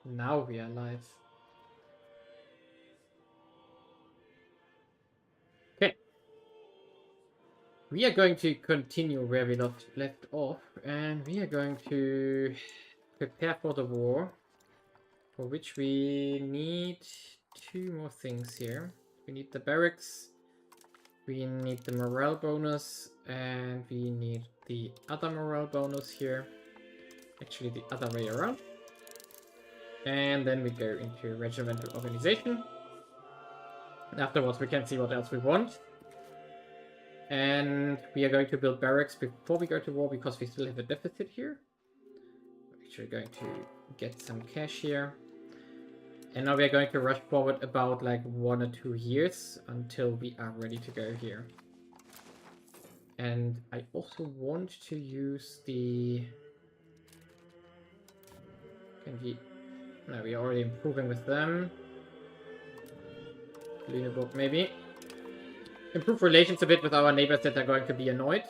Now we are live. Okay. We are going to continue where we left off, and we are going to prepare for the war, for which we need two more things here. We need the barracks, we need the morale bonus, and we need the other morale bonus here. Actually, the other way around. And then we go into regimental organization. Afterwards, we can see what else we want. And we are going to build barracks before we go to war because we still have a deficit here. We're actually going to get some cash here. And now we are going to rush forward about like 1 or 2 years until we are ready to go here. And I also want to use the... No, we are already improving with them. Lüneburg, maybe. Improve relations a bit with our neighbors that are going to be annoyed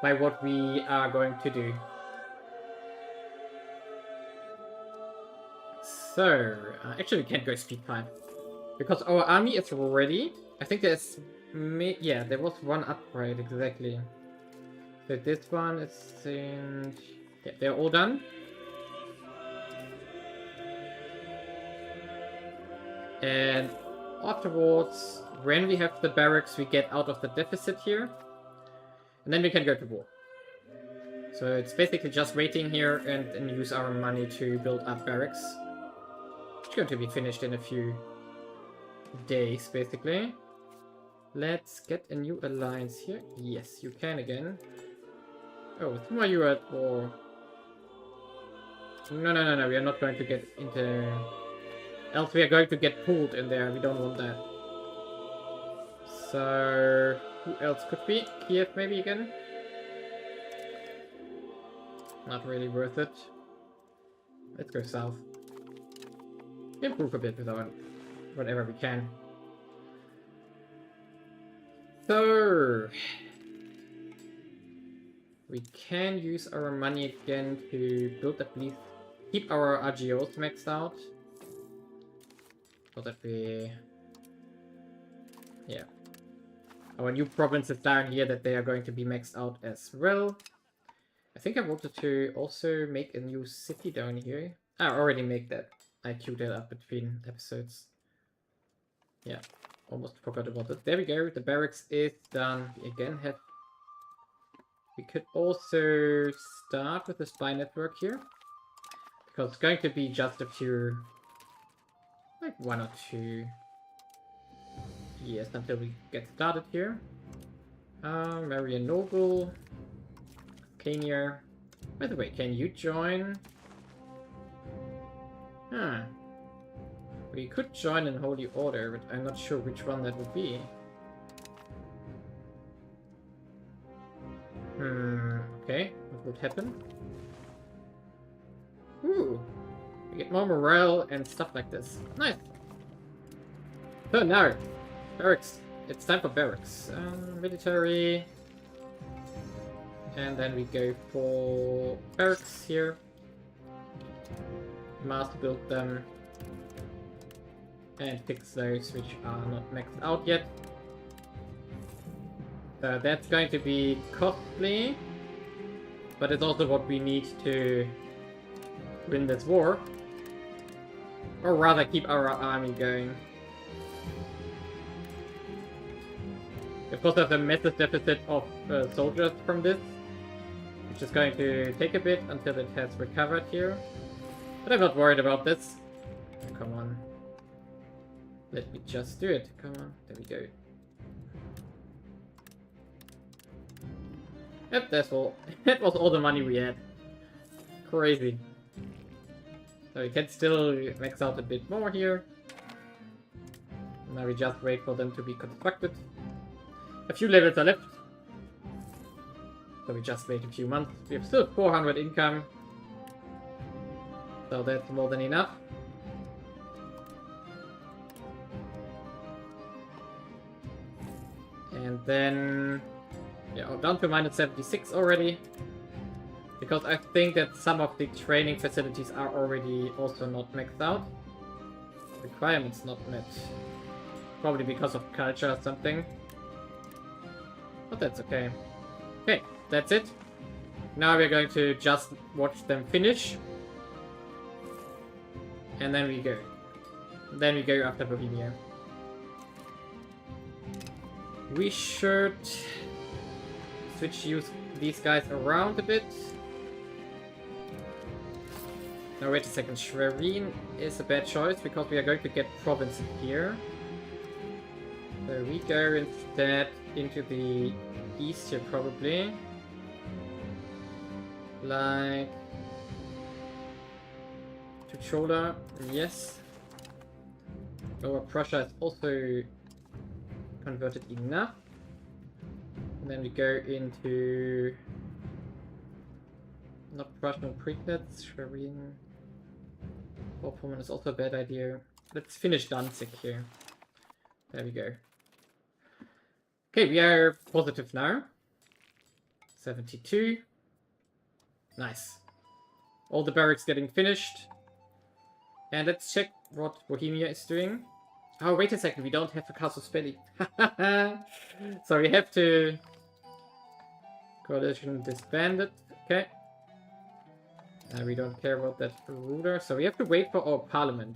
by what we are going to do. So, actually we can't go speed 5. Because our army is ready. I think there's... Yeah, there was one upgrade, exactly. So this one is in... Yeah, they're all done. And afterwards, when we have the barracks, we get out of the deficit here. And then we can go to war. So it's basically just waiting here and use our money to build up barracks. It's going to be finished in a few days, basically. Let's get a new alliance here. Yes, you can again. Oh, with whom are you at war? No, we are not going to get into... Else we are going to get pulled in there. We don't want that. So... Who else could be? Kiev maybe again? Not really worth it. Let's go south. Improve a bit with our... whatever we can. So... We can use our money again to build at least... Keep our RGOs maxed out. So that we... Yeah. Our new provinces down here that they are going to be maxed out as well. I think I wanted to also make a new city down here. I already made that. I queued that up between episodes. Yeah, almost forgot about it. There we go, the barracks is done. We again have... We could also start with the spy network here. Because it's going to be just a few... Like 1 or 2 years until we get started here. Marry a noble. Kenya. By the way, can you join? Huh. We could join in Holy Order, but I'm not sure which one that would be. Okay. What would happen? Ooh. We get more morale and stuff like this. Nice. So now, barracks. It's time for barracks. Military. And then we go for barracks here. Mass build them. And fix those which are not maxed out yet. So that's going to be costly. But it's also what we need to win this war. Or rather keep our army going. Of course there's a massive deficit of soldiers from this. Which is going to take a bit until it has recovered here. But I'm not worried about this. Come on. Let me just do it. Come on. There we go. Yep, that's all. That was all the money we had. Crazy. So we can still max out a bit more here. Now we just wait for them to be constructed. A few levels are left. So we just wait a few months. We have still 400 income. So that's more than enough. And then... Yeah, down to minus 76 already. Because I think that some of the training facilities are already also not maxed out. Requirements not met. Probably because of culture or something. But that's okay. Okay, that's it. Now we're going to just watch them finish. And then we go. Then we go after Bohemia. We should switch these guys around a bit. No, wait a second. Schwerin is a bad choice because we are going to get provinces here. So we go instead into the east here probably. Like Tuchola, yes. Lower Prussia is also converted enough. And then we go into not Prussian Prignitz, Schwerin. Vorpommern is also a bad idea. Let's finish Danzig here. There we go. Okay, we are positive now. 72. Nice. All the barracks getting finished. And let's check what Bohemia is doing. Oh, wait a second, we don't have a Casus Belli. So we have to... Coalition disbanded. Okay. We don't care about that ruler. So we have to wait for our parliament.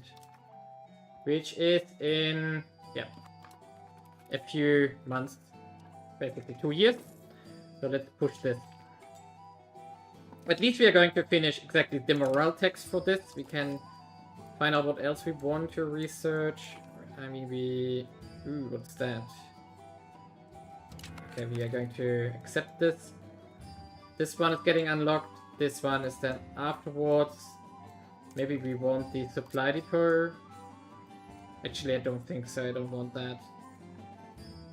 Which is in... yeah. A few months. Basically 2 years. So let's push this. At least we are going to finish exactly the morale text for this. We can find out what else we want to research. I mean, we... Ooh, what's that? Okay, we are going to accept this. This one is getting unlocked. This one is then afterwards. Maybe we want the supply depot. Actually, I don't think so. I don't want that.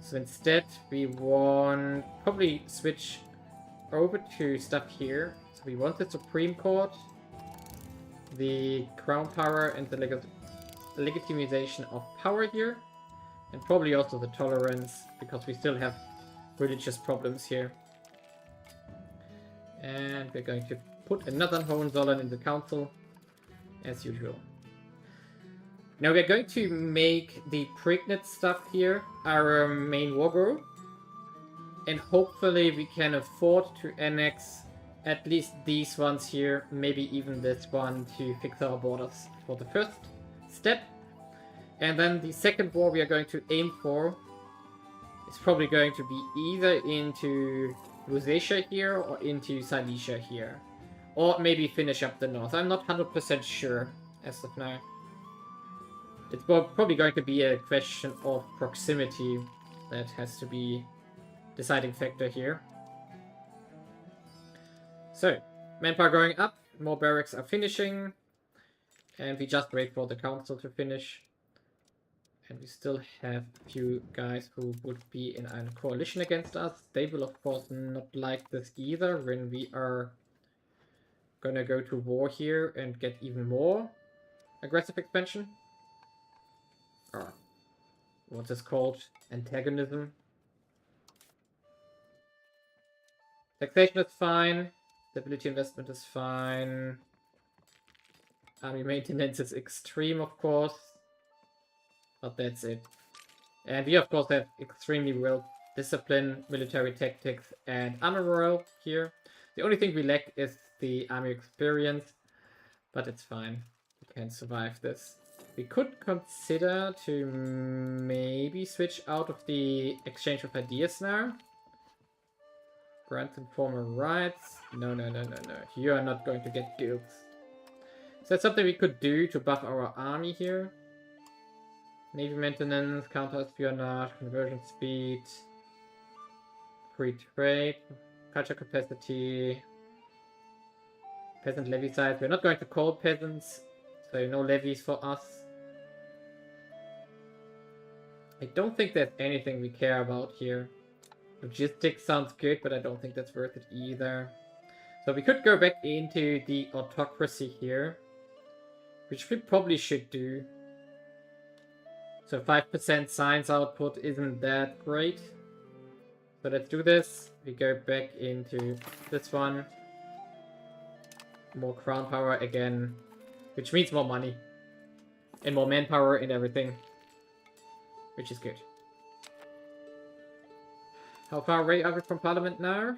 So instead, we want... probably switch over to stuff here. So we want the Supreme Court, the Crown Power, and the legitimization of power here. And probably also the tolerance, because we still have religious problems here. And we're going to put another Hohenzollern in the council, as usual. Now we're going to make the Prignitz stuff here our main war goal. And hopefully we can afford to annex at least these ones here, maybe even this one, to fix our borders for the first step. And then the second war we are going to aim for is probably going to be either into Lusatia here or into Silesia here. Or maybe finish up the north. I'm not 100% sure as of now. It's probably going to be a question of proximity that has to be deciding factor here. So, manpower going up, more barracks are finishing, and we just wait for the council to finish. And we still have a few guys who would be in a coalition against us. They will of course not like this either when we are gonna go to war here and get even more aggressive expansion. Or what's this called? Antagonism. Taxation is fine. Stability investment is fine. Army maintenance is extreme, of course. But that's it. And we, of course, have extremely well discipline, military tactics, and army morale here. The only thing we lack is the army experience. But it's fine. We can survive this. We could consider to maybe switch out of the exchange of ideas now. Grant informer rights. No. You are not going to get guilds. So that's something we could do to buff our army here. Navy maintenance, counter-espionage, conversion speed, free trade, culture capacity, peasant levy size. We're not going to call peasants, so no levies for us. I don't think there's anything we care about here. Logistics sounds good, but I don't think that's worth it either. So we could go back into the autocracy here, which we probably should do. So 5% science output isn't that great. So let's do this. We go back into this one. more crown power again, which means more money. And more manpower and everything. Which is good. How far away are we from Parliament now?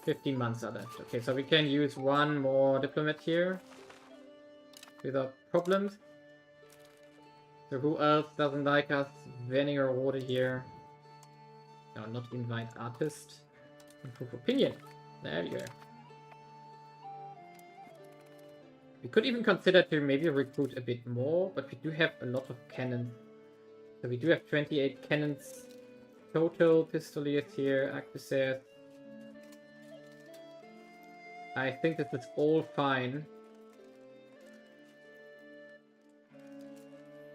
15 months are left. Okay, so we can use one more diplomat here. Without problems. So who else doesn't like us? Wernigerode here. No, not invite artist. Improve opinion. There you go. We could even consider to maybe recruit a bit more, but we do have a lot of cannons. So we do have 28 cannons total. Pistoliers here, arquebusiers. I think this is all fine.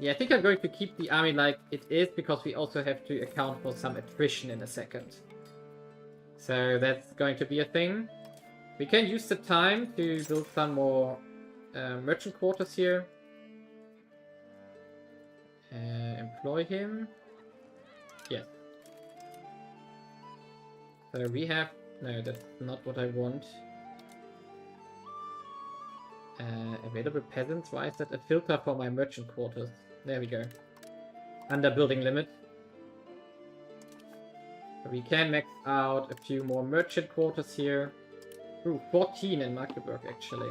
Yeah, I think I'm going to keep the army like it is, because we also have to account for some attrition in a second. So that's going to be a thing. We can use the time to build some more merchant quarters here. Employ him. Yes. So we have... No, that's not what I want. Available peasants. Why is that a filter for my merchant quarters? There we go. Under building limit. So we can max out a few more merchant quarters here. Ooh, 14 in Magdeburg actually.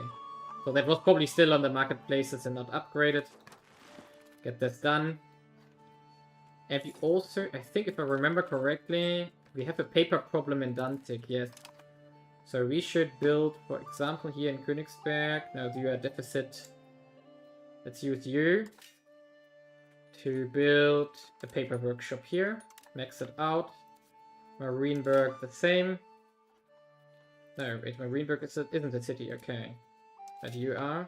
So that was probably still on the marketplaces and not upgraded. Get this done. And we also, I think if I remember correctly, we have a paper problem in Danzig, yes. So we should build, for example, here in Königsberg. Now you are deficit. Let's use you to build a paper workshop here. Max it out. Marienburg the same. No, wait, Marienburg isn't a city, okay. But you are.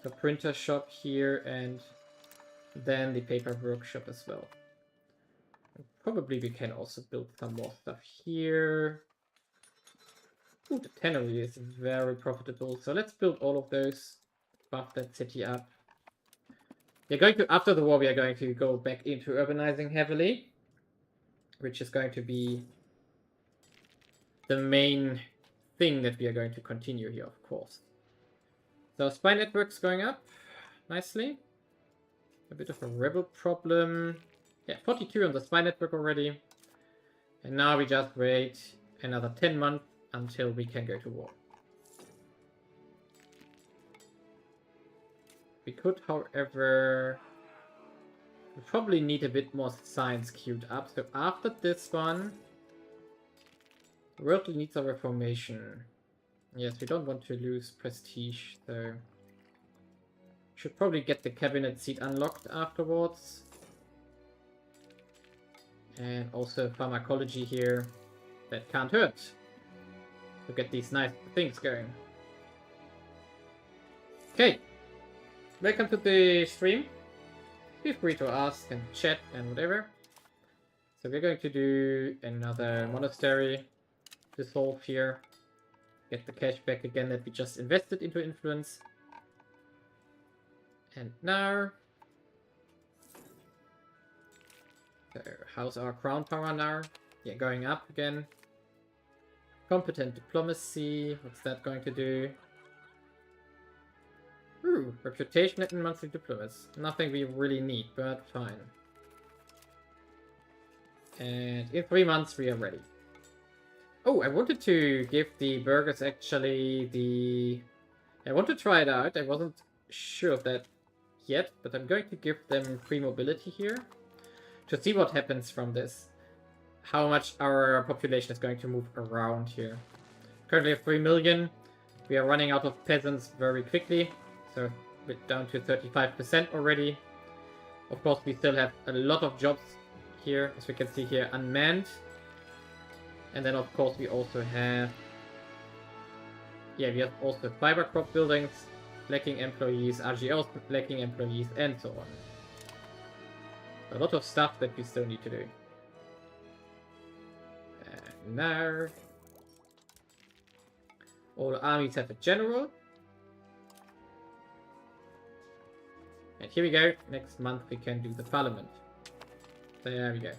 The printer shop here and then the paper workshop as well. And probably we can also build some more stuff here. Ooh, the tannery is very profitable. So let's build all of those. Buff that city up. We're going to, after the war, we are going to go back into urbanizing heavily. Which is going to be the main thing that we are going to continue here, of course. So spy network's going up nicely. A bit of a rebel problem. Yeah, 42 on the spy network already. And now we just wait another 10 months until we can go to war. We could, however, we probably need a bit more science queued up. So after this one, the world needs a reformation. Yes, we don't want to lose prestige, so should probably get the cabinet seat unlocked afterwards. And also pharmacology here. That can't hurt to get these nice things going. Okay. Welcome to the stream. Feel free to ask and chat and whatever. So we're going to do another monastery dissolve here. Get the cash back again that we just invested into influence. And now... So how's our crown power now? Yeah, going up again. Competent diplomacy. What's that going to do? Ooh, reputation and monthly diplomats. Nothing we really need, but fine. And in 3 months we are ready. Oh, I wanted to give the burghers actually the... I want to try it out. I wasn't sure of that yet, but I'm going to give them free mobility here. To see what happens from this. How much our population is going to move around here. Currently have 3 million. We are running out of peasants very quickly. So we're down to 35% already. Of course, we still have a lot of jobs here, as we can see here, unmanned. And then, of course, we also have... Yeah, we have also fiber crop buildings, lacking employees, RGLs lacking employees, and so on. A lot of stuff that we still need to do. And now... all armies have a general. And here we go. Next month we can do the parliament. There we go.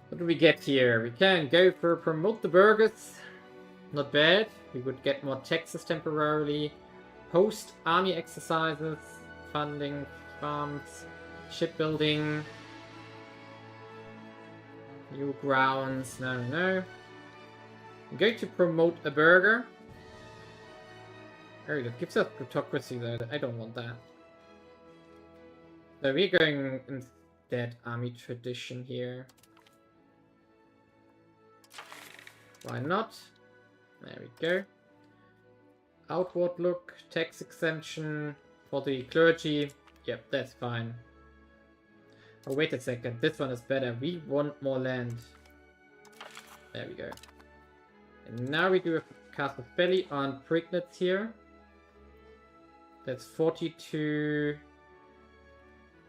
What do we get here? We can go for promote the burghers. Not bad. We would get more taxes temporarily. Host army exercises. Funding farms. Shipbuilding. New grounds. No. I'm going to promote a burger. Oh, that gives us plutocracy though. I don't want that. So we're going instead army tradition here. Why not? There we go. Outward look, tax exemption for the clergy. Yep, that's fine. Oh, wait a second. This one is better. We want more land. There we go. And now we do a Castle Belly on Prignitz here. That's 42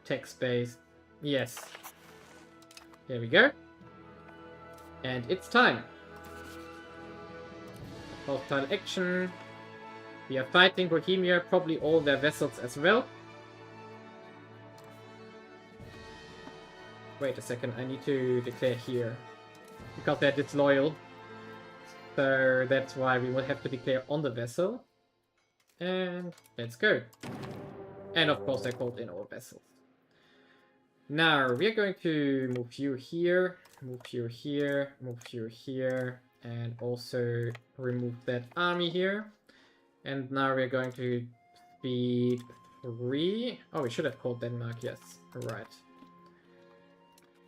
tax base. Yes. There we go. And it's time. Hostile action. We are fighting Bohemia, probably all their vessels as well. Wait a second, I need to declare here. Because they're disloyal. So that's why we will have to declare on the vessel. And let's go. And of course I called in all vessels. Now we are going to move you here, move you here, move you here, and also remove that army here. And now we're going to speed 3. Oh, we should have called Denmark, yes. Right.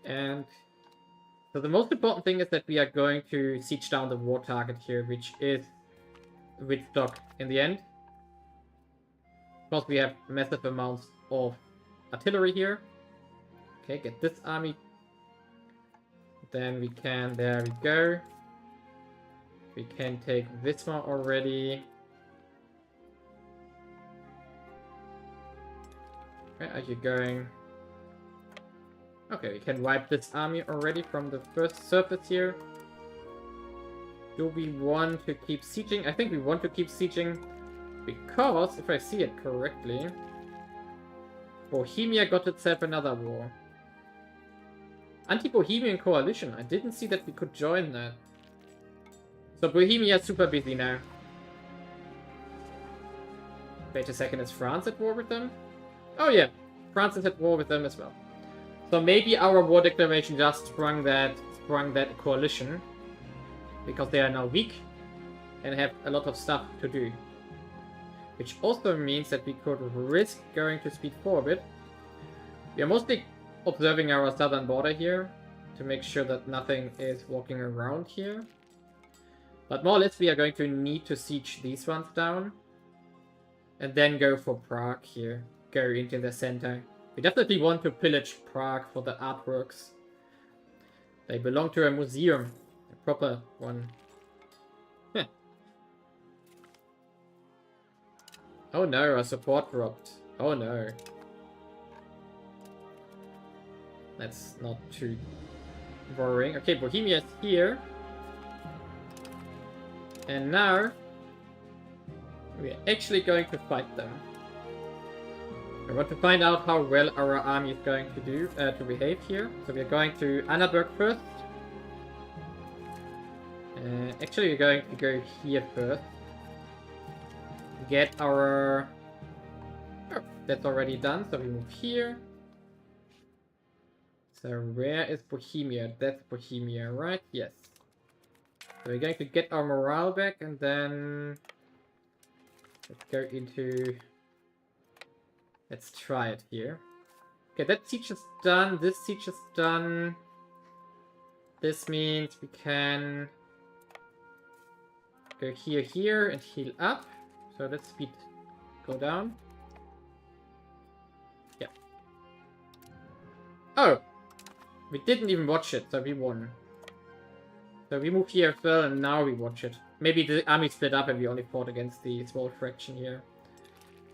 And so the most important thing is that we are going to siege down the war target here, which is Wittstock in the end. Because we have massive amounts of artillery here. Okay, get this army. Then we can, there we go. We can take this one already. Where are you going? Okay, we can wipe this army already from the first surface here. Do we want to keep sieging? I think we want to keep sieging. Because, if I see it correctly, Bohemia got itself another war. Anti-Bohemian coalition. I didn't see that we could join that. So Bohemia is super busy now. Wait a second, is France at war with them? Oh yeah, France is at war with them as well. So maybe our war declaration just sprung that coalition. Because they are now weak and have a lot of stuff to do. Which also means that we could risk going to speed 4 a bit. We are mostly observing our southern border here to make sure that nothing is walking around here. But more or less we are going to need to siege these ones down. And then go for Prague here. Go into the center. We definitely want to pillage Prague for the artworks. They belong to a museum. A proper one. Oh no, our support dropped. Oh no. That's not too worrying. Okay, Bohemia is here. And now we're actually going to fight them. I want to find out how well our army is going to do to behave here. So we're going to Annaberg first. Actually, we're going to go here first. Get our... Oh, that's already done, so we move here. So where is Bohemia? That's Bohemia, right? Yes. So we're going to get our morale back and then... Let's go into... Let's try it here. Okay, that siege is done. This siege is done. This means we can... Go here, and heal up. So let's speed go down. Yeah. Oh! We didn't even watch it, so we won. So we move here as well, and now we watch it. Maybe the army split up and we only fought against the small fraction here.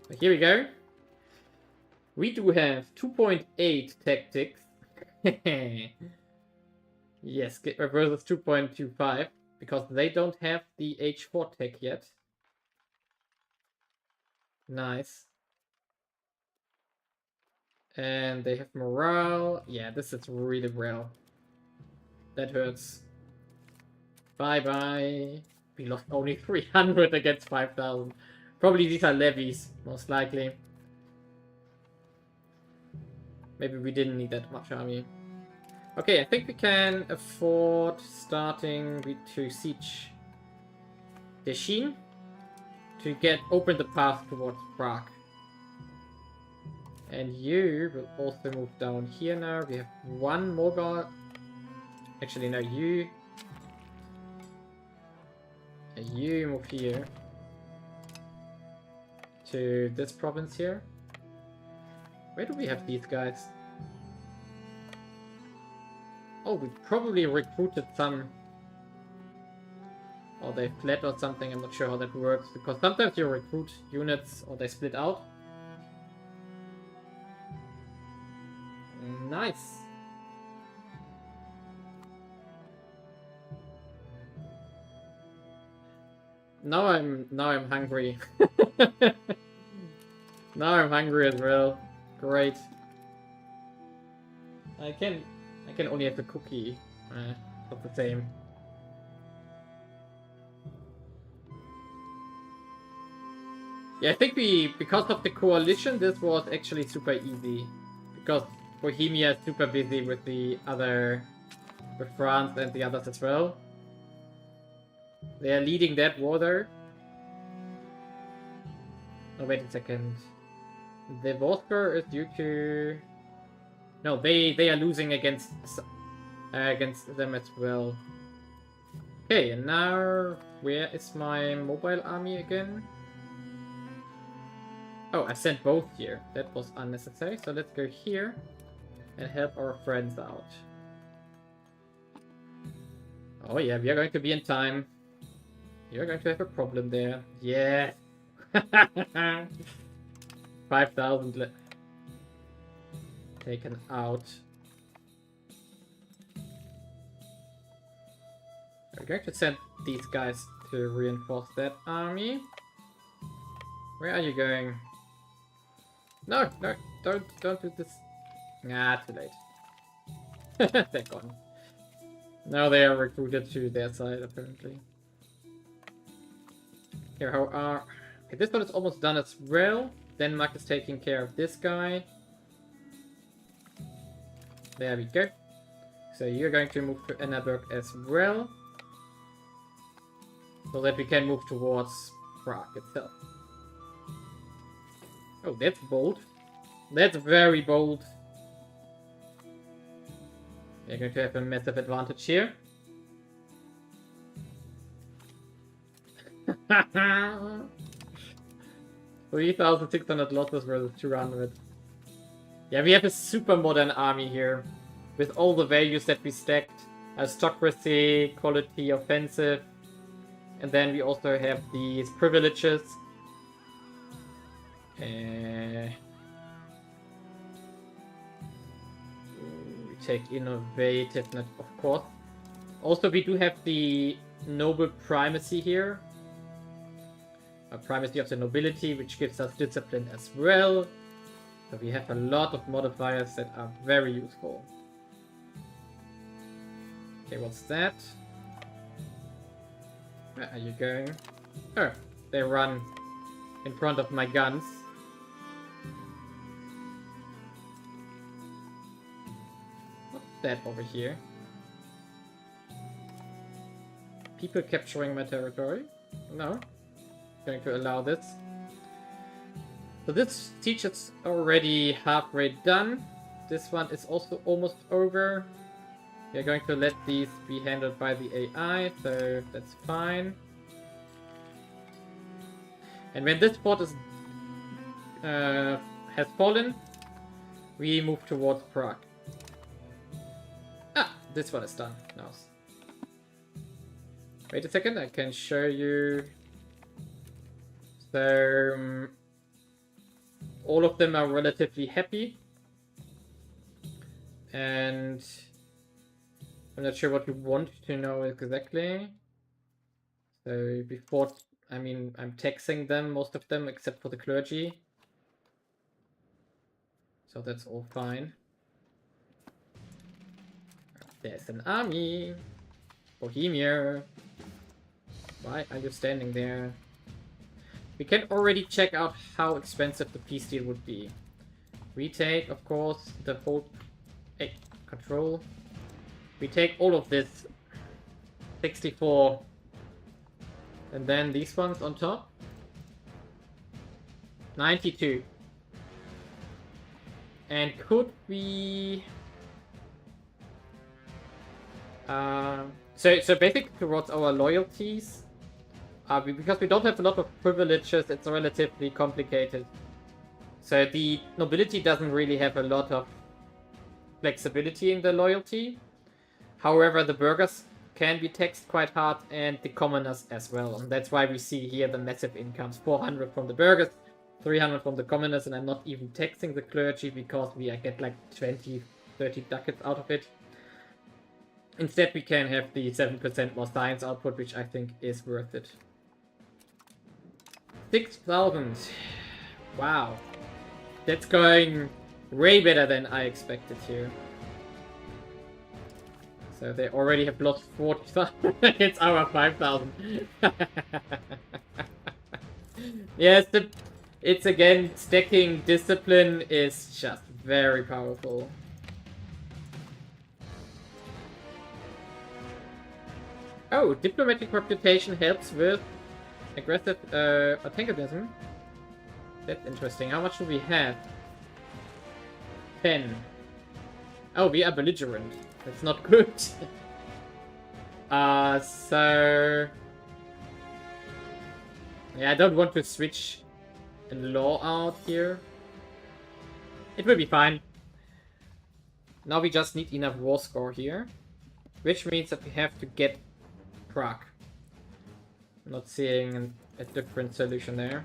So here we go. We do have 2.8 tactics. Yes, versus 2.25. Because they don't have the H4 tech yet. Nice. And they have morale. Yeah, this is really well. That hurts. Bye-bye. We lost only 300 against 5,000. Probably these are levies, most likely. Maybe we didn't need that much army. Okay, I think we can afford starting with to siege Deshin to open the path towards Prague. And you will also move down here now. We have one mobile. Actually, no, you move here to this province here. Where do we have these guys? Oh, we probably recruited some. Or they fled or something. I'm not sure how that works. Because sometimes you recruit units or they split out. Nice. Now I'm hungry. Now I'm hungry as well. Great. I can only have a cookie. Not the same. Yeah, I think because of the coalition, this was actually super easy. Because Bohemia is super busy with with France and the others as well. They are leading that war though. Oh, wait a second. The war score is due to... No, they are losing against them as well. Okay, and now where is my mobile army again? Oh, I sent both here. That was unnecessary. So let's go here and help our friends out. Oh yeah, we are going to be in time. You're going to have a problem there. Yeah. 5,000 taken out. We're going to send these guys to reinforce that army. Where are you going? No, no, don't do this. Ah, too late. They're gone. Now they are recruited to their side, apparently. Here, how are... Okay, this one is almost done as well. Denmark is taking care of this guy. There we go. So you're going to move to Brandenburg as well. So that we can move towards Prague itself. Oh, that's bold. That's very bold. You're going to have a massive advantage here. 3,600 losses versus 200. Yeah, we have a super modern army here. With all the values that we stacked. Aristocracy, quality, offensive. And then we also have these privileges. We take innovativeness, of course. Also, we do have the noble primacy here. A primacy of the nobility, which gives us discipline as well. So we have a lot of modifiers that are very useful. Okay, what's that? Where are you going? Oh, they run in front of my guns. What's that over here? People capturing my territory? No. Going to allow this. So this siege is already halfway done. This one is also almost over. We're going to let these be handled by the AI, so that's fine. And when this fort is has fallen, we move towards Prague. Ah, this one is done. Nice. Wait a second, I can show you. So all of them are relatively happy, and I'm not sure what you want to know exactly. So before, I mean, I'm taxing them, most of them, except for the clergy. So that's all fine. There's an army. Bohemia. Why are you standing there? We can already check out how expensive the peace deal would be. We take, of course, the whole... Hey, control. We take all of this. 64. And then these ones on top. 92. And could we... So basically towards our loyalties, because we don't have a lot of privileges, it's relatively complicated. So the nobility doesn't really have a lot of flexibility in the loyalty. However, the burghers can be taxed quite hard, and the commoners as well. And that's why we see here the massive incomes. 400 from the burghers, 300 from the commoners, and I'm not even taxing the clergy because I get like 20, 30 ducats out of it. Instead, we can have the 7% more science output, which I think is worth it. 6,000. Wow. That's going way better than I expected here. So they already have lost 40,000. It's our 5,000. Yes, it's again, stacking discipline is just very powerful. Oh, diplomatic reputation helps with aggressive antagonism. That's interesting. How much do we have? 10. Oh, we are belligerent. That's not good. So... Yeah, I don't want to switch a law out here. It will be fine. Now we just need enough war score here. Which means that we have to get Prague. I'm not seeing a different solution there.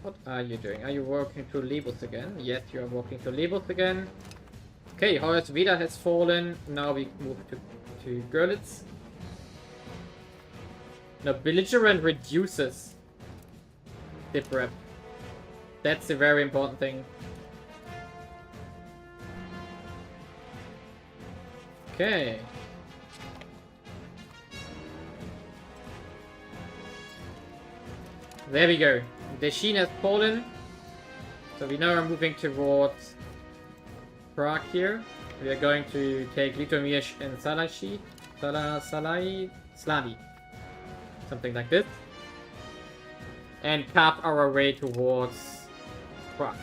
What are you doing? Are you walking to Lebus again? Yes, you are walking to Lebus again. Okay, Horace Vida has fallen. Now we move to Görlitz. Now, belligerent reduces dip rep. That's a very important thing. Okay. There we go. Deshin has fallen. So we now are moving towards Prague here. We are going to take Litomierz and Slavi. Something like this. And carve our way towards Prague.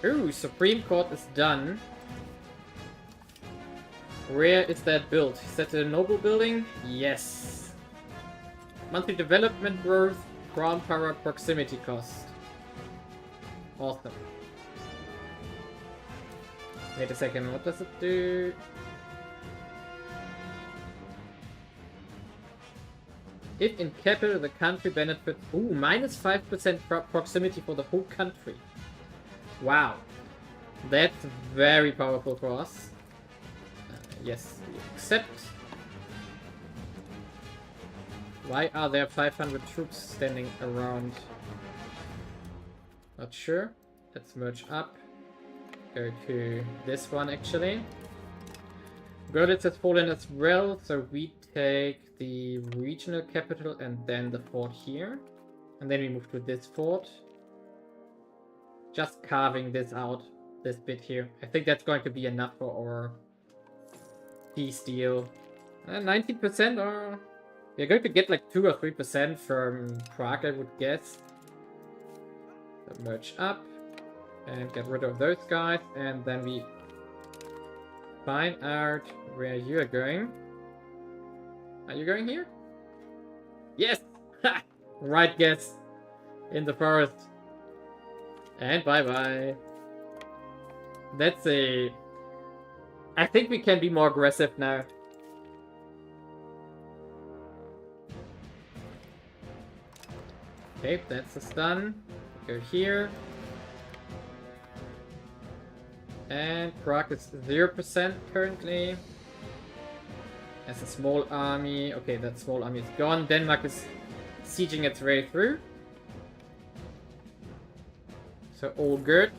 Ooh, Supreme Court is done. Where is that built? Is that a noble building? Yes. Monthly development growth, crown power, proximity cost. Awesome. Wait a second, what does it do? If in capital, the country benefits... Ooh, minus 5% proximity for the whole country. Wow. That's very powerful for us. Yes, we accept. Why are there 500 troops standing around? Not sure. Let's merge up. Go to this one actually. Görlitz has fallen as well, so we take the regional capital and then the fort here. And then we move to this fort. Just carving this out, this bit here. I think that's going to be enough for our peace deal. 19%, or we're going to get like 2 or 3% from Prague, I would guess. So merge up and get rid of those guys, and then we find out where you are going. Are you going here? Yes! Ha! Right guess. In the forest. And bye-bye. That's a... I think we can be more aggressive now. Okay, that's a stun. Go here. And Prague is 0% currently. As a small army. Okay, that small army is gone. Denmark is sieging its way through. So all good.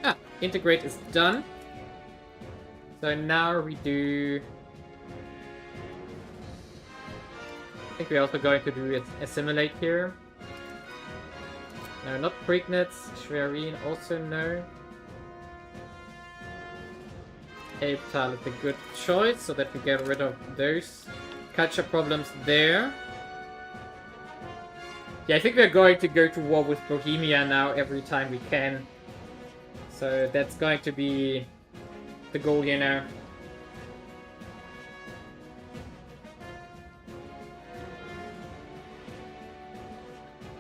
Ah, integrate is done. So now we do... I think we're also going to do assimilate here. No, not Prignitz. Schwerin also no. Elbtal is a good choice so that we get rid of those culture problems there. Yeah, I think we're going to go to war with Bohemia now every time we can. So that's going to be the goal here now.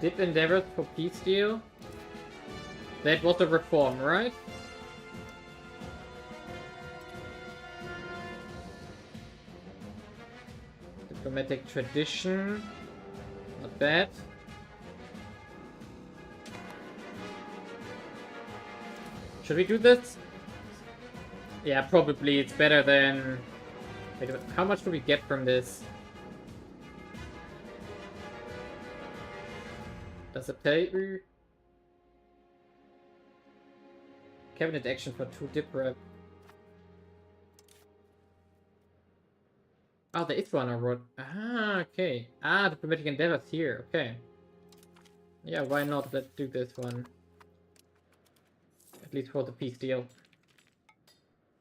Dip endeavors for peace deal? That was a reform, right? Diplomatic tradition. Not bad. Should we do this? Yeah, probably. It's better than... Wait, how much do we get from this? Does it pay? Cabinet action for 2 dip rep. Oh, there is one I wrote. Ah, okay. Ah, diplomatic endeavors here. Okay. Yeah, why not? Let's do this one. At least for the peace deal.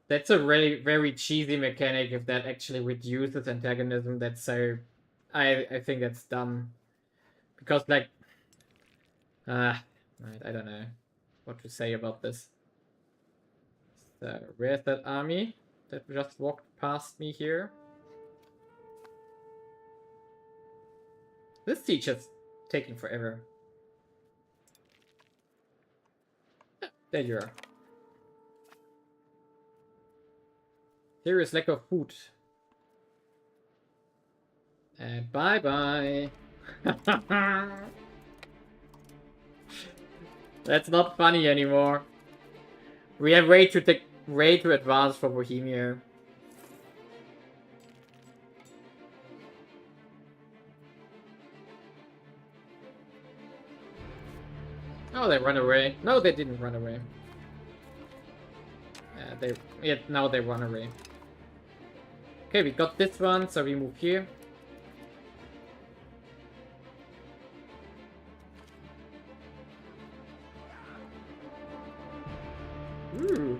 That's a really very cheesy mechanic if that actually reduces antagonism. That's so... I think that's dumb. Because, like... right, I don't know what to say about this. So, where's that army that just walked past me here? This siege is taking forever. There you are. Serious lack of food. And bye-bye. That's not funny anymore. We have way too advanced for Bohemia. Oh, they run away. No, they didn't run away. Now they run away. Okay, we got this one, so we move here. Ooh.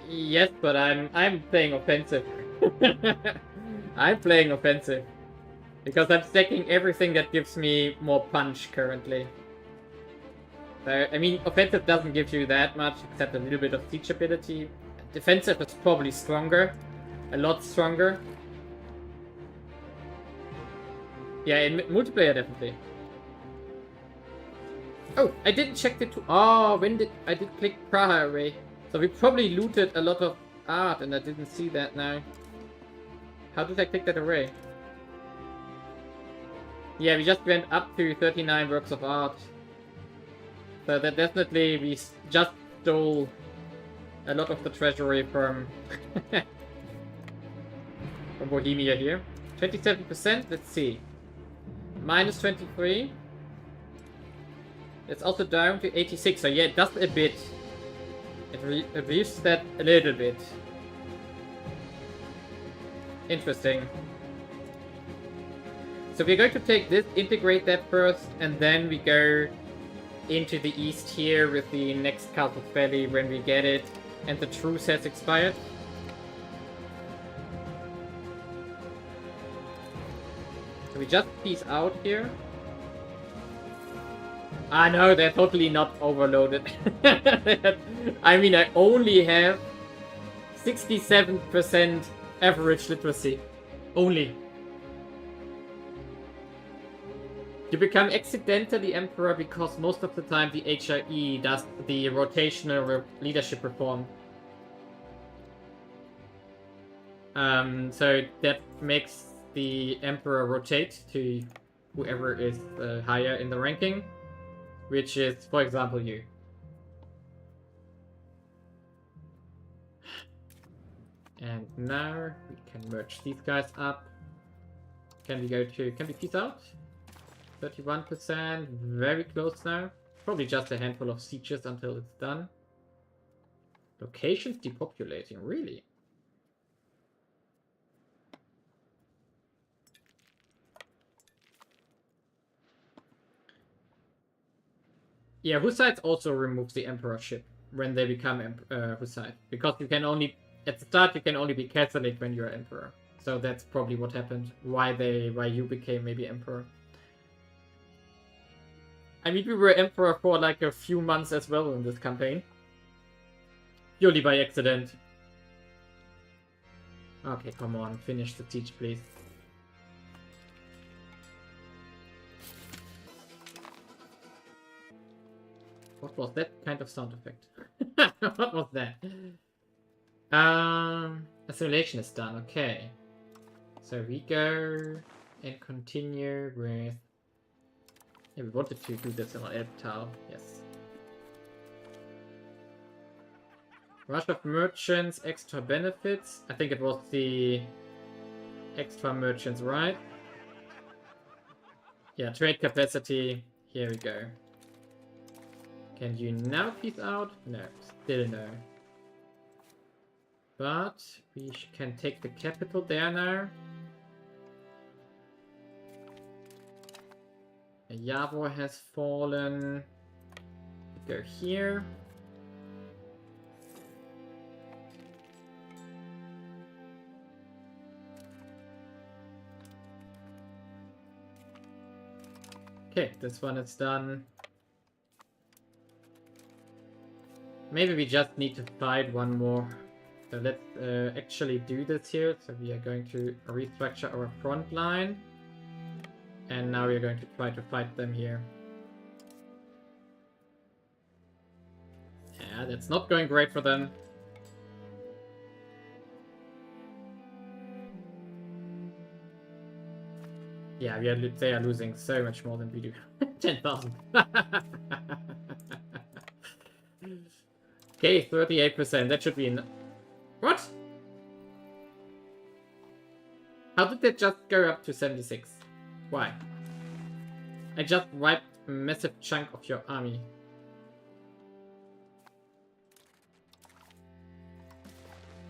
Yes, but I'm playing offensive. I'm playing offensive. Because I'm stacking everything that gives me more punch currently. So, I mean, offensive doesn't give you that much, except a little bit of siege ability. Defensive is probably stronger. A lot stronger. Yeah, in multiplayer, definitely. Oh, I didn't check the two. Oh, I did click Praha away. So we probably looted a lot of art, and I didn't see that now. How did I click that away? Yeah, we just went up to 39 works of art. So that definitely we just stole a lot of the treasury from from Bohemia here. 27%, let's see. Minus 23. It's also down to 86, so yeah, it does a bit. It reduces that a little bit. Interesting. So we're going to take this, integrate that first, and then we go into the east here with the next Castle Valley when we get it, and the truce has expired. So we just peace out here. Ah no, they're totally not overloaded. I mean, I only have 67% average literacy. Only. You become accidentally emperor because most of the time the HRE does the rotational leadership reform. So that makes the emperor rotate to whoever is higher in the ranking, which is, for example, you. And now we can merge these guys up. Can we peace out? 31%, very close now. Probably just a handful of sieges until it's done. Locations depopulating, really? Yeah, Hussites also removes the emperorship when they become Hussite. Because you can only, at the start, you can only be Catholic when you're emperor. So that's probably what happened. Why you became maybe emperor. I mean, we were emperor for like a few months as well in this campaign. Purely by accident. Okay, come on, finish the siege, please. What was that kind of sound effect? What was that? Assimilation is done, okay. So we go and continue with... Yeah, we wanted to do this in Elbtal, yes. Rush of merchants, extra benefits. I think it was the extra merchants, right? Yeah, trade capacity. Here we go. Can you now peace out? No, still no. But we can take the capital there now. Javor has fallen. We go here. Okay, this one is done. Maybe we just need to fight one more. So let's actually do this here. So we are going to restructure our front line. And now we're going to try to fight them here. Yeah, that's not going great for them. Yeah, they are losing so much more than we do. 10,000. Okay, 38%. That should be enough. What? How did that just go up to 76? Why? I just wiped a massive chunk of your army.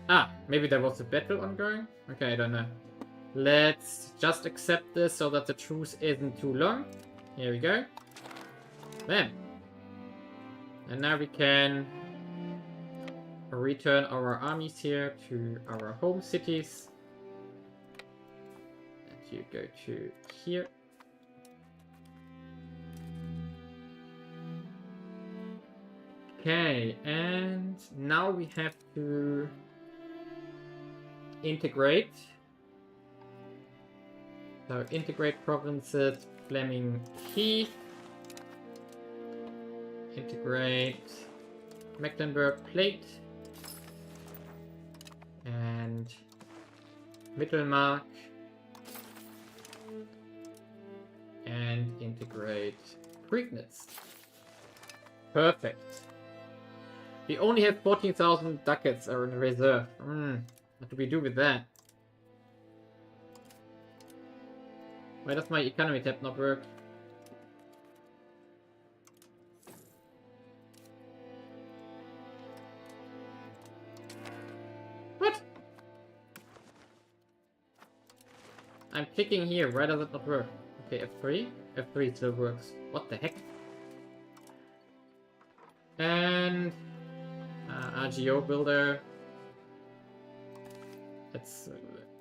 Ah, maybe there was a battle ongoing? Okay, I don't know. Let's just accept this so that the truce isn't too long. Here we go. Bam. And now we can return our armies here to our home cities. And you go to here. Okay, and now we have to integrate. So integrate provinces, Fleming Heath. Integrate Mecklenburg Plate. And Mittelmark. And integrate Prignitz. Perfect. We only have 14,000 ducats are in reserve. What do we do with that? Why does my economy tab not work? What? I'm clicking here. Why does it not work? Okay, F3. F3 still works. What the heck? And RGO builder. Let's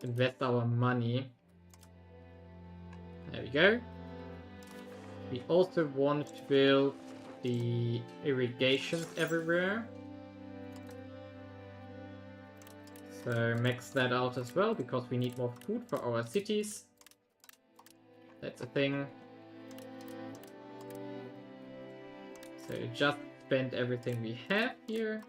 invest our money. There we go. We also want to build the irrigations everywhere. So max that out as well, because we need more food for our cities. That's a thing. So just spend everything we have here.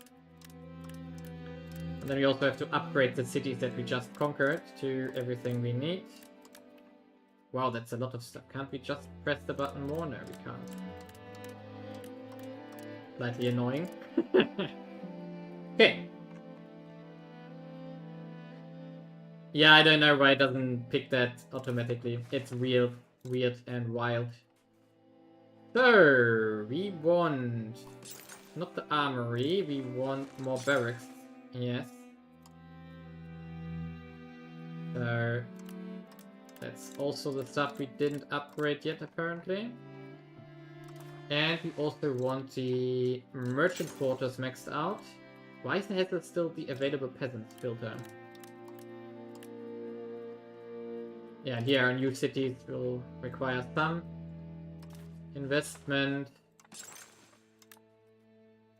And then we also have to upgrade the cities that we just conquered to everything we need. Wow, that's a lot of stuff. Can't we just press the button more? No, we can't. Slightly annoying. Okay. Yeah, I don't know why it doesn't pick that automatically. It's real weird and wild. So, we want... not the armory, we want more barracks. Yes. So... that's also the stuff we didn't upgrade yet, apparently. And we also want the merchant quarters maxed out. Why has it still the available peasants filter? Yeah, here our new cities will require some investment.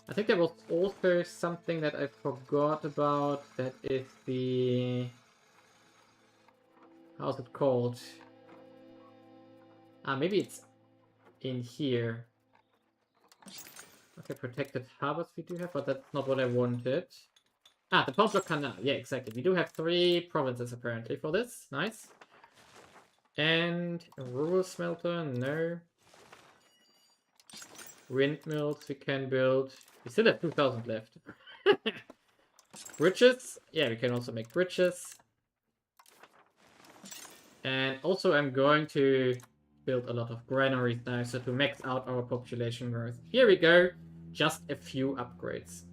I think there was also something that I forgot about. That is the... how's it called? Ah, maybe it's in here. Okay, protected harbors we do have, but that's not what I wanted. Ah, the Pont Canal. Yeah, exactly. We do have 3 provinces apparently for this. Nice. And a rural smelter, no. Windmills we can build. We still have 2,000 left. Bridges. Yeah, we can also make bridges. And also I'm going to build a lot of granaries now, so to max out our population growth. Here we go. Just a few upgrades.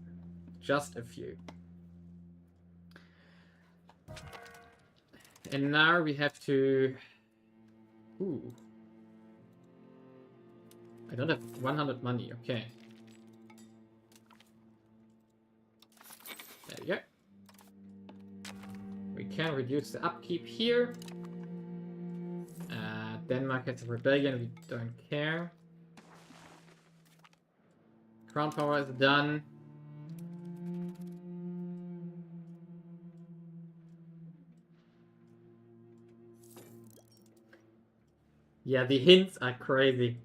Just a few. And now we have to... ooh. I don't have 100 money, okay. There we go. We can reduce the upkeep here. Denmark has a rebellion, we don't care. Crown power is done. Yeah, the hints are crazy.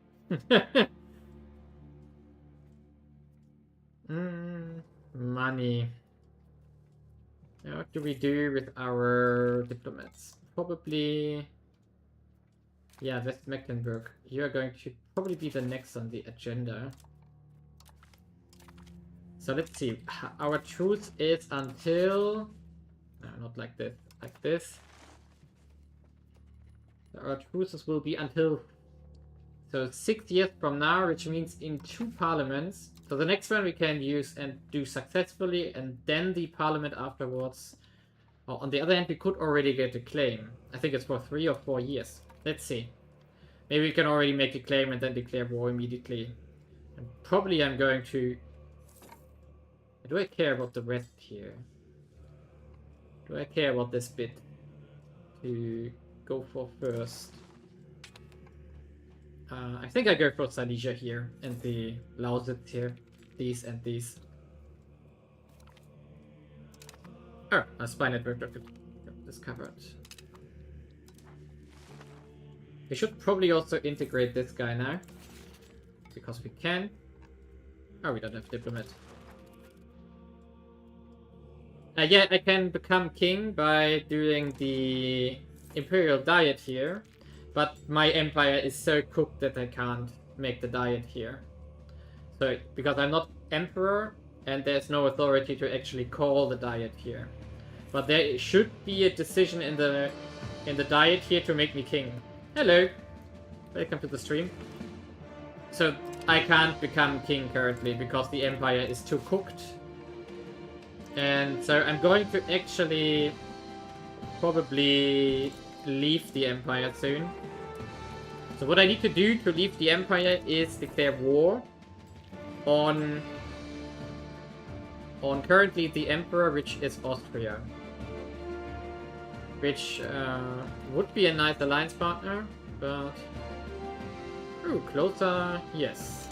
Money. Now, what do we do with our diplomats? Probably... yeah, West Mecklenburg. You are going to probably be the next on the agenda. So let's see. Our truce is until... no, not like this. Like this. Our truces will be until... so 6 years from now, which means in 2 parliaments. So the next one we can use and do successfully, and then the parliament afterwards. Oh, on the other hand, we could already get a claim. I think it's for 3 or 4 years. Let's see. Maybe we can already make a claim and then declare war immediately. And probably I'm going to... do I care about the rest here? Do I care about this bit to go for first? I think I go for Silesia here and the Lausitz here. These and these. Oh, a spy network discovered. We should probably also integrate this guy now. Because we can. Oh, we don't have diplomat. Yeah, I can become king by doing the imperial diet here. But my empire is so cooked that I can't make the diet here. So, because I'm not emperor, and there's no authority to actually call the diet here. But there should be a decision in the diet here to make me king. Hello! Welcome to the stream. So, I can't become king currently, because the empire is too cooked. And so I'm going to actually probably leave the empire soon. So what I need to do to leave the empire is declare war on currently the emperor, which is Austria. Which would be a nice alliance partner, but... ooh, closer, yes.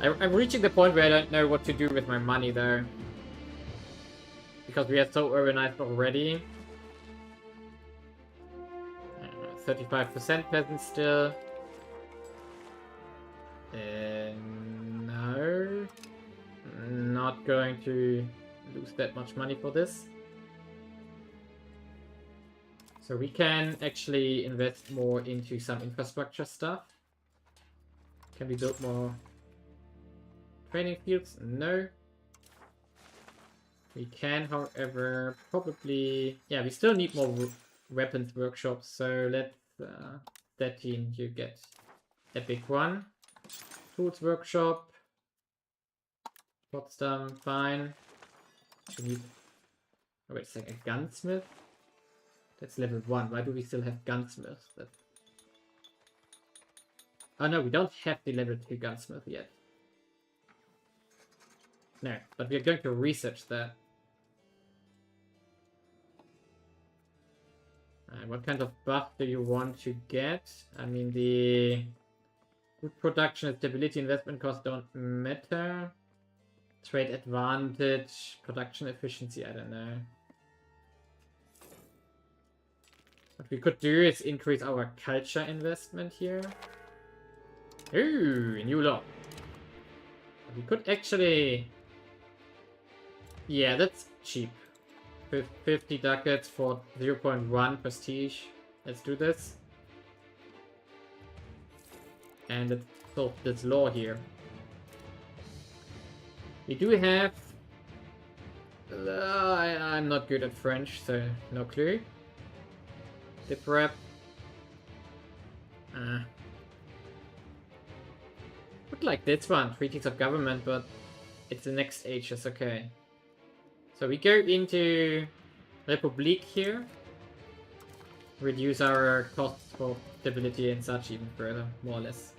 I'm reaching the point where I don't know what to do with my money though. Because we are so urbanized already. 35% peasants still. No. Not going to lose that much money for this. So we can actually invest more into some infrastructure stuff. Can we build more training fields? No. We can, however, probably... Yeah, we still need more weapons workshops, so let's... that team, you get a big one. Tools workshop. Potsdam, fine. We need... Oh, wait a second, gunsmith? That's level 1. Why do we still have gunsmiths? That's... Oh no, we don't have the level 2 gunsmith yet. No, but we are going to research that. What kind of buff do you want to get? I mean, the food production and stability investment costs don't matter. Trade advantage, production efficiency, I don't know. What we could do is increase our culture investment here. Ooh, new law. We could actually... Yeah, that's cheap. 50 ducats for 0.1 prestige. Let's do this. And let's solve this law here. We do have... I'm not good at French, so no clue. Dip rep. Would like this one, Treaties of Government, but it's the next ages, okay. So we go into Republic here. Reduce our costs for stability and such even further, more or less.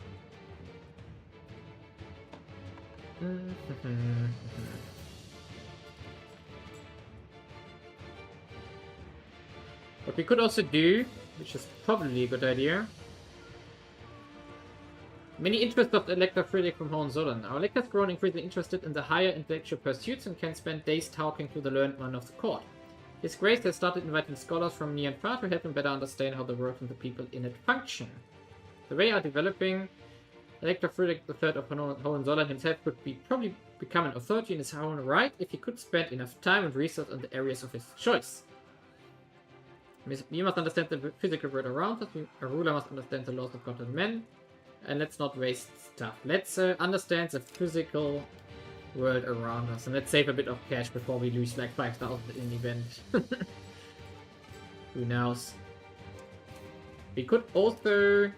What we could also do, which is probably a good idea. Many interests of Elector Friedrich from Hohenzollern. Our elector is growing increasingly interested in the higher intellectual pursuits and can spend days talking to the learned one of the court. His Grace has started inviting scholars from near and far to help him better understand how the world and the people in it function. The way are developing. Elector Friedrich III of Hohenzollern himself could probably become an authority in his own right if he could spend enough time and research on the areas of his choice. We must understand the physical world around us. A ruler must understand the laws of God and men. And let's not waste stuff. Let's understand the physical world around us. And let's save a bit of cash before we lose like 5,000 in the event. Who knows? We could also...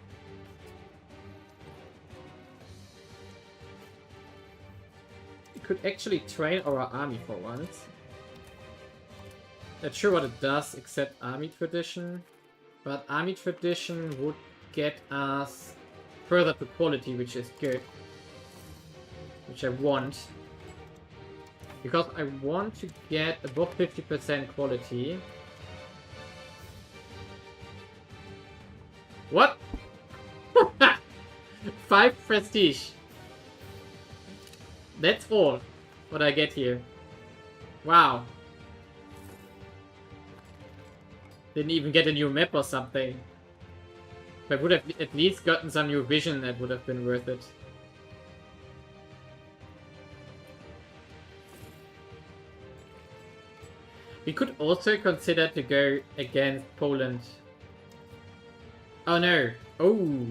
We could actually train our army for once. Not sure what it does except army tradition. But army tradition would get us... further to quality, which is good. Which I want. Because I want to get above 50% quality. What? 5 prestige. That's all what I get here. Wow. Didn't even get a new map or something. If I would have at least gotten some new vision, that would have been worth it. We could also consider to go against Poland. Oh no! Oh!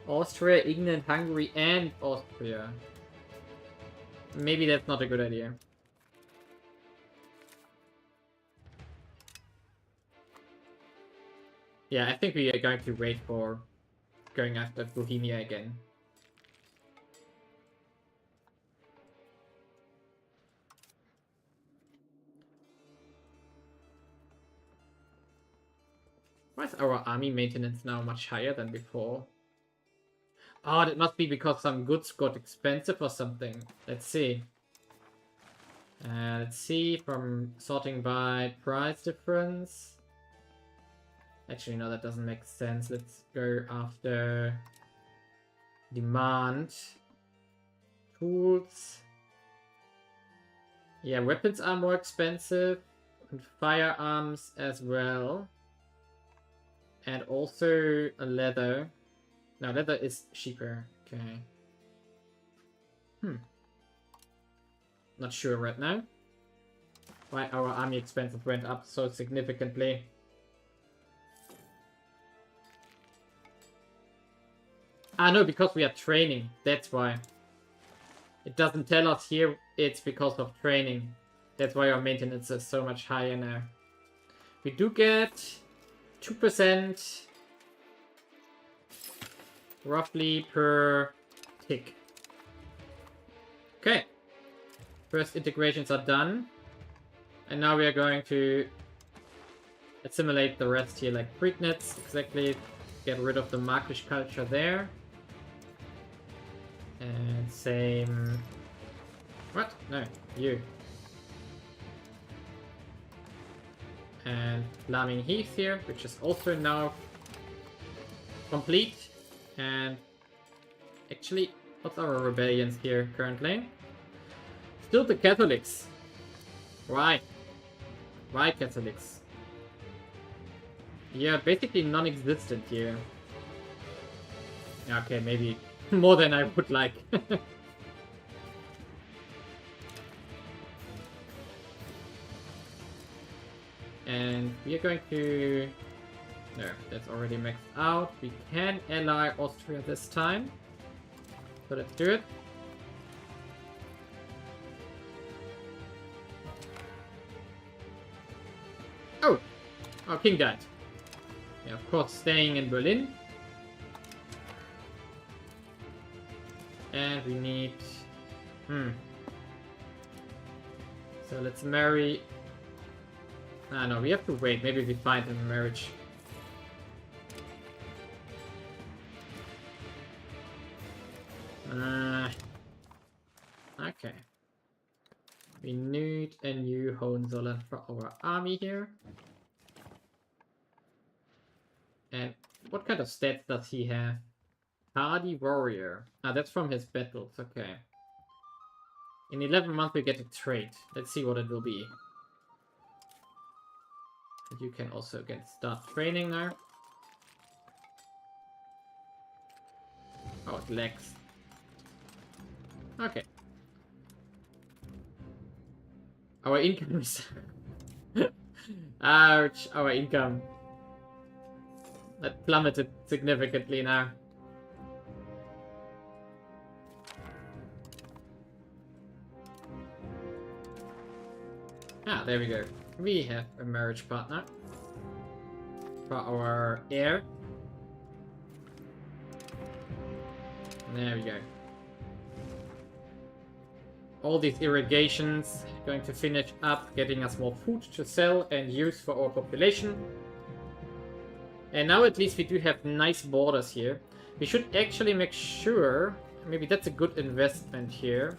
Austria, England, Hungary, and Austria. Maybe that's not a good idea. Yeah, I think we are going to wait for going after Bohemia again. Why is our army maintenance now much higher than before? Oh, that must be because some goods got expensive or something. Let's see. Let's see from sorting by price difference. Actually, no, that doesn't make sense. Let's go after demand. Tools. Yeah, weapons are more expensive. And firearms as well. And also a leather. No, leather is cheaper. Okay. Not sure right now. Why our army expenses went up so significantly. Ah, no, because we are training. That's why. It doesn't tell us here it's because of training. That's why our maintenance is so much higher now. We do get 2% roughly per tick. Okay. First integrations are done. And now we are going to assimilate the rest here, like Prignitz, exactly. Get rid of the Markish culture there. And same... What? No, you. And Flaming Heath here, which is also now complete. And actually, what's our rebellions here currently? Still the Catholics. Why? Why Catholics? Yeah, basically non-existent here. Okay, maybe more than I would like. And we are going to... No, that's already maxed out. We can ally Austria this time. So let's do it. Oh! Our king died. Yeah, of course, staying in Berlin. And we need... So let's marry... Ah, no, we have to wait. Maybe we find a marriage. Okay. We need a new Hohenzollern for our army here. And what kind of stats does he have? Hardy warrior. Ah, that's from his battles. Okay. In 11 months we get a trait. Let's see what it will be. And you can also start training now. Oh, it lags. Okay. Our income is... Ouch, our income. That plummeted significantly now. Ah, there we go. We have a marriage partner for our heir. There we go. All these irrigations going to finish up, getting us more food to sell and use for our population. And now at least we do have nice borders here. We should actually make sure, maybe that's a good investment here,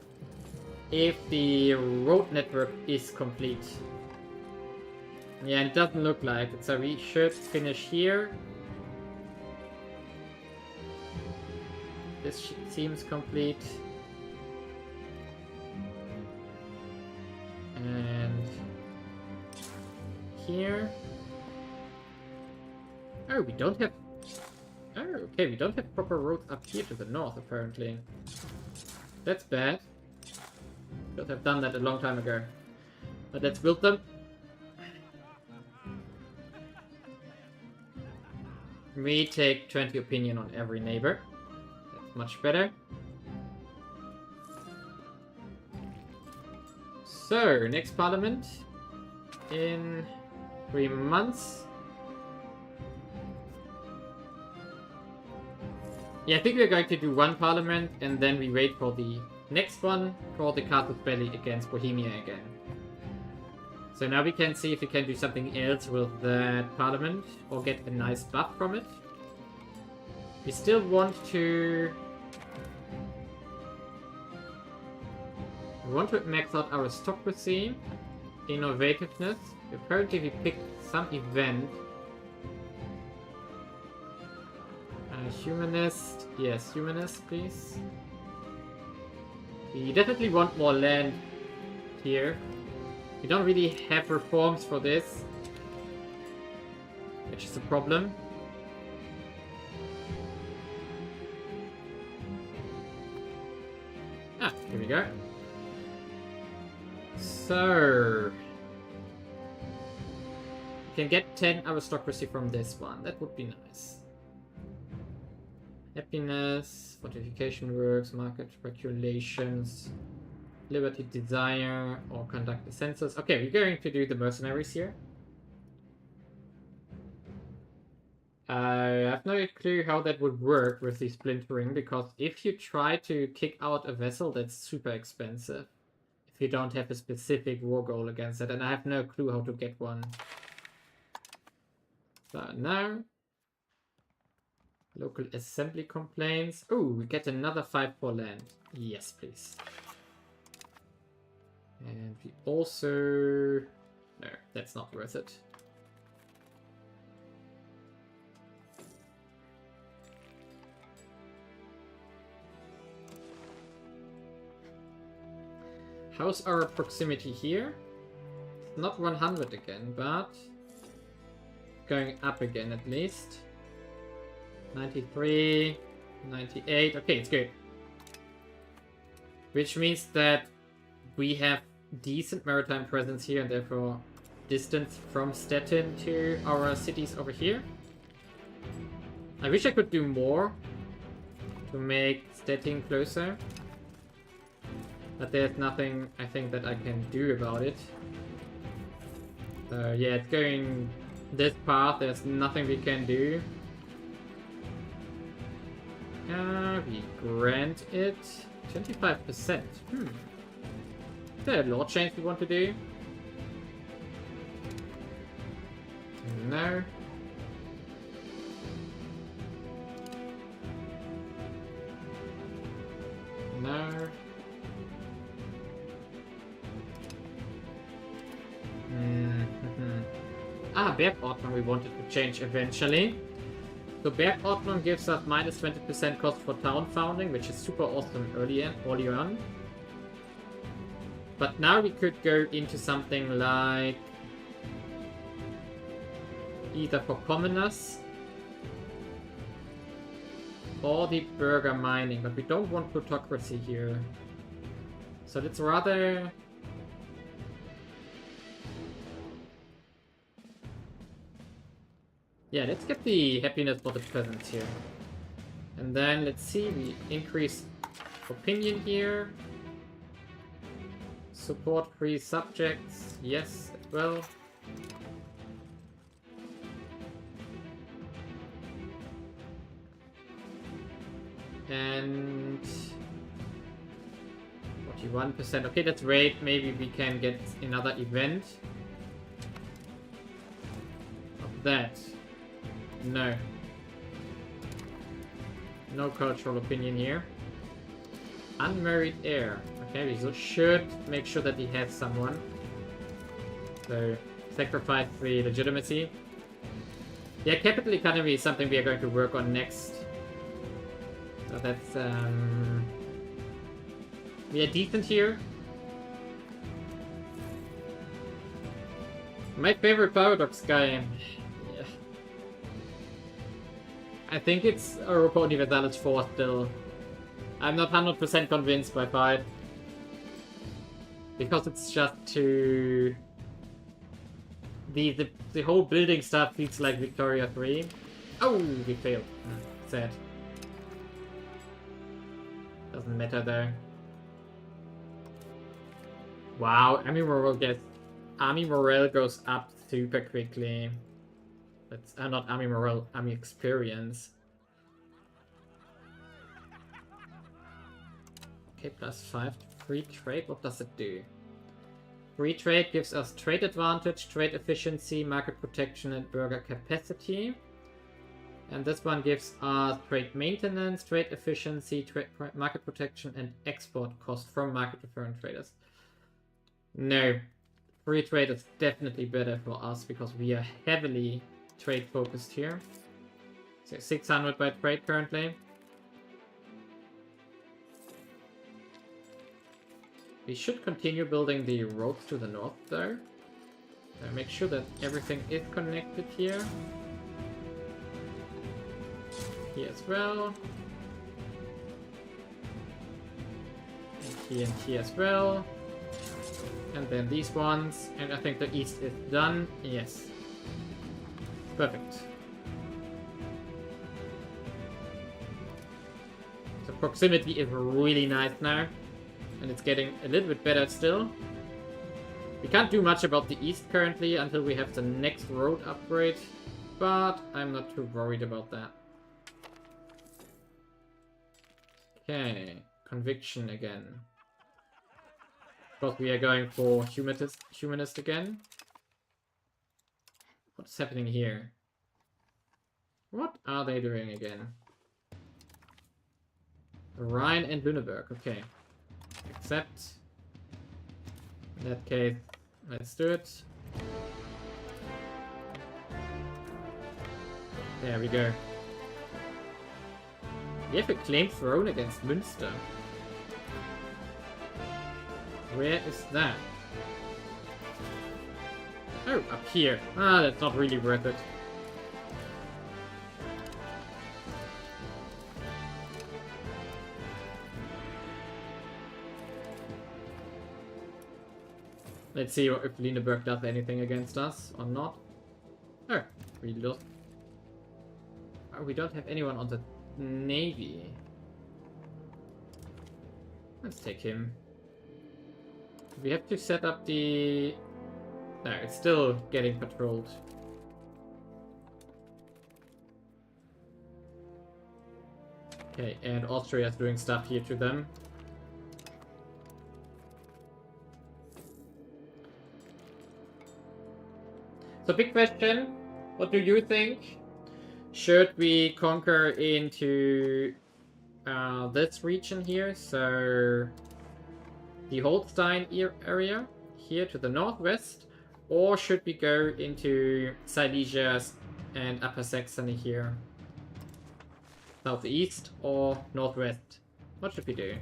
if the road network is complete. Yeah, it doesn't look like it, so we should finish here. This seems complete. And here. Oh, we don't have... Oh, okay, we don't have proper roads up here to the north, apparently. That's bad. Should have done that a long time ago. But let's build them. We take 20 opinion on every neighbor. That's much better. So, next parliament in 3 months. Yeah, I think we're going to do one parliament and then we wait for the next one for the Casus Belli against Bohemia again. So now we can see if we can do something else with that parliament or get a nice buff from it. We still want to... We want to max out aristocracy, innovativeness. Apparently we picked some event. Humanist. Yes, humanist, please. We definitely want more land here. We don't really have reforms for this, which is a problem. Ah, here we go. So... we can get 10 aristocracy from this one. That would be nice. Happiness, fortification works, market regulations, Liberty Desire or conduct the census. Okay, we're going to do the mercenaries here. I have no clue how that would work with the splintering, because if you try to kick out a vessel, that's super expensive. If you don't have a specific war goal against it, and I have no clue how to get one. So now, local assembly complaints. Oh, we get another 5 for land. Yes, please. And we also... No, that's not worth it. How's our proximity here? Not 100 again, but going up again at least. 93, 98. Okay, it's good. Which means that we have decent maritime presence here and therefore distance from Stettin to our cities over here. I wish I could do more to make Stettin closer. But there's nothing, I think, that I can do about it. So yeah, it's going this path, there's nothing we can do. We grant it 25%. Is there a law change we want to do? No. No. Bergordnung we wanted to change eventually. So Bergordnung gives us minus 20% cost for town founding, which is super awesome early on. But now we could go into something like either for commoners or the burger mining, but we don't want plutocracy here. So let's rather... Yeah, let's get the happiness for the peasants here. And then, let's see, we increase opinion here. Support free subjects, yes, as well. And... 41%, okay, that's great. Maybe we can get another event of that. No. No cultural opinion here. Unmarried heir. Okay, we should make sure that he has someone. So, sacrifice the legitimacy. Yeah, capital economy is something we are going to work on next. So that's, we are decent here. My favorite paradox guy. I think it's Europa Universalis 4 still. I'm not 100% convinced by 5. Because it's just too... The whole building stuff feels like Victoria 3. Oh, we failed. Sad. Doesn't matter though. Wow, army morale goes up super quickly. That's not army morale, army experience. Okay, +5 to free trade. What does it do? Free trade gives us trade advantage, trade efficiency, market protection, and burger capacity. And this one gives us trade maintenance, trade efficiency, trade market protection, and export cost from market referring traders. No, free trade is definitely better for us because we are heavily trade focused here. So 600 by trade currently. We should continue building the roads to the north though. So make sure that everything is connected here. Here as well. And here as well. And then these ones. And I think the east is done. Yes. Perfect. So proximity is really nice now. and it's getting a little bit better still. We can't do much about the east currently until we have the next road upgrade, but I'm not too worried about that. Okay, conviction again. Because we are going for humanist again. What's happening here? What are they doing again? Rhine and Lüneburg, okay. Accept. In that case, let's do it. There we go. We have a claim thrown against Münster. Where is that? Oh, up here. Ah, that's not really worth it. Let's see if Lüneburg does anything against us or not. Oh, we lost. Oh, we don't have anyone on the navy. Let's take him. We have to set up the... No, it's still getting patrolled. Okay, and Austria is doing stuff here to them. So big question, what do you think? Should we conquer into this region here? So the Holstein area here to the northwest, or should we go into Silesia and Upper Saxony here? Southeast or northwest? What should we do?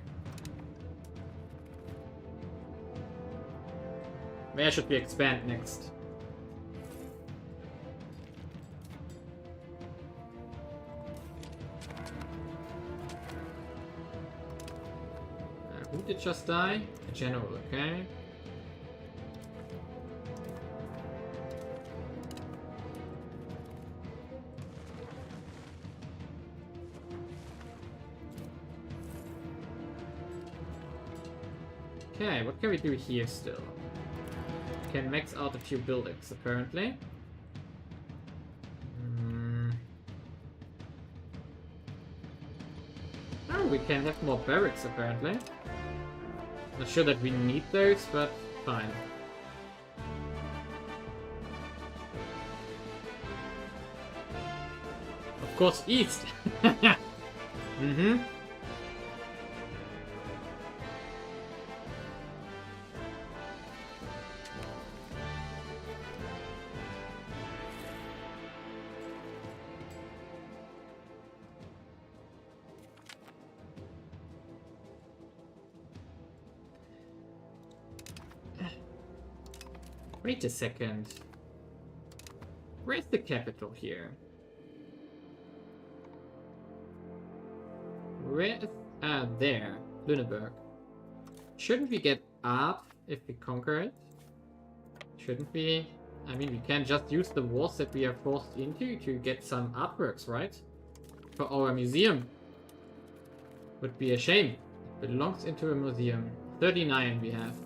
Where should we expand next? Who did just die? A general, okay. Okay, what can we do here still? We can max out a few buildings, apparently. Oh, we can have more barracks, apparently. Not sure that we need those, but fine. Of course, east! Mm-hmm. Wait a second. Where's the capital here? Where is... Ah, there. Lüneburg. Shouldn't we get art if we conquer it? Shouldn't we? I mean, we can just use the wars that we are forced into to get some artworks, right? For our museum. Would be a shame. Belongs into a museum. 39 we have.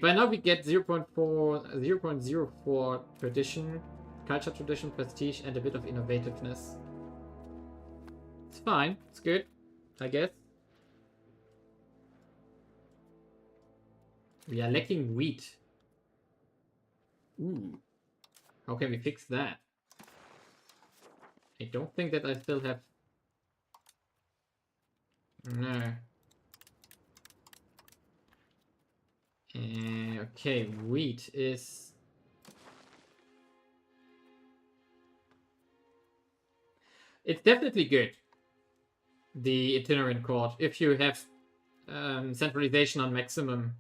By now we get 0.04 tradition, culture tradition, prestige, and a bit of innovativeness. It's fine. It's good, I guess. We are lacking wheat. Ooh. How can we fix that? I don't think that I still have... No. Okay, wheat is... It's definitely good, the itinerant court, if you have centralization on maximum.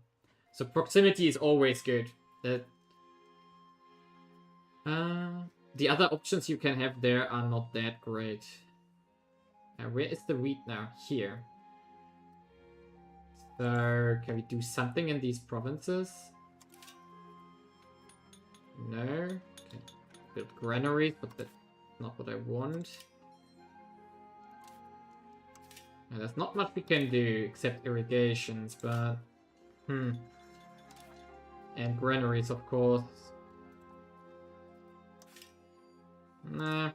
So proximity is always good. The other options you can have there are not that great. Where is the wheat now? Here. So, can we do something in these provinces? No. Okay. Build granaries, but that's not what I want. Now, there's not much we can do except irrigations, but... And granaries, of course. Nah.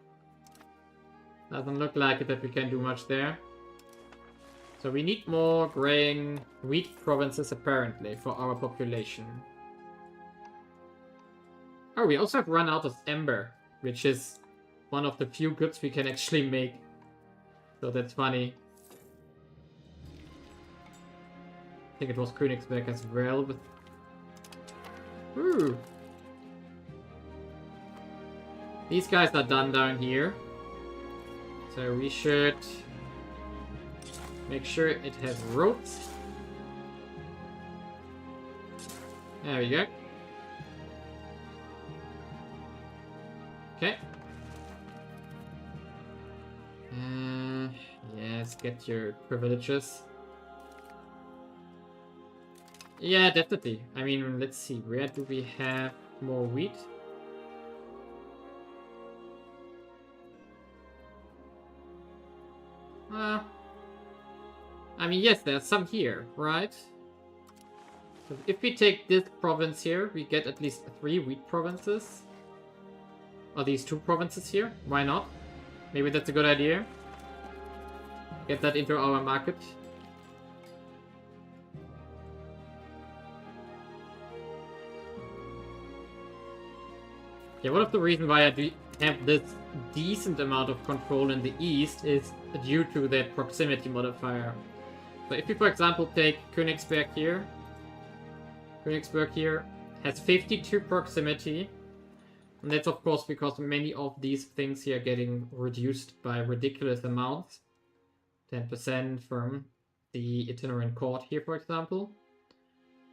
Doesn't look like it that we can do much there. So we need more grain, wheat provinces apparently for our population. Oh, we also have run out of ember, which is one of the few goods we can actually make. So that's funny. I think it was Königsberg as well, but... Ooh. These guys are done down here. So we should make sure it has roads. There we go. Okay. Yes, get your privileges. Yeah, definitely. I mean, let's see. Where do we have more wheat? I mean, yes, there's some here, right? So if we take this province here, we get at least 3 wheat provinces. Or these 2 provinces here. Why not? Maybe that's a good idea. Get that into our market. Yeah, one of the reasons why I do have this decent amount of control in the east is due to that proximity modifier. So if we, for example, take Königsberg here has 52 proximity. And that's of course because many of these things here are getting reduced by ridiculous amounts. 10% from the itinerant court here, for example.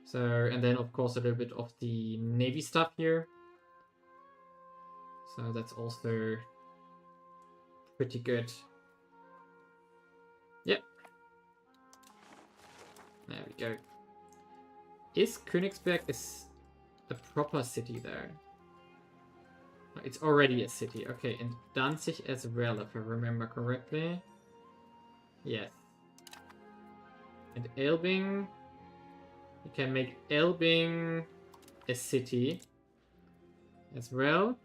So, and then of course a little bit of the navy stuff here. So that's also pretty good. Yep. There we go. Is Königsberg a proper city there? No, it's already a city. Okay, and Danzig as well, if I remember correctly. Yes. And Elbing. We can make Elbing a city as well.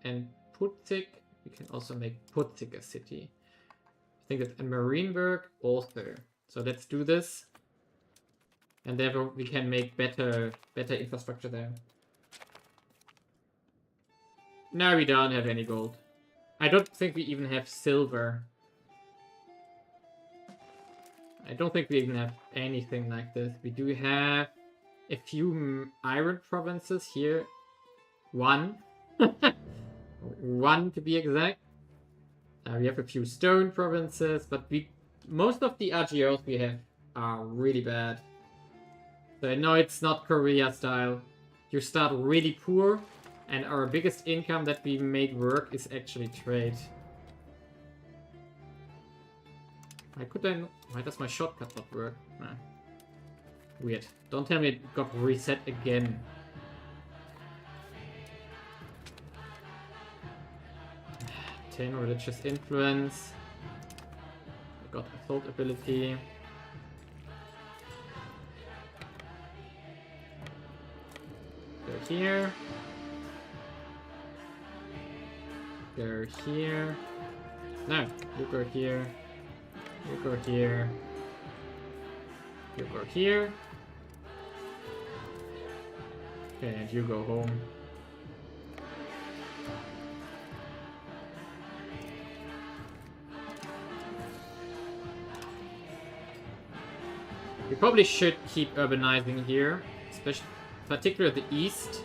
And Putzig, we can also make Putzig a city. I think that, and Marienburg also. So let's do this. And therefore we can make better infrastructure there. No, we don't have any gold. I don't think we even have silver. I don't think we even have anything like this. We do have a few iron provinces here. 1. 1 to be exact. We have a few stone provinces, but most of the RGOs we have are really bad. So no, it's not Korea style. You start really poor, and our biggest income that we made work is actually trade. Why does my shortcut not work? Nah. Weird. Don't tell me it got reset again. Religious influence. I got assault ability. Go here. Go here. No, you go here. You go here. You go here. Okay, and you go home. We probably should keep urbanizing here, especially particularly the east.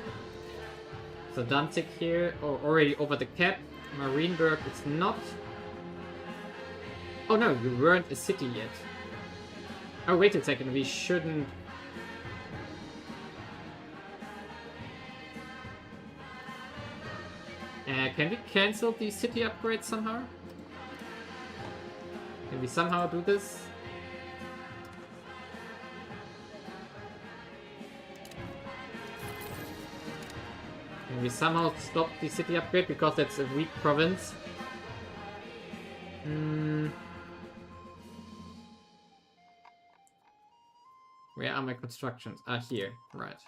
So Danzig here, or already over the cap. Marienburg is not. Oh no, you weren't a city yet. Oh wait a second, we shouldn't. Can we cancel the city upgrade somehow? Can we somehow do this? Can we somehow stop the city upgrade because that's a weak province? Where are my constructions? Ah, here. Right.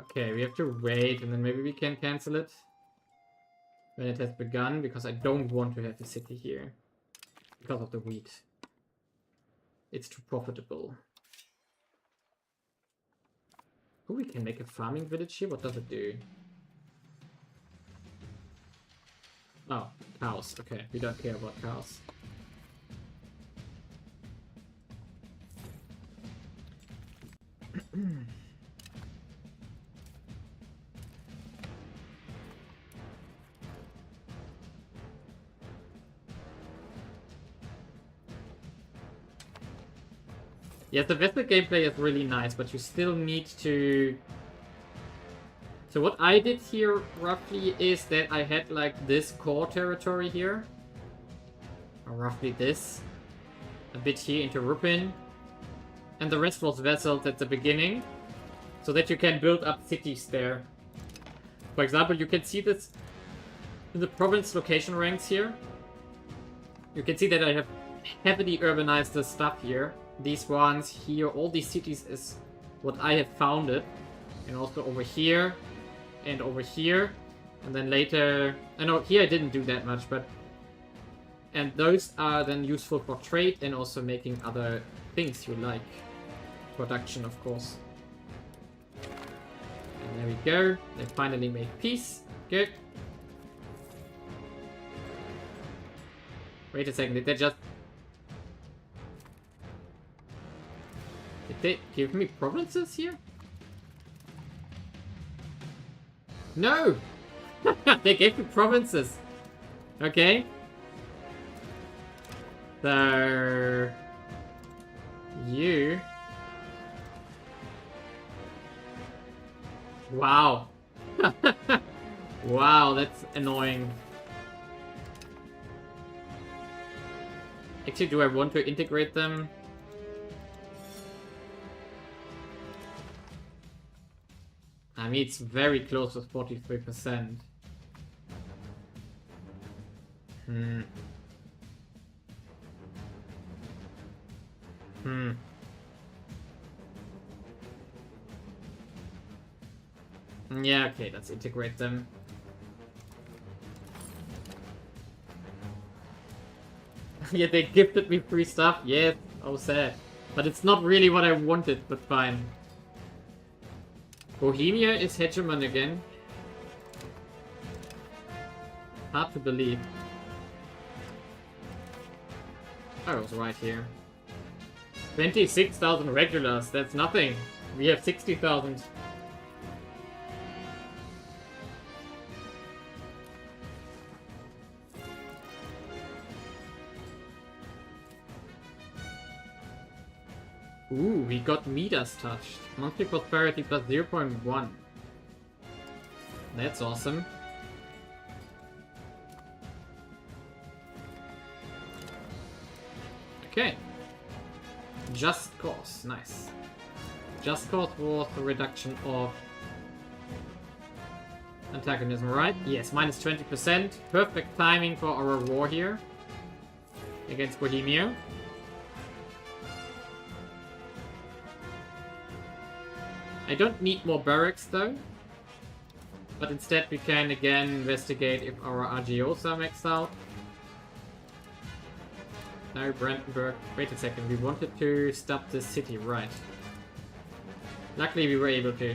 Okay, we have to wait, and then maybe we can cancel it when it has begun, because I don't want to have a city here. Because of the wheat. It's too profitable. Oh, we can make a farming village here? What does it do? Oh, cows. Okay, we don't care about cows. Yeah, the vessel gameplay is really nice, but you still need to... So what I did here, roughly, is that I had, like, this core territory here. Or roughly this. A bit here into Rupin. And the rest was vessels at the beginning. So that you can build up cities there. For example, you can see this in the province location ranks here. You can see that I have heavily urbanized the stuff here. These ones here, all these cities is what I have founded. And also over here. And over here. And then later... I know, here I didn't do that much, but... And those are then useful for trade and also making other things you like. Production, of course. And there we go. They finally made peace. Good. Wait a second, did they just... Did they give me provinces here? No! They gave me provinces. Okay. So... You... Wow. Wow, that's annoying. Actually, do I want to integrate them? I mean, it's very close with 43%. Yeah, okay, let's integrate them. Yeah, they gifted me free stuff. Yeah, oh sad. But it's not really what I wanted, but fine. Bohemia is hegemon again. Hard to believe. I was right here. 26,000 regulars, that's nothing. We have 60,000. Ooh, we got Midas touched. Monthly prosperity plus 0.1. That's awesome. Okay. Just cause, nice. Just cause was a reduction of antagonism, right? Yes, minus 20%. Perfect timing for our war here against Bohemia. I don't need more barracks though, but instead we can again investigate if our RGOs are maxed out. No, Brandenburg. Wait a second, we wanted to stop this city, right? Luckily we were able to.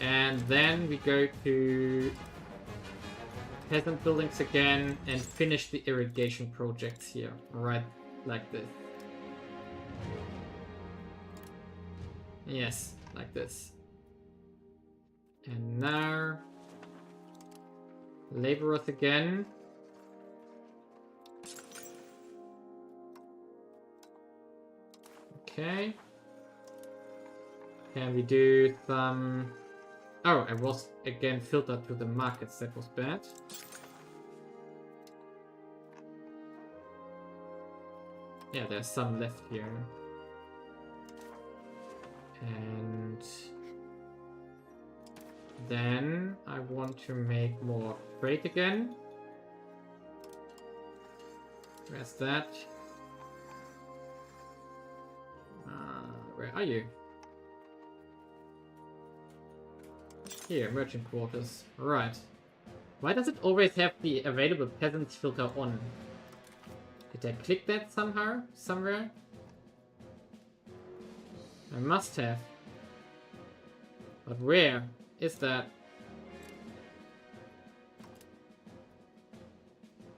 And then we go to peasant buildings again and finish the irrigation projects here, right like this. Yes, like this. And now laborers again. Okay. Can we do some... Oh, I was again filtered to the markets. That was bad. Yeah, there's some left here. And then I want to make more trade again. Where's that? Where are you? Here, merchant quarters. Right. Why does it always have the available peasants filter on? Did I click that somehow? Somewhere? I must have. But where is that?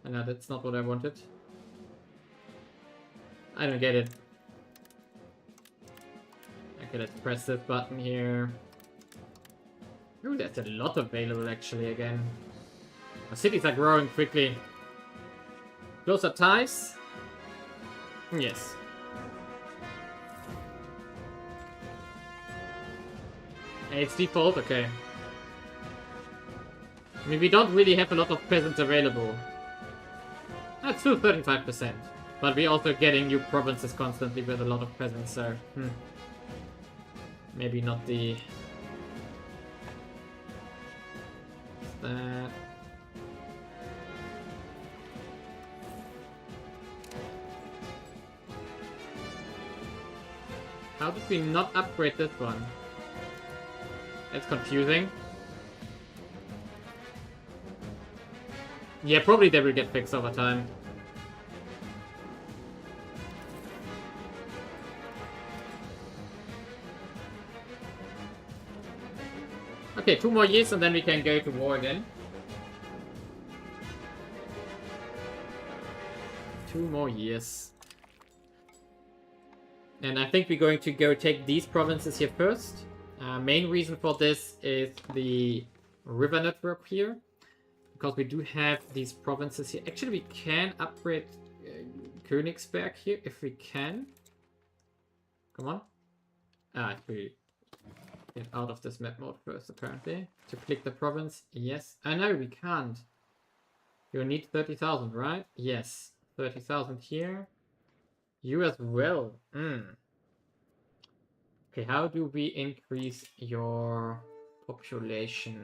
Oh, no, that's not what I wanted. I don't get it. Okay, let's press this button here. Ooh, there's a lot available actually again. Our cities are growing quickly. Closer ties? Yes. Hey, it's default? Okay. I mean, we don't really have a lot of peasants available. That's still 35%. But we're also getting new provinces constantly with a lot of peasants, so... Maybe not the... That... How did we not upgrade this one? That's confusing. Yeah, probably they will get fixed over time. Okay, 2 more years and then we can go to war again. 2 more years. And I think we're going to go take these provinces here first. Main reason for this is the river network here. Because we do have these provinces here. Actually, we can upgrade Königsberg here if we can. Come on. If we get out of this map mode first, apparently. To click the province. Yes. No, we can't. You need 30,000, right? Yes. 30,000 here. You as well. Okay, how do we increase your population?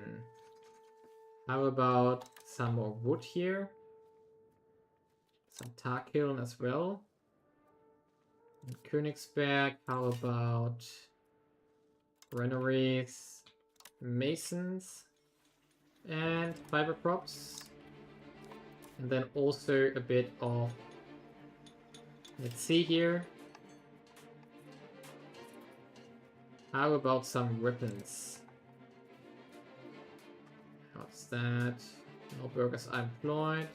How about some more wood here? Some tar kiln as well. And Königsberg, how about granaries, masons, and fiber crops? And then also a bit of, let's see here. How about some weapons? What's that? No workers are employed.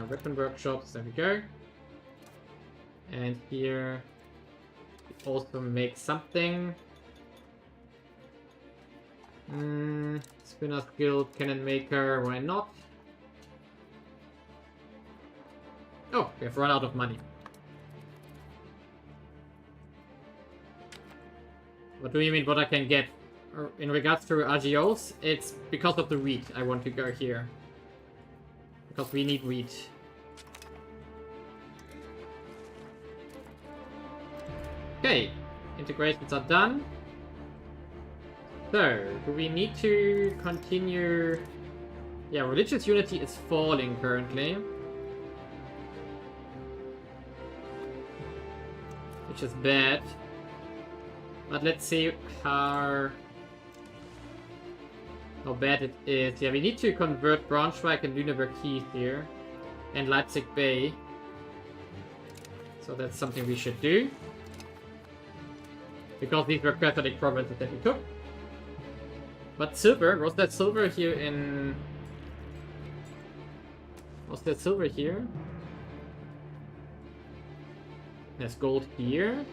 Weapon workshops, there we go. And here we also make something. Spinner's Guild, Cannon Maker, why not? Oh, we have run out of money. What do you mean what I can get? In regards to RGOs, it's because of the wheat I want to go here. Because we need wheat. Okay, integrations are done. So, do we need to continue? Yeah, religious unity is falling currently. Which is bad. But let's see how bad it is. Yeah, we need to convert Braunschweig and Lüneburg Heath here. And Leipzig Bay. So that's something we should do. Because these were Catholic provinces that we took. But silver, was that silver here in... Was there silver here? There's gold here.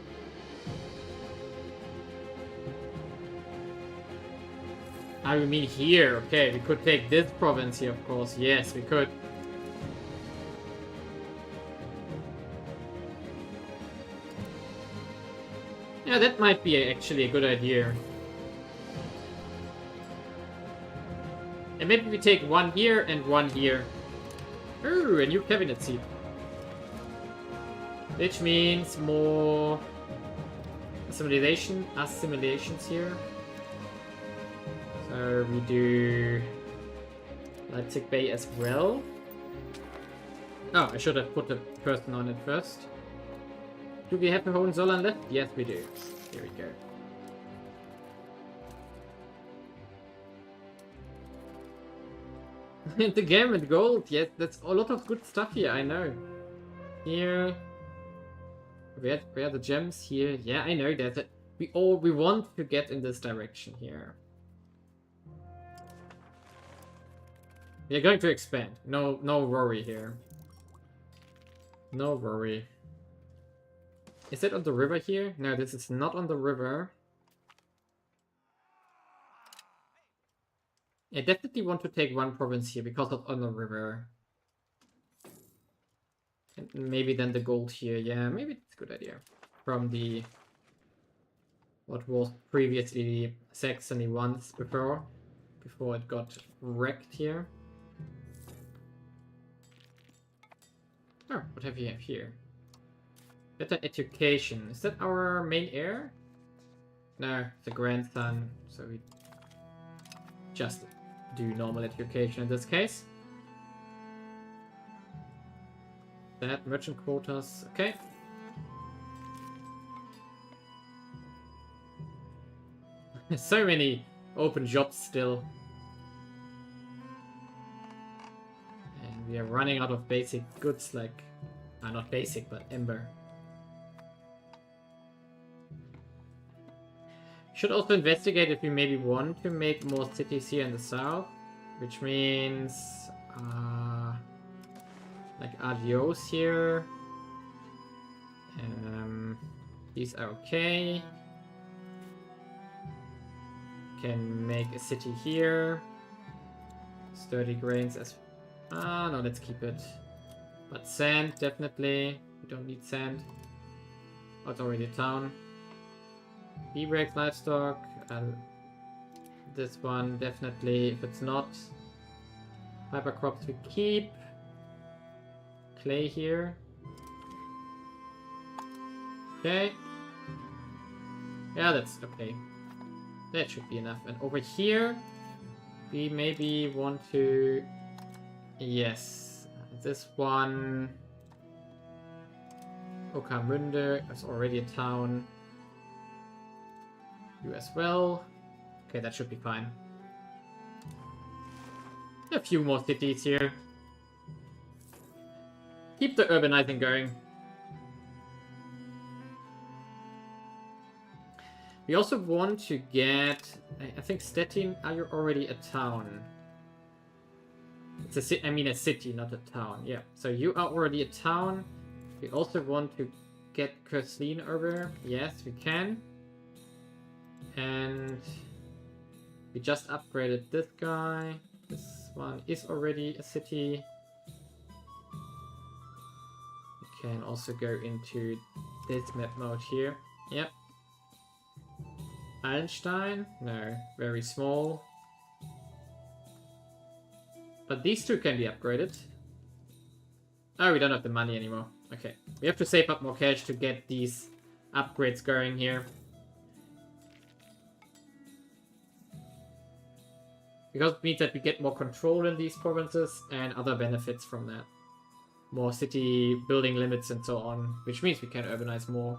I mean here, okay, we could take this province here, of course. Yes, we could. Yeah, that might be actually a good idea. And maybe we take 1 here and 1 here. Ooh, a new cabinet seat. Which means more assimilations here. So we do Leipzig Bay as well. Oh, I should have put the person on it first. Do we have a Hohenzollern left? Yes, we do. Here we go. The game with gold, yes, that's a lot of good stuff here, I know. Here. Where are the gems here? Yeah, I know that. We want to get in this direction here. We are going to expand. No worry here. No worry. Is it on the river here? No, this is not on the river. I definitely want to take one province here because of on the river. And maybe then the gold here. Yeah, maybe it's a good idea. From the... what was previously Saxony once before it got wrecked here. Oh, what have you have here? Better education. Is that our main heir? No, the grandson. So we just do normal education in this case. That merchant quotas. Okay. So many open jobs still. And we are running out of basic goods like... not basic, but ember. Should also investigate if we maybe want to make more cities here in the south. Which means... like adios here. These are okay. Can make a city here. Sturdy grains as... no, let's keep it. But sand, definitely. We don't need sand. Oh, it's already a town. Bee breaks livestock. This one, definitely. If it's not... Hyper crops we keep. Clay here. Okay. Yeah, that's okay. That should be enough. And over here, we maybe want to... Yes. This one... Okamünde. That's already a town. You as well. Okay, that should be fine. A few more cities here. Keep the urbanizing going. We also want to get... I think Stettin, are you already a town? It's a a city, not a town. Yeah, so you are already a town. We also want to get Kerslin over. Yes, we can. And we just upgraded this guy. This one is already a city. We can also go into this map mode here. Yep. Einstein? No, very small. But these two can be upgraded. Oh, we don't have the money anymore. Okay. We have to save up more cash to get these upgrades going here. Because it means that we get more control in these provinces and other benefits from that. More city building limits and so on. Which means we can urbanize more.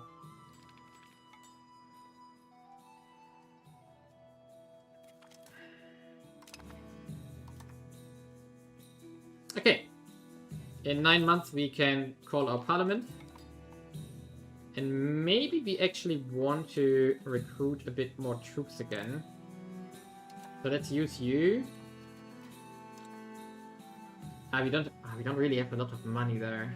Okay. In 9 months we can call our parliament. And maybe we actually want to recruit a bit more troops again. So let's use you. We don't really have a lot of money there.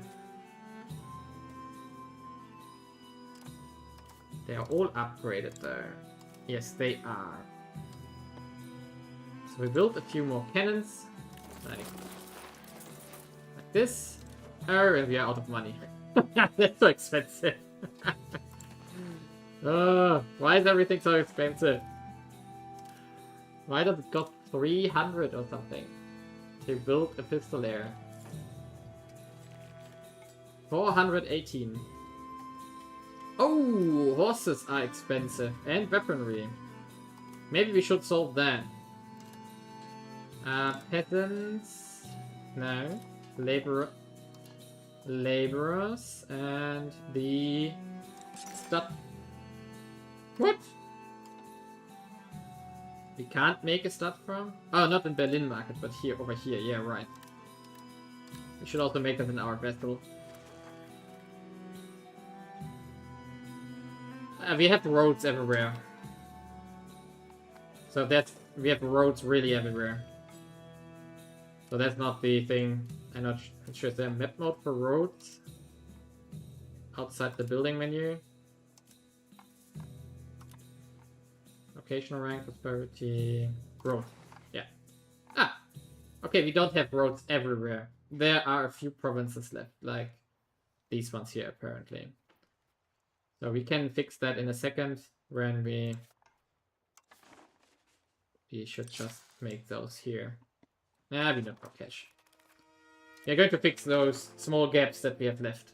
They are all upgraded though. Yes, they are. So we built a few more cannons. Like this. Oh, and we are out of money. That's so expensive. Oh, why is everything so expensive? Why does it cost 300 or something to build a pistolaire? 418. Oh, horses are expensive and weaponry. Maybe we should solve that. Peasants. No. Labor. laborers and the stud. What? We can't make a stud farm? Oh, not in Berlin market, but here, over here. Yeah, right. We should also make them in our vessel. We have roads everywhere. So that's... we have roads really everywhere. So that's not the thing. I'm not sure. Is there a map mode for roads? Outside the building menu? Locational rank, prosperity, growth. Yeah. Ah! Okay, we don't have roads everywhere. There are a few provinces left, like these ones here, apparently. So we can fix that in a second when we should just make those here. Nah, we don't have cash. We're going to fix those small gaps that we have left.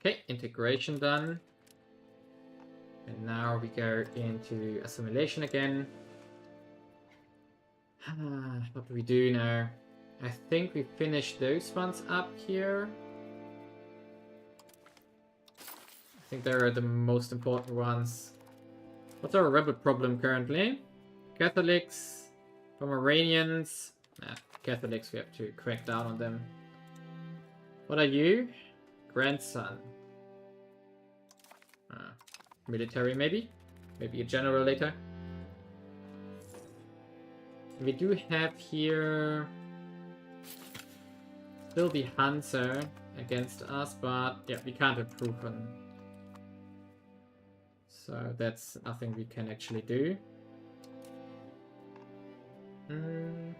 Okay, integration done. And now we go into assimilation again. What do we do now? I think we finished those ones up here. I think they are the most important ones. What's our rebel problem currently? Catholics, Pomeranians. Catholics, we have to crack down on them. What are you? Grandson. Military, maybe? Maybe a general later. We do have here still the Hanser against us, but yeah, we can't improve on. So that's nothing we can actually do. You're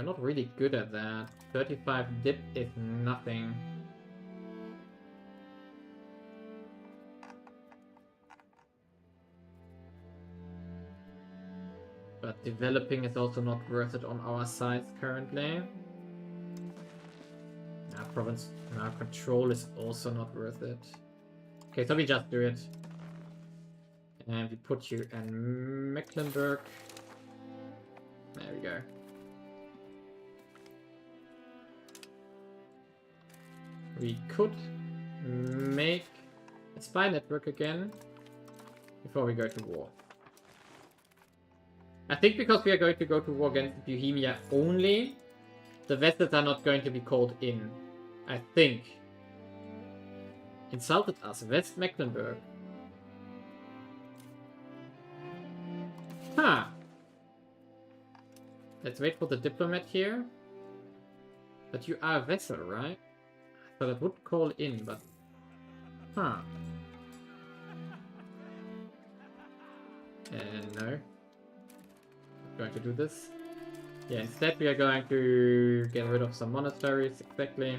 not really good at that. 35 dip is nothing. But developing is also not worth it on our side currently. Province control is also not worth it. Okay, so we just do it. And we put you in Mecklenburg. There we go. We could make a spy network again before we go to war. I think because we are going to go to war against Bohemia only, the vessels are not going to be called in. I think. Insulted us, West Mecklenburg. Huh. Let's wait for the diplomat here. But you are a vessel, right? So that would call in, but... Huh. No. Going to do this. Yeah, instead we are going to get rid of some monasteries, exactly.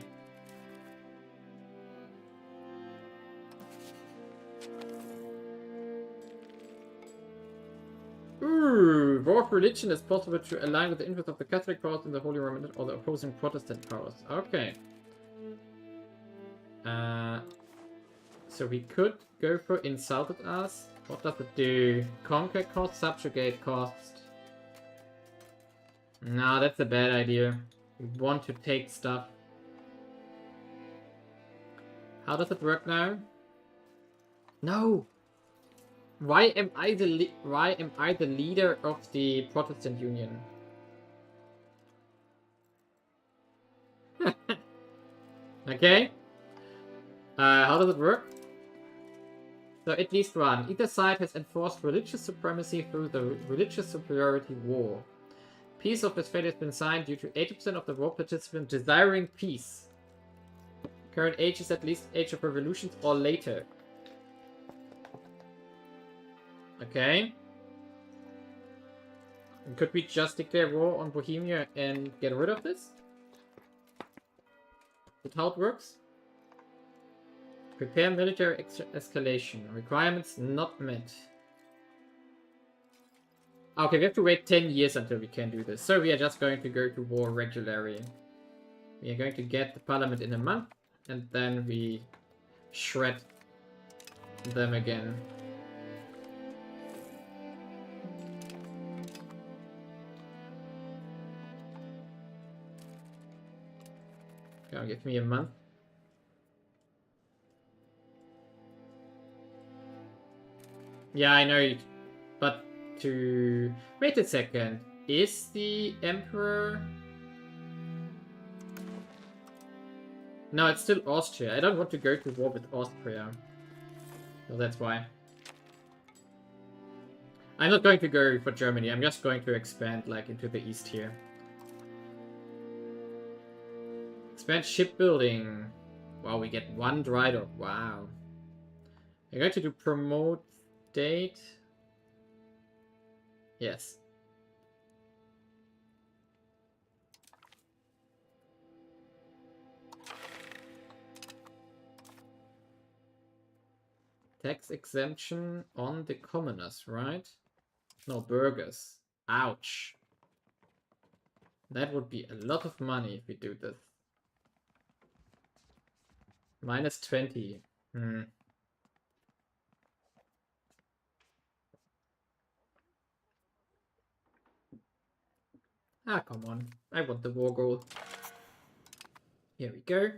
Ooh, war of religion is possible to align with the interests of the Catholic powers in the Holy Roman or the opposing Protestant powers. Okay. So we could go for insulted us. What does it do? Conquer cost, subjugate cost. No, that's a bad idea. We want to take stuff. How does it work now? No! Why am I the leader of the Protestant Union? Okay. How does it work? So at least one. Either side has enforced religious supremacy through the Religious Superiority War. Peace of Westphalia has been signed due to 80% of the war participants desiring peace. Current age is at least age of revolutions or later. Okay. And could we just declare war on Bohemia and get rid of this? That's how it works? Prepare military escalation. Requirements not met. Okay, we have to wait 10 years until we can do this. So we are just going to go to war regularly. We are going to get the parliament in a month. And then we shred them again. Come on, give me a month. Yeah, I know, but to... Wait a second. Is the Emperor... No, it's still Austria. I don't want to go to war with Austria. So that's why. I'm not going to go for Germany. I'm just going to expand, like, into the east here. Expand shipbuilding. Wow, we get 1 dry dock. Wow. I'm going to do promote date. Yes. Tax exemption on the commoners, right? No, burgers. Ouch. That would be a lot of money if we do this. Minus 20. Ah, come on. I want the war goal. Here we go.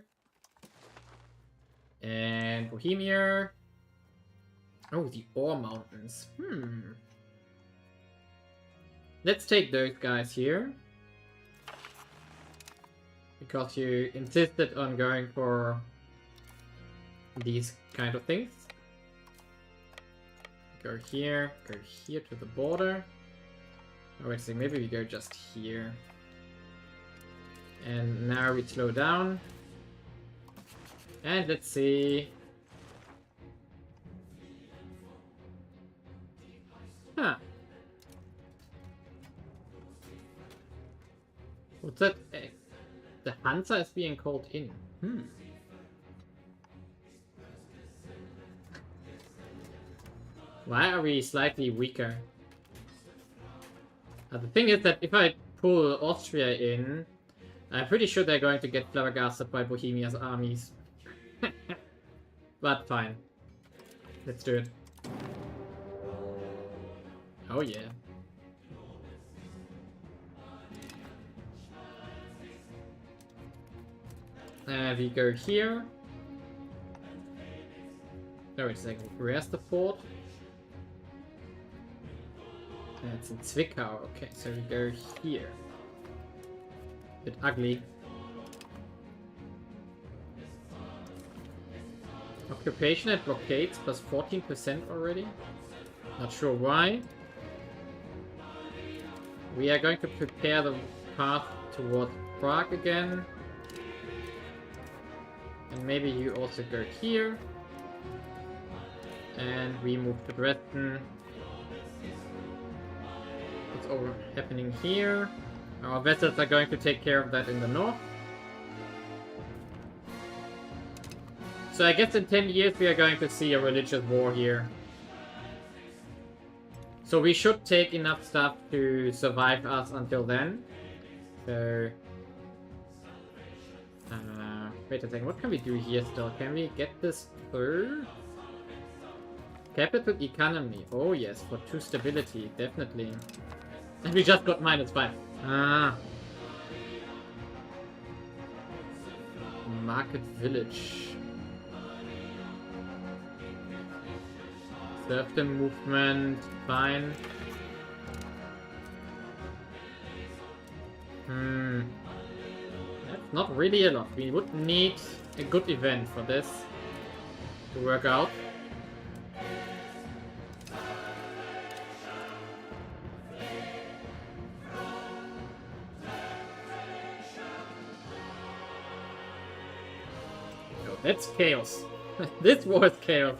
And Bohemia. Oh, the ore mountains. Let's take those guys here. Because you insisted on going for these kind of things. Go here to the border. Oh, wait a second, maybe we go just here. And now we slow down. And let's see. Huh. What's that? The Hansa is being called in. Why are we slightly weaker? The thing is that if I pull Austria in, I'm pretty sure they're going to get flabbergasted by Bohemia's armies. But fine. Let's do it. Oh yeah. We go here. Oh, wait a second. Where's the fort? It's in Zwickau. Okay, so we go here. Bit ugly. Occupation at blockades plus 14% already. Not sure why. We are going to prepare the path towards Prague again. And maybe you also go here. And we move to Dresden. What's over happening here? Our vessels are going to take care of that in the north. So I guess in 10 years we are going to see a religious war here. So we should take enough stuff to survive us until then. So... wait a second, what can we do here still? Can we get this through? Capital economy. Oh yes, for 2 stability, definitely. And we just got -5. Ah. Market village. Serfdom movement, fine. That's not really a lot. We would need a good event for this to work out. Oh, that's chaos. This war is chaos.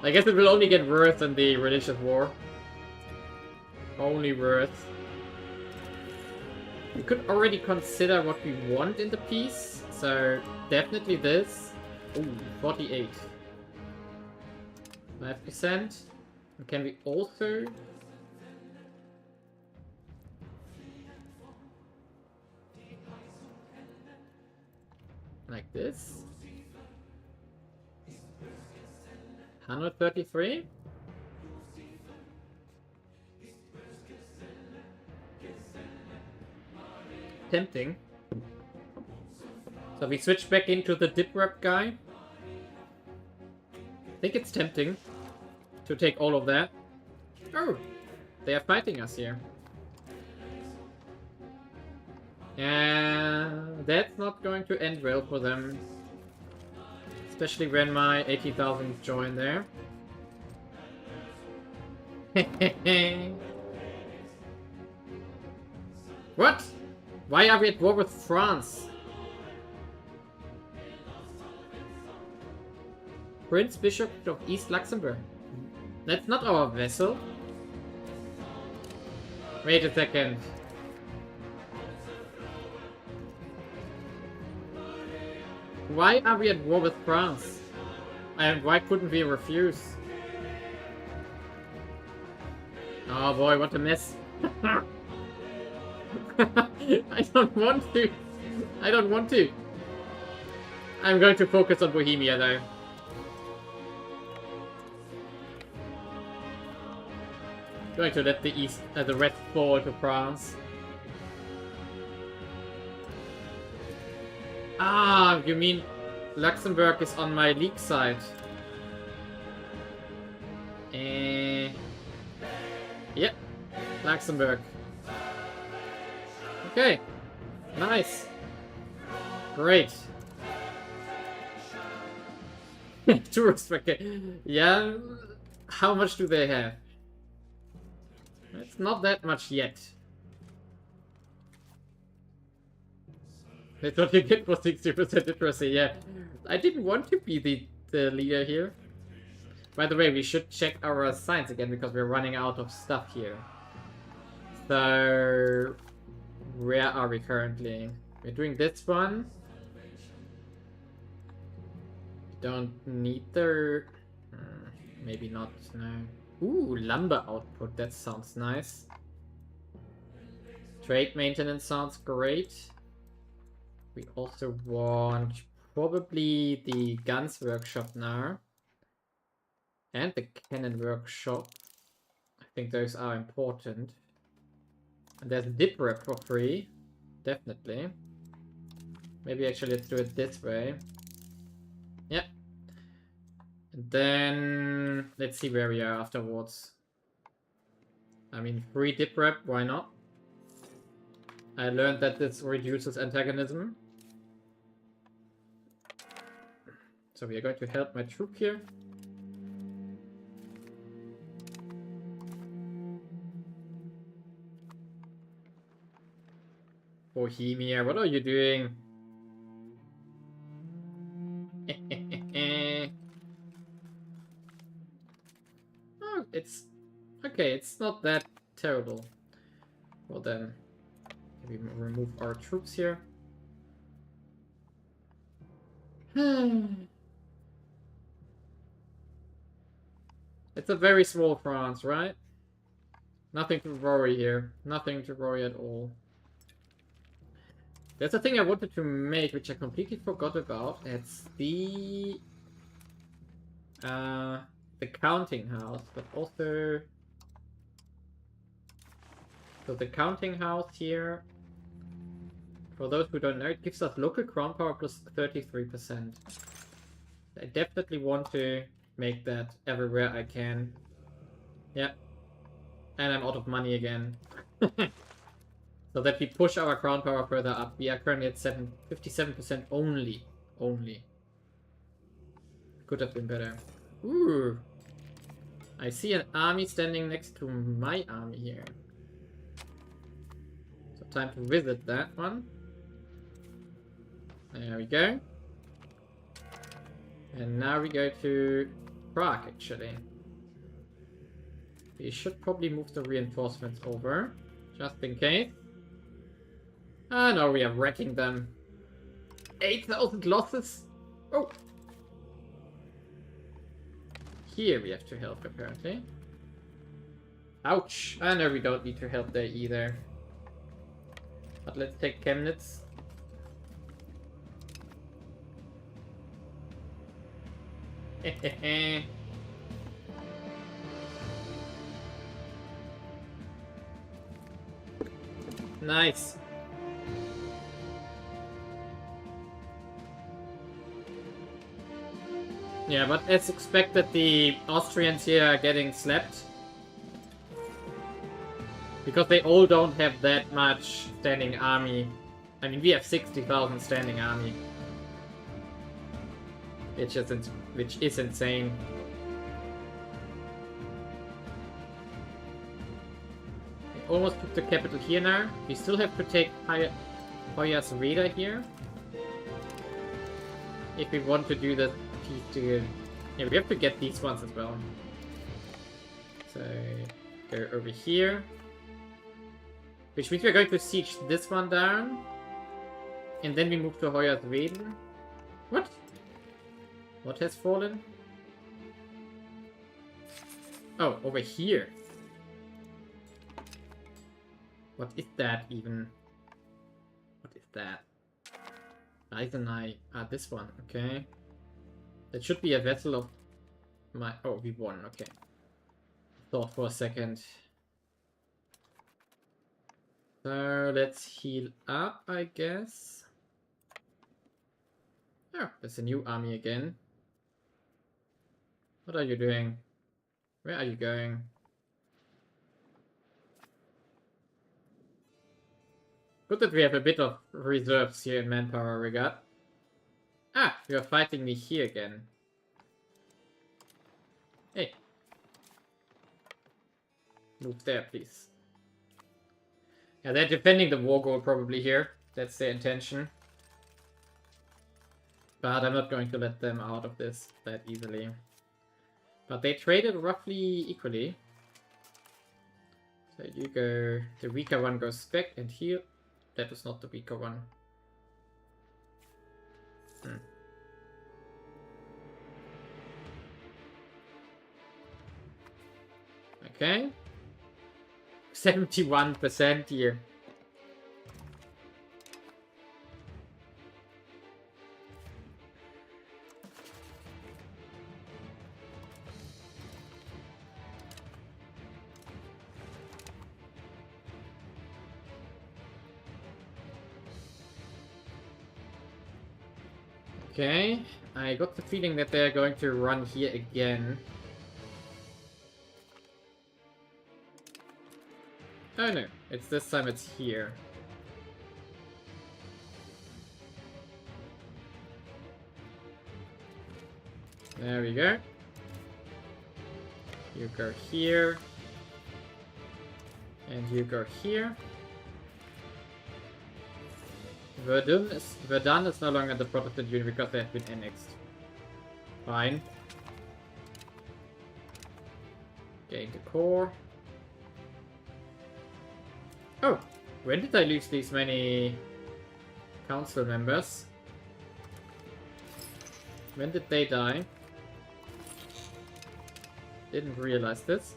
I guess it will only get worse than the religious war. Only worse. We could already consider what we want in the peace. So, definitely this. Ooh, 48. 5%. And can we also... like this? 133? Tempting. So we switch back into the dip rep guy. I think it's tempting to take all of that. Oh, they are fighting us here. And that's not going to end well for them. Especially when my 80,000 join there. What? Why are we at war with France? Prince Bishop of East Luxembourg. That's not our vessel. Wait a second. Why are we at war with France? And why couldn't we refuse? Oh boy, what a mess. I don't want to. I don't want to. I'm going to focus on Bohemia though. Going to let the rest fall to France. Ah, you mean Luxembourg is on my league side? Yep, Luxembourg. Okay, nice, great. Tourist, okay. Yeah, how much do they have? It's not that much yet. That's what you get for 60% literacy, yeah. I didn't want to be the leader here. By the way, we should check our science again because we're running out of stuff here. So, where are we currently? We're doing this one. Don't need the... maybe not, no. Ooh, lumber output, that sounds nice. Trade maintenance sounds great. We also want probably the guns workshop now. And the cannon workshop. I think those are important. And there's a dip rep for free. Definitely. Maybe actually let's do it this way. Yep. And then let's see where we are afterwards. I mean, free dip rep, why not? I learned that this reduces antagonism. So we are going to help my troop here. Bohemia, what are you doing? Oh, it's... okay, it's not that terrible. Well then, we remove our troops here. It's a very small France, right? Nothing to worry here. Nothing to worry at all. There's a thing I wanted to make, which I completely forgot about. It's the counting house, but also... so the counting house here, for those who don't know, it gives us local crown power plus 33%. I definitely want to make that everywhere I can. Yeah. And I'm out of money again. So that we push our crown power further up. We are currently at 57% only. Only. Could have been better. Ooh. I see an army standing next to my army here. So time to visit that one. There we go. And now we go to Prague, actually. We should probably move the reinforcements over, just in case. Ah, no, we are wrecking them. 8,000 losses? Oh! Here we have to help, apparently. Ouch! Ah, no, we don't need to help there either. But let's take Chemnitz. Nice. Yeah, but as expected, the Austrians here are getting slapped. Because they all don't have that much standing army. I mean, we have 60,000 standing army. Which is insane. We almost took the capital here now. We still have to take Hoyas Reda here. If we want to do the peace deal. Yeah, we have to get these ones as well. So, go over here. Which means we're going to siege this one down. And then we move to Hoyas Reda. What? What has fallen? Oh, over here. What is that even? What is that? Eisenai. Ah, this one. Okay. That should be a vessel of my... Oh, we won. Okay. Thought for a second. So, let's heal up, I guess. Oh, there's a new army again. What are you doing? Where are you going? Good that we have a bit of reserves here in manpower regard. Ah, you are fighting me here again. Hey. Move there, please. Yeah, they're defending the war goal probably here. That's their intention. But I'm not going to let them out of this that easily. But they traded roughly equally. So you go... The weaker one goes back and heal. That was not the weaker one. Okay. 71% here. Okay, I got the feeling that they're going to run here again. Oh no, it's this time it's here. There we go. You go here. And you go here. Verdun is no longer the Protestant Union because they have been annexed. Fine. Gain the core. Oh! When did I lose these many council members? When did they die? Didn't realize this.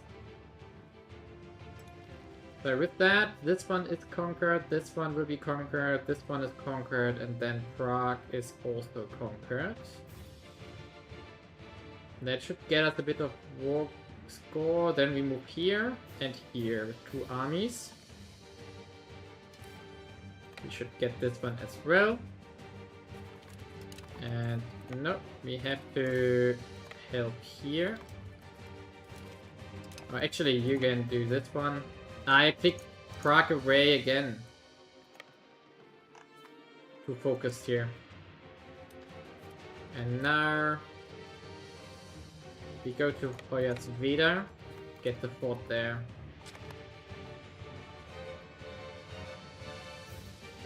So with that, this one is conquered, this one will be conquered, this one is conquered, and then Prague is also conquered. That should get us a bit of war score. Then we move here and here with 2 armies. We should get this one as well. And no, we have to help here. Oh, actually, you can do this one. I picked Prague away again. Too focused here. And now we go to Hoyerswerda, get the fort there.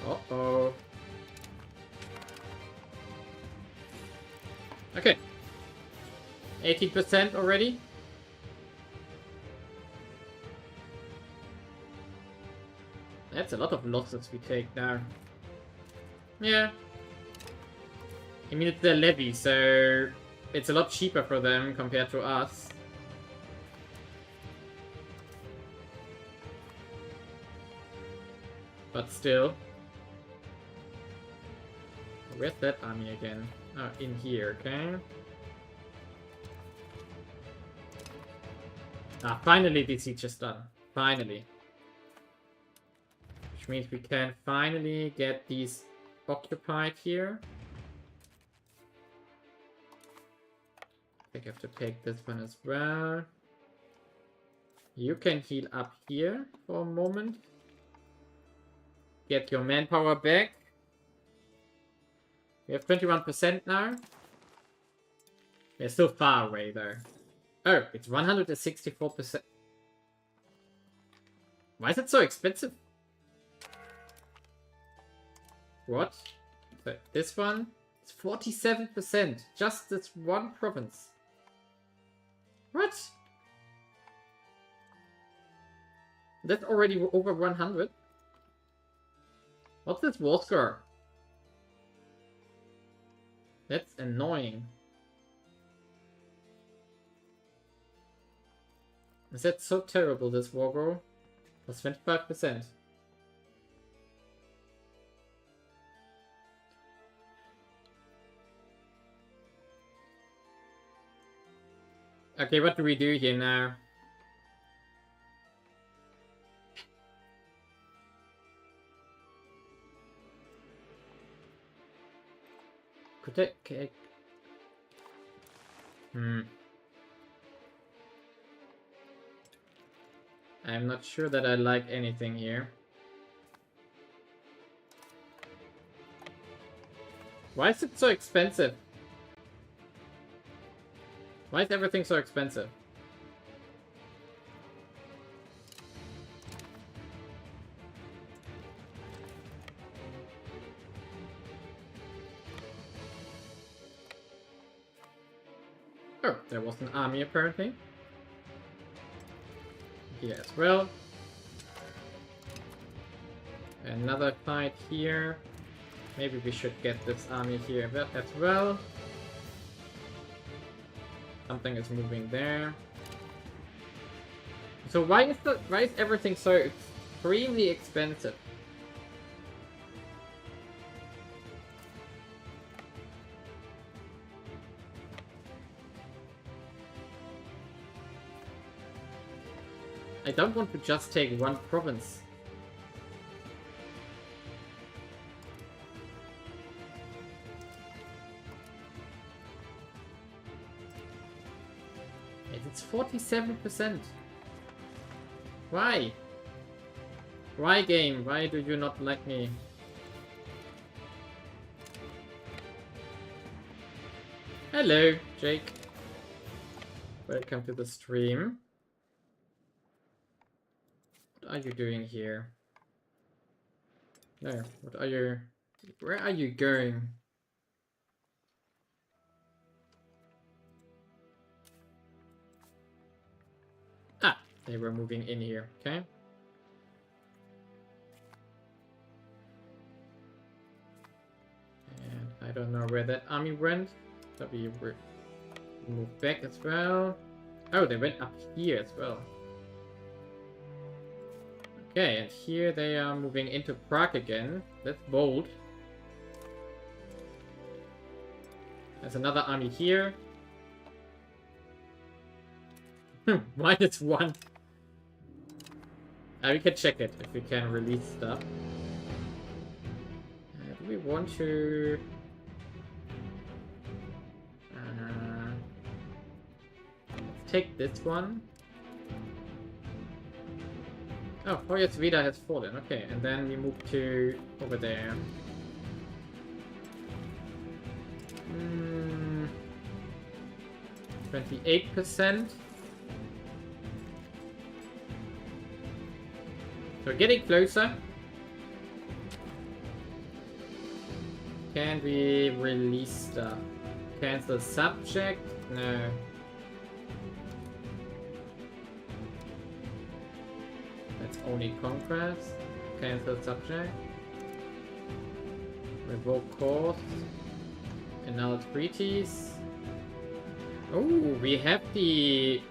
Uh-oh. Okay. 80% already. That's a lot of losses we take now. Yeah. I mean, it's their levy, so it's a lot cheaper for them compared to us. But still. Where's that army again? Oh, in here, okay. Ah, finally the siege is done. Finally. Which means we can finally get these occupied here. I have to take this one as well. You can heal up here for a moment. Get your manpower back. We have 21% now. We're still far away though. Oh, it's 164%. Why is it so expensive? What? So this one? It's 47%. Just this one province. What? That's already over 100? What's this war score? That's annoying. Is that so terrible, this war goal? Plus 25%. Okay, what do we do here now? Could I... Okay. I'm not sure that I like anything here. Why is it so expensive? Why is everything so expensive? Oh, there was an army apparently. Here as well. Another fight here. Maybe we should get this army here as well. Something is moving there. So why is everything so extremely expensive? I don't want to just take one province. It's 47%. Why? Why, game? Why do you not like me? Hello, Jake. Welcome to the stream. What are you doing here? No, what are you... Where are you going? Ah, they were moving in here, okay. And I don't know where that army went. So we move back as well. Oh, they went up here as well. Okay, and here they are moving into Prague again. That's bold. There's another army here. -1. We can check it if we can release stuff. Do we want to... let's take this one. Oh, Vida has fallen. Okay, and then we move to over there. 28%. So getting closer. Can we release stuff? Cancel subject? No. That's only conquest. Cancel subject. Revoke course. Annul treaties. Oh, we have the...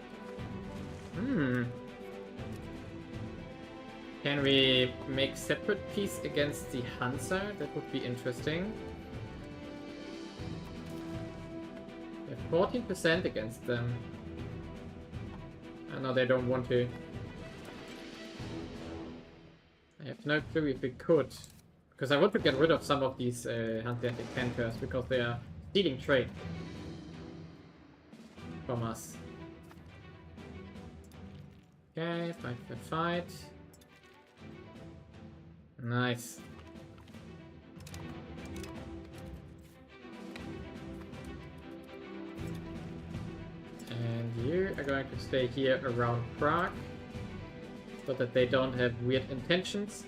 Can we make separate peace against the Hansa? That would be interesting. We have 14% against them. Oh no, they don't want to. I have no clue if we could. Because I want to get rid of some of these Hanseatic cantors because they are stealing trade. from us. Okay, fight. Nice. And you are going to stay here around Prague, so that they don't have weird intentions.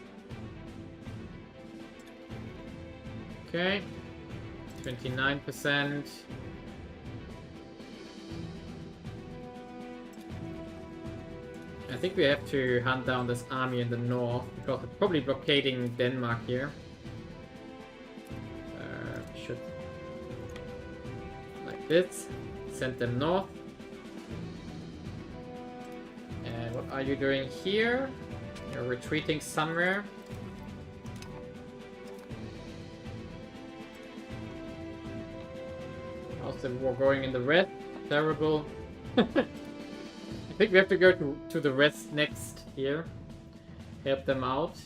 Okay. 29%. I think we have to hunt down this army in the north, because it's probably blockading Denmark here. Should... like this. Send them north. And what are you doing here? You're retreating somewhere. How's the war going in the west? Terrible. I think we have to go to the west next here. Help them out.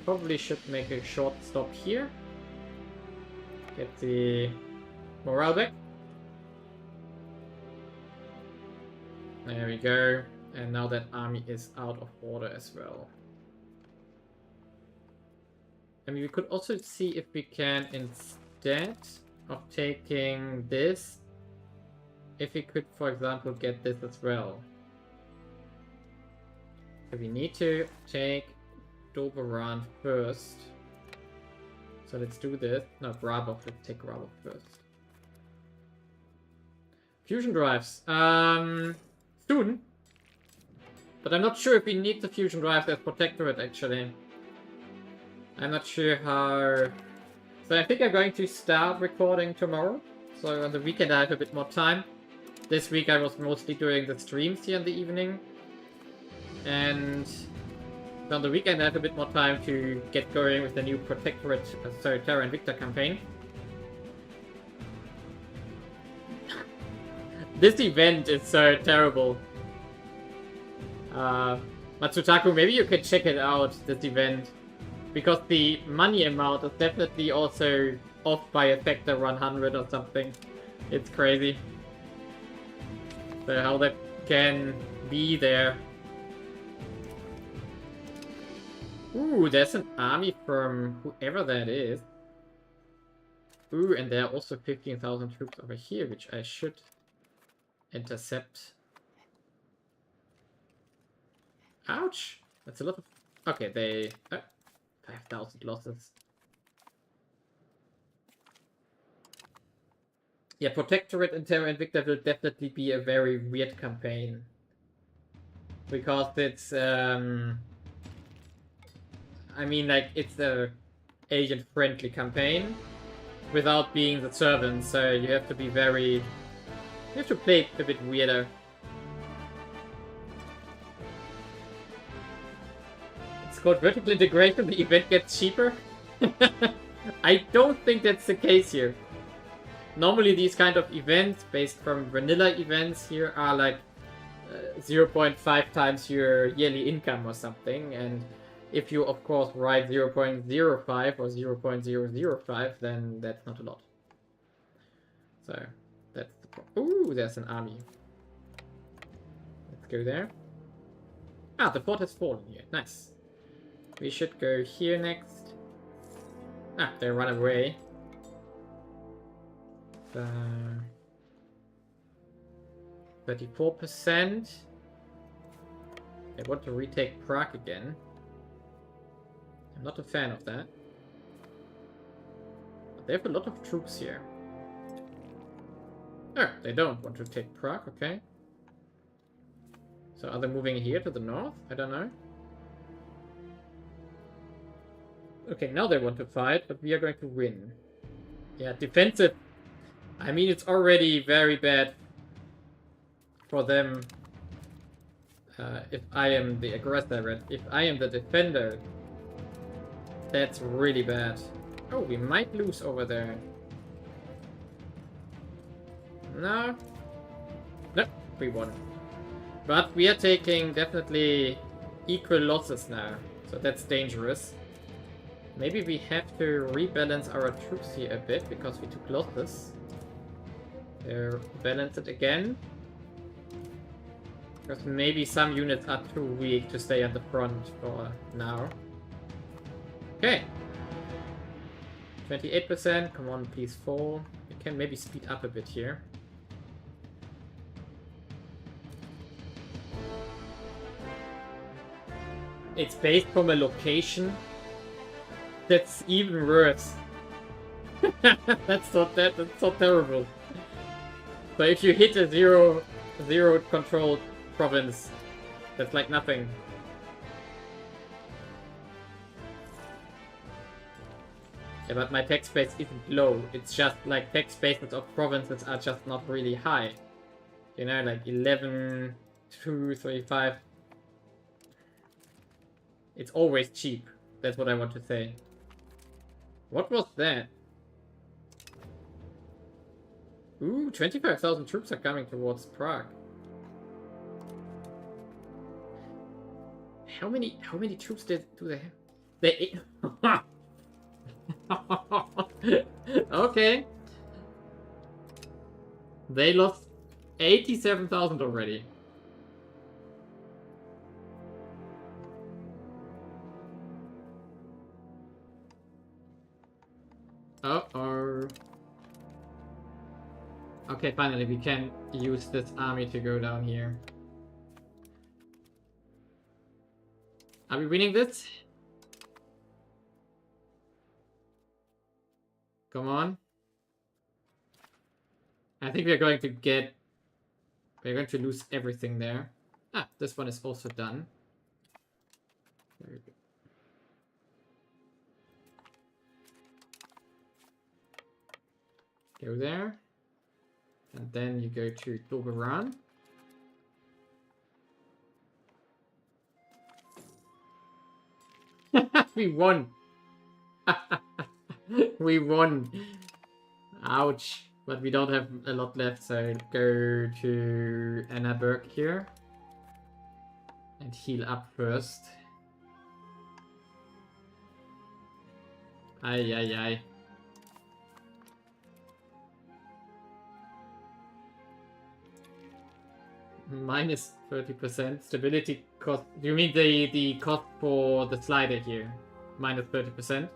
Probably should make a short stop here. Get the morale back. There we go. And now that army is out of order as well. I mean, we could also see if we can, instead of taking this, if we could, for example, get this as well. So we need to take Doberan first. So let's do this. No, Brabov. Let's take Brabov first. Fusion drives. Soon. But I'm not sure if we need the fusion drives as protectorate, actually. I'm not sure how... So I think I'm going to start recording tomorrow. So on the weekend I have a bit more time. This week I was mostly doing the streams here in the evening. And on the weekend I have a bit more time to get going with the new Protectorate, sorry, Terra Invicta campaign. This event is so terrible. Matsutaku, maybe you can check it out, this event. Because the money amount is definitely also off by a factor 100 or something. It's crazy. So how that can be there. Ooh, there's an army from whoever that is. Ooh, and there are also 15,000 troops over here, which I should intercept. Ouch! That's a lot of... Okay, they... 5,000 losses. Yeah, Protectorate and Terra Invicta will definitely be a very weird campaign. Because it's... I mean, like, it's a agent-friendly campaign without being the servant, so you have to be very... You have to play it a bit weirder. It's called vertical integration, the event gets cheaper. I don't think that's the case here. Normally these kind of events, based from vanilla events here, are like 0.5 times your yearly income or something, and if you of course write 0.05 or 0.005, then that's not a lot. So, that's the problem. Ooh, there's an army. Let's go there. Ah, the fort has fallen here. Nice. We should go here next. Ah, they run away. 34%. They want to retake Prague again. I'm not a fan of that. But they have a lot of troops here. Oh, they don't want to take Prague, okay. So are they moving here to the north? I don't know. Okay, now they want to fight, but we are going to win. Yeah, defensive. I mean, it's already very bad for them if I am the aggressor. If I am the defender, that's really bad. Oh, we might lose over there. No. No, we won. But we are taking definitely equal losses now, so that's dangerous. Maybe we have to rebalance our troops here a bit, because we took losses. Balance it again. Because maybe some units are too weak to stay at the front for now. Okay. 28%. Come on, please fall. We can maybe speed up a bit here. It's based from a location. That's even worse. That's not terrible. So if you hit a zero controlled province, that's like nothing. Yeah, but my tax base isn't low. It's just like tax bases of provinces are just not really high. You know, like 11, 2, 3, 5. It's always cheap. That's what I want to say. What was that? Ooh, 25,000 troops are coming towards Prague. How many troops do they have? Okay. They lost 87,000 already. Uh-oh. Okay, finally we can use this army to go down here. Are we winning this? Come on. I think we're going to lose everything there. Ah, this one is also done. Very good. Go there. And then you go to Doberan. We won. We won. Ouch. But we don't have a lot left, so go to Annaberg here. And heal up first. Ay, ay, ay. Minus 30% stability cost. Do you mean the cost for the slider here? Minus 30%.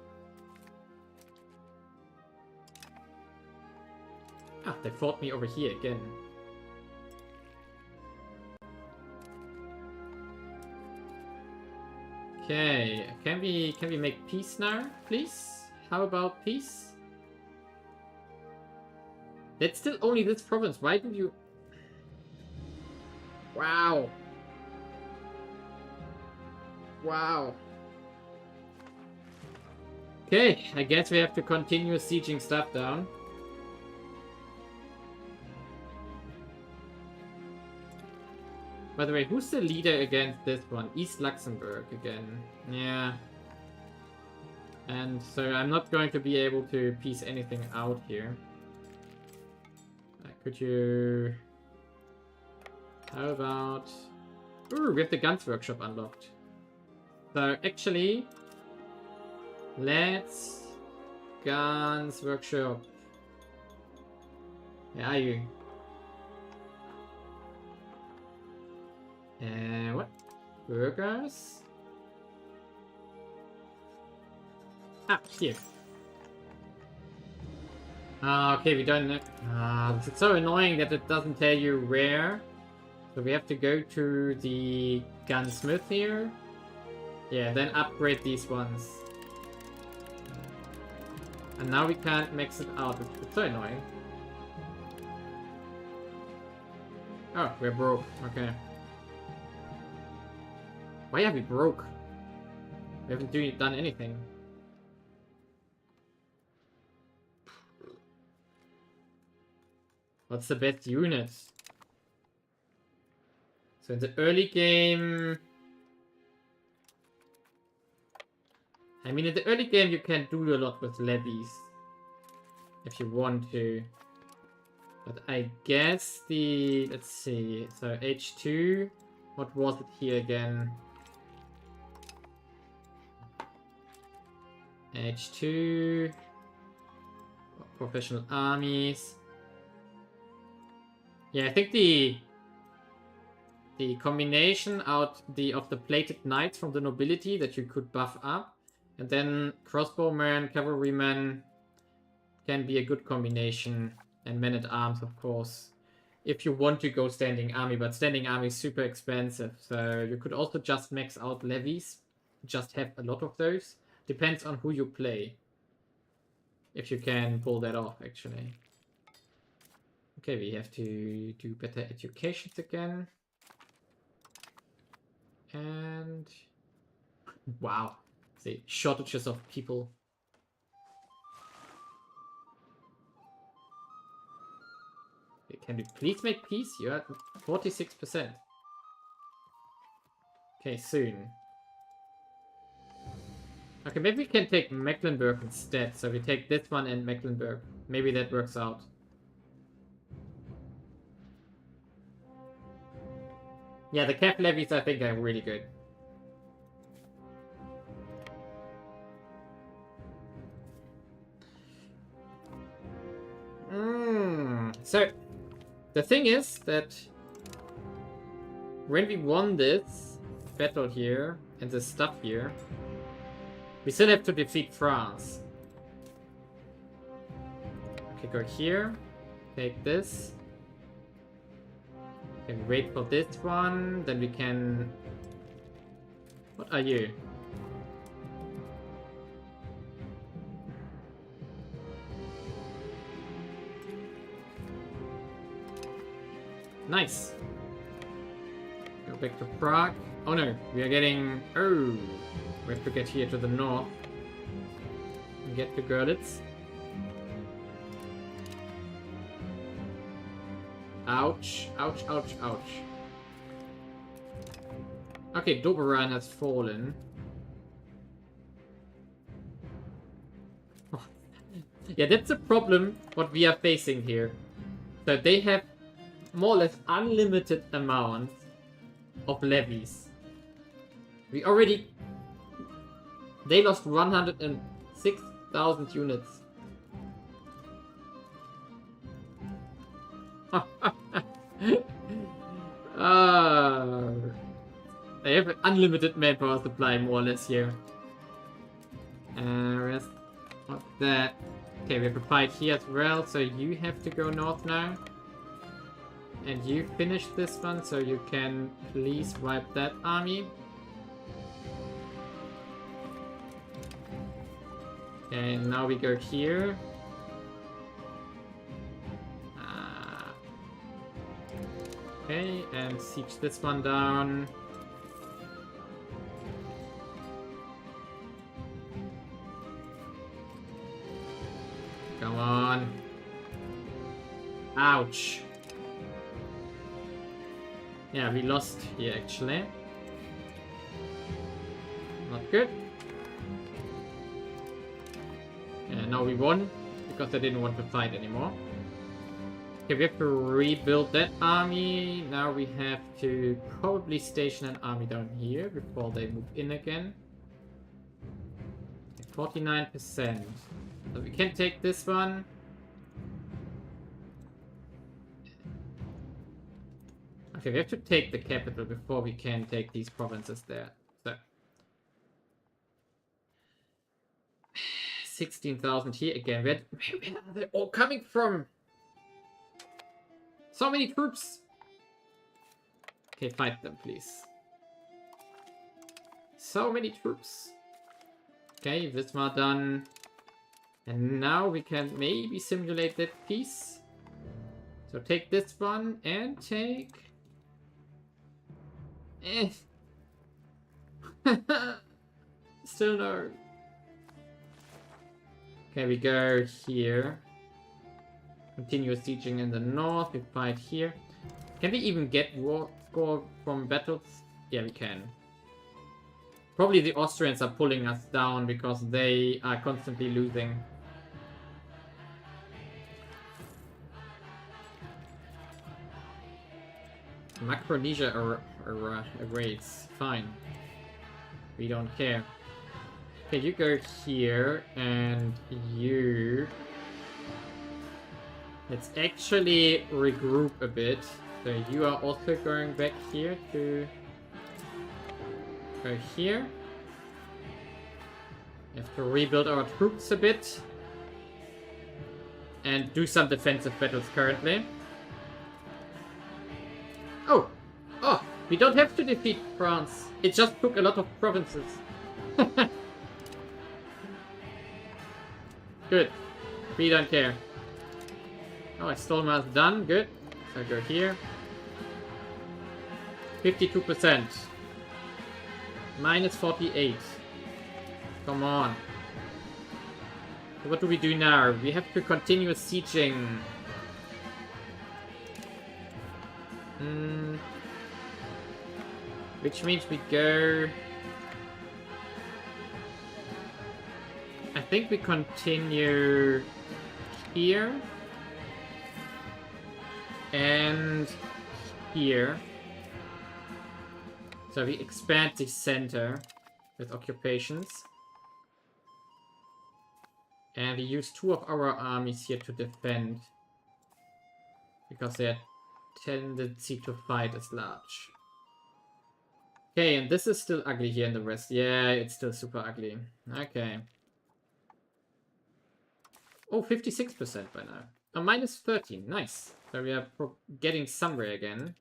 Ah, they fought me over here again. Okay, can we make peace now, please? How about peace? That's still only this province. Why did you? Wow. Wow. Okay, I guess we have to continue sieging stuff down. By the way, who's the leader against this one? East Luxembourg again. Yeah. And so I'm not going to be able to piece anything out here. Could you... How about... Ooh, we have the guns workshop unlocked. So actually... Let's... Guns workshop. Where are you? What? Burgers? Ah, here. Ah, okay, we don't know. Ah, it's so annoying that it doesn't tell you where. So we have to go to the gunsmith here. Yeah, then upgrade these ones. And now we can't max it out. It's so annoying. Oh, we're broke. Okay. Why are we broke? We haven't done anything. What's the best unit? So in the early game... I mean, in the early game you can do a lot with levies. If you want to. But I guess the... Let's see. So H2... What was it here again? H2... Professional armies... Yeah, I think the combination of the plated knights from the nobility that you could buff up, and then crossbowmen, cavalrymen can be a good combination, and men-at-arms, of course, if you want to go standing army, but standing army is super expensive, so you could also just max out levies, just have a lot of those. Depends on who you play, if you can pull that off, actually. Okay, we have to do better educations again. And wow, the shortages of people. Can we please make peace? You're at 46%. Okay, soon. Okay, maybe we can take Mecklenburg instead. So we take this one and Mecklenburg. Maybe that works out. Yeah, the cap levies I think are really good. So, the thing is that when we won this battle here and this stuff here, we still have to defeat France. Okay, go here. Take this. Okay, wait for this one. Then we can... What are you? Nice. Go back to Prague. Oh no, we are getting... Oh! We have to get here to the north. And get to Görlitz. Ouch. Ouch, ouch, ouch. Okay, Doberan has fallen. Yeah, that's the problem what we are facing here. So they have more or less unlimited amounts of levies. We already... They lost 106,000 units. They have an unlimited manpower supply more or less here. Where's... What's that? Okay, we have a fight here as well, so you have to go north now. And you finish this one, so you can please wipe that army. Okay, now we go here. Okay, and siege this one down. Come on. Ouch. Yeah, we lost here actually. Not good. Yeah, now we won because I didn't want to fight anymore. Okay, we have to rebuild that army. Now we have to probably station an army down here before they move in again. 49%. So we can take this one. Okay, we have to take the capital before we can take these provinces there. So 16,000 here again. Where are they all coming from? So many troops. Okay, fight them, please. So many troops. Okay, this one done. And now we can maybe simulate that piece. So take this one and take... Still no. Okay, we go here. Continue sieging in the north. We fight here. Can we even get war score from battles? Yeah, we can. Probably the Austrians are pulling us down because they are constantly losing. Micronesia raids. Fine. We don't care. Okay, you go here and you... Let's actually regroup a bit. So you are also going back here to go here. We have to rebuild our troops a bit. And do some defensive battles currently. Oh! Oh! We don't have to defeat France. It just took a lot of provinces. Good. We don't care. Oh, I stole mass done. Good. So I go here. 52%. Minus 48. Come on. So what do we do now? We have to continue sieging. Which means we go... I think we continue here. And here. So we expand the center with occupations. And we use 2 of our armies here to defend. Because their tendency to fight is large. Okay, and this is still ugly here in the west. Yeah, it's still super ugly. Okay. Oh, 56% by now. Oh, minus 13. Nice. So we are getting somewhere again.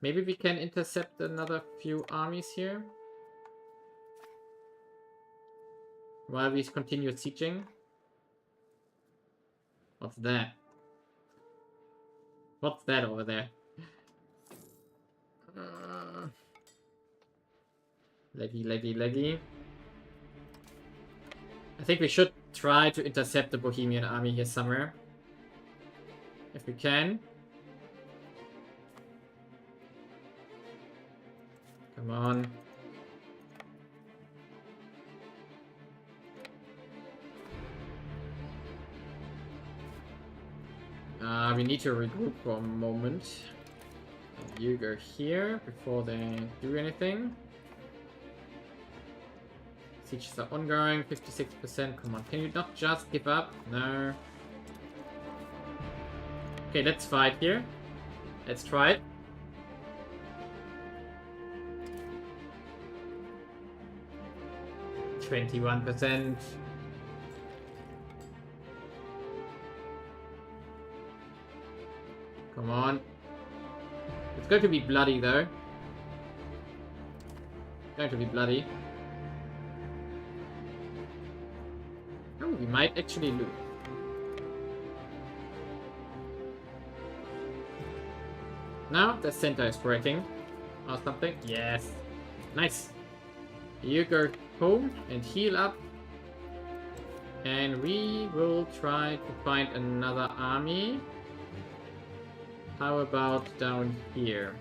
Maybe we can intercept another few armies here. While we continue sieging. What's that? What's that over there? Leggy. I think we should try to intercept the Bohemian army here somewhere. If we can. Come on. We need to regroup for a moment. You go here before they do anything. Sieges are ongoing, 56%. Come on, can you not just give up? No. Okay, let's fight here. Let's try it. %. Come on. It's going to be bloody though. It's going to be bloody. Oh, we might actually lose. Now the center is breaking. Or something. Yes. Nice. You go home and heal up. And we will try to find another army. How about down here?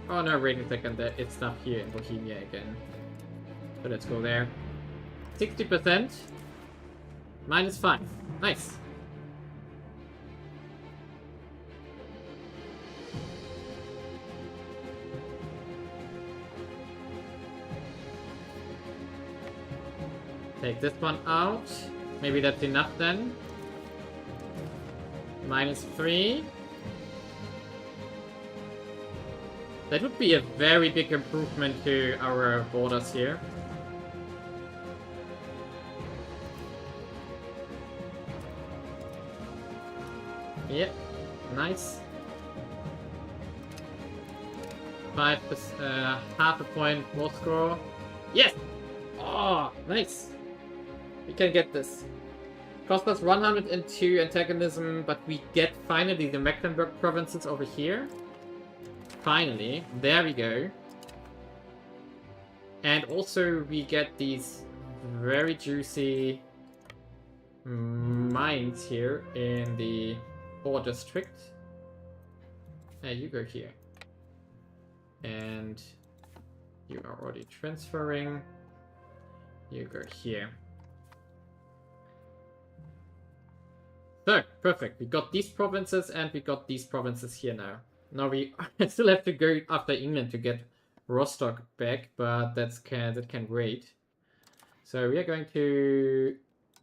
Oh no, wait a second, it's not here in Bohemia again. So let's go there. 60%. Minus 5. Nice. Take this one out. Maybe that's enough then. Minus 3. That would be a very big improvement to our borders here. Yep, nice. 5%, half a point more score. Yes! Oh, nice. We can get this. Cost us 102 antagonism, but we get finally the Mecklenburg provinces over here. Finally. There we go. And also we get these very juicy mines here in the ore district. You go here. And you are already transferring. You go here. So, perfect. We got these provinces and we got these provinces here now. Now we still have to go after England to get Rostock back, but that can wait. So we are going to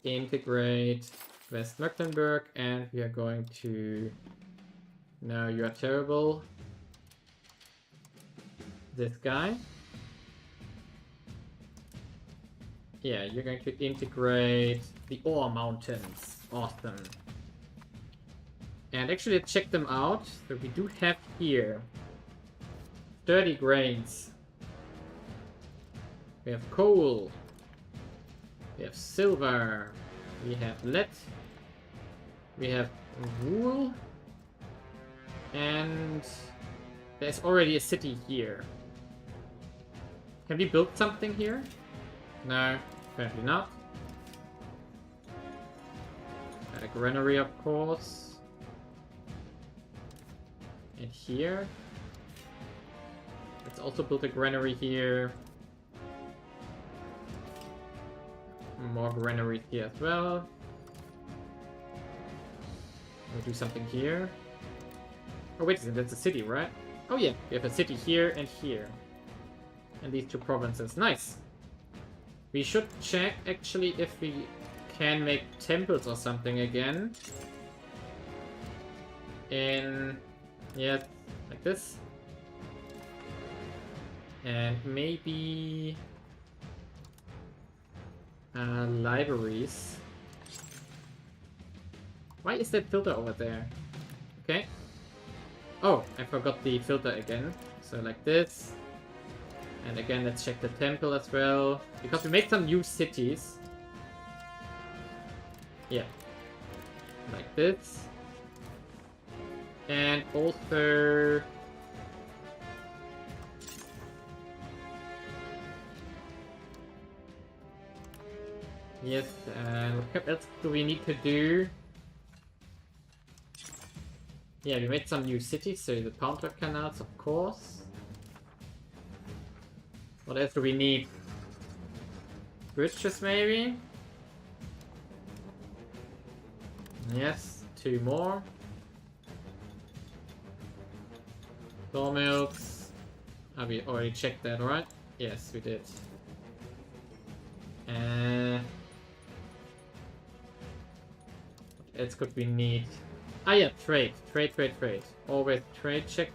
integrate West Mecklenburg, and we are going to... No, you are terrible. This guy. Yeah, you're going to integrate the ore mountains. Awesome. And actually check them out. So we do have here 30 grains. We have coal. We have silver. We have lead. We have wool. And there's already a city here. Can we build something here? No, apparently not. A granary, of course. And here. Let's also build a granary here. More granaries here as well. We'll do something here. Oh wait a second, that's a city, right? Oh yeah, we have a city here and here. And these two provinces. Nice! We should check actually if we can make temples or something again. In... yeah, like this. And maybe... libraries. Why is that filter over there? Okay. Oh, I forgot the filter again. So like this. And again, let's check the temple as well. Because we made some new cities. Yeah. Like this. And also... yes, and what else do we need to do? Yeah, we made some new cities, so the counter canals, of course. What else do we need? Bridges, maybe? Yes, 2 more. Sawmills. Ah, we already checked that, right? Yes, we did. What else could we need? Ah yeah, trade. Trade. Always trade check.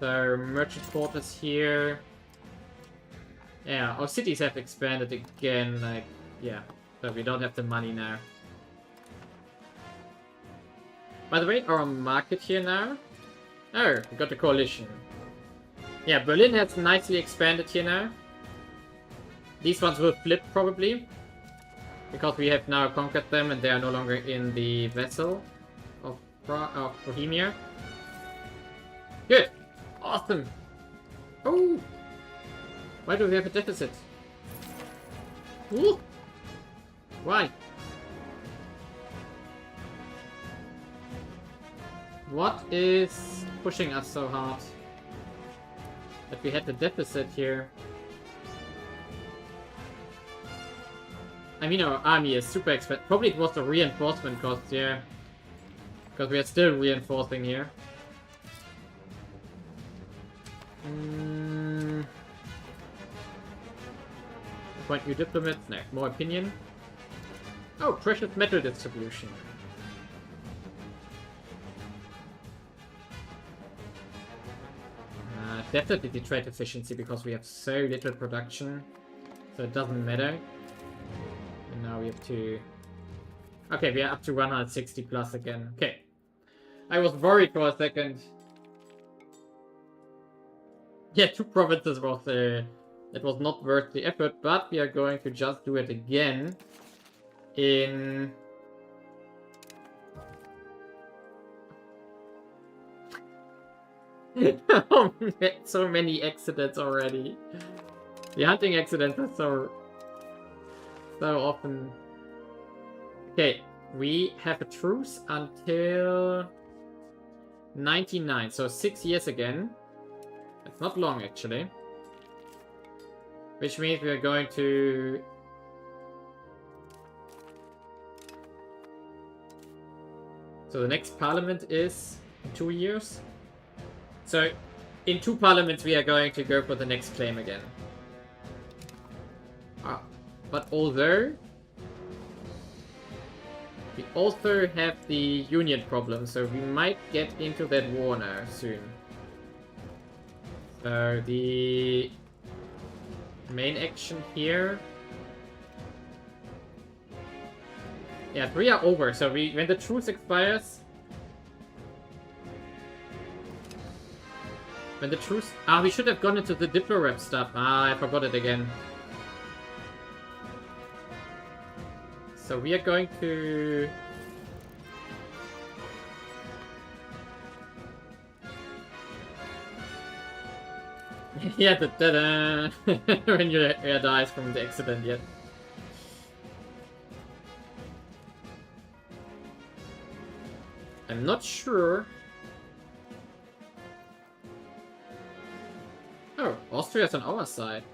So, merchant quarters here. Yeah, our cities have expanded again, like, yeah. So we don't have the money now. By the way, our market here now. Oh, we got the coalition. Yeah, Berlin has nicely expanded here now. These ones will flip probably. Because we have now conquered them and they are no longer in the vessel of Bohemia. Good! Awesome! Oh! Why do we have a deficit? Ooh. Why? What is pushing us so hard? That we had the deficit here. I mean, our army is super expensive. Probably it was the reinforcement cost, yeah. Because we are still reinforcing here. Appoint new diplomats. No, more opinion. Oh, precious metal distribution. Definitely the trade efficiency because we have so little production. So it doesn't matter. And now we have to... okay, we are up to 160 plus again. Okay. I was worried for a second. Yeah, 2 provinces was... it was not worth the effort, but we are going to just do it again. In... so many accidents already. The hunting accidents are so often. Okay, we have a truce until 99, so 6 years again. It's not long actually. Which means we are going to... so the next parliament is 2 years. So, in 2 parliaments we are going to go for the next claim again. But although... We also have the union problem, so we might get into that war now soon. So the main action here. Yeah, 3 are over, so when the truce expires. When the truce... Ah, we should have gone into the Diplo-Rep stuff. Ah, I forgot it again. So we are going to... yeah, da-da-da! When your air dies from the accident, yet. I'm not sure. Oh, Austria's on our side.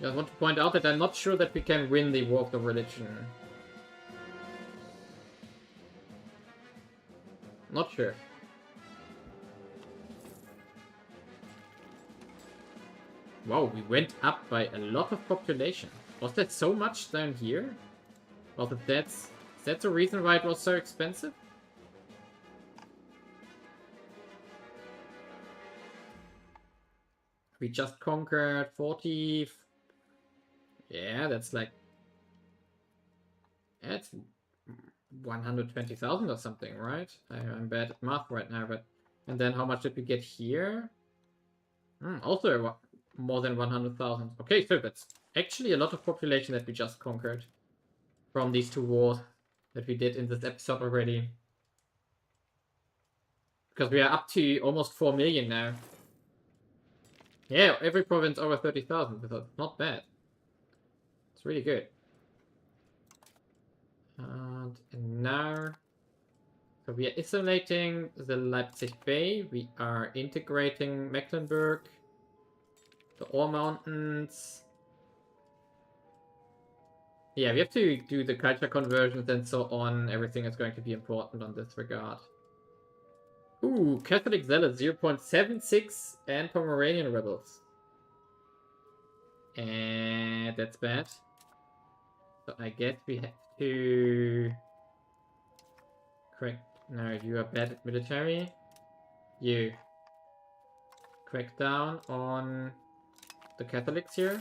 I want to point out that I'm not sure that we can win the War of the Religion. Not sure. Wow, we went up by a lot of population. Was that so much down here? Well, that's the reason why it was so expensive? We just conquered 40... Yeah, that's like... That's 120,000 or something, right? I'm bad at math right now, but... And then how much did we get here? Also more than 100,000. Okay, so that's actually a lot of population that we just conquered. From these 2 wars that we did in this episode already. Because we are up to almost 4 million now. Yeah, every province over 30,000, so not bad. It's really good. And now... So we are isolating the Leipzig Bay. We are integrating Mecklenburg. The Ore Mountains. Yeah, we have to do the culture conversions and so on. Everything is going to be important on this regard. Ooh, Catholic Zealots 0.76 and Pomeranian Rebels. And that's bad. So I guess we have to... Correct. No, you are bad at military. You. Crack down on the Catholics here.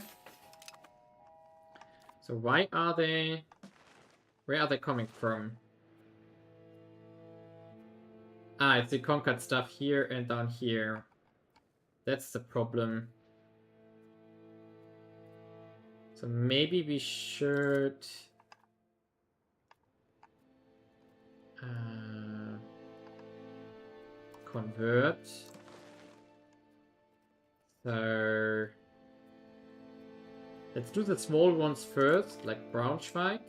So why are they... Where are they coming from? Ah, it's the conquered stuff here and down here. That's the problem. So maybe we should... convert. So... Let's do the small ones first, like Braunschweig.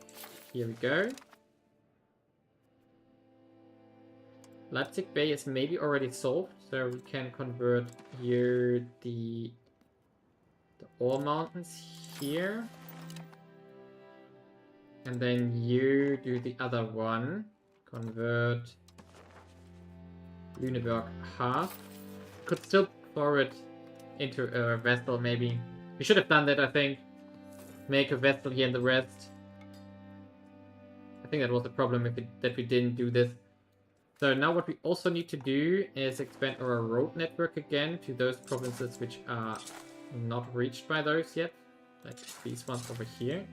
Here we go. Leipzig Bay is maybe already solved, so we can convert here the Ore Mountains here. And then you do the other one. Convert Lüneburg half. Could still throw it into a vessel, maybe. We should have done that, I think. Make a vessel here and the rest. I think that was the problem that we didn't do this. So now what we also need to do is expand our road network again to those provinces which are not reached by those yet. Like these ones over here.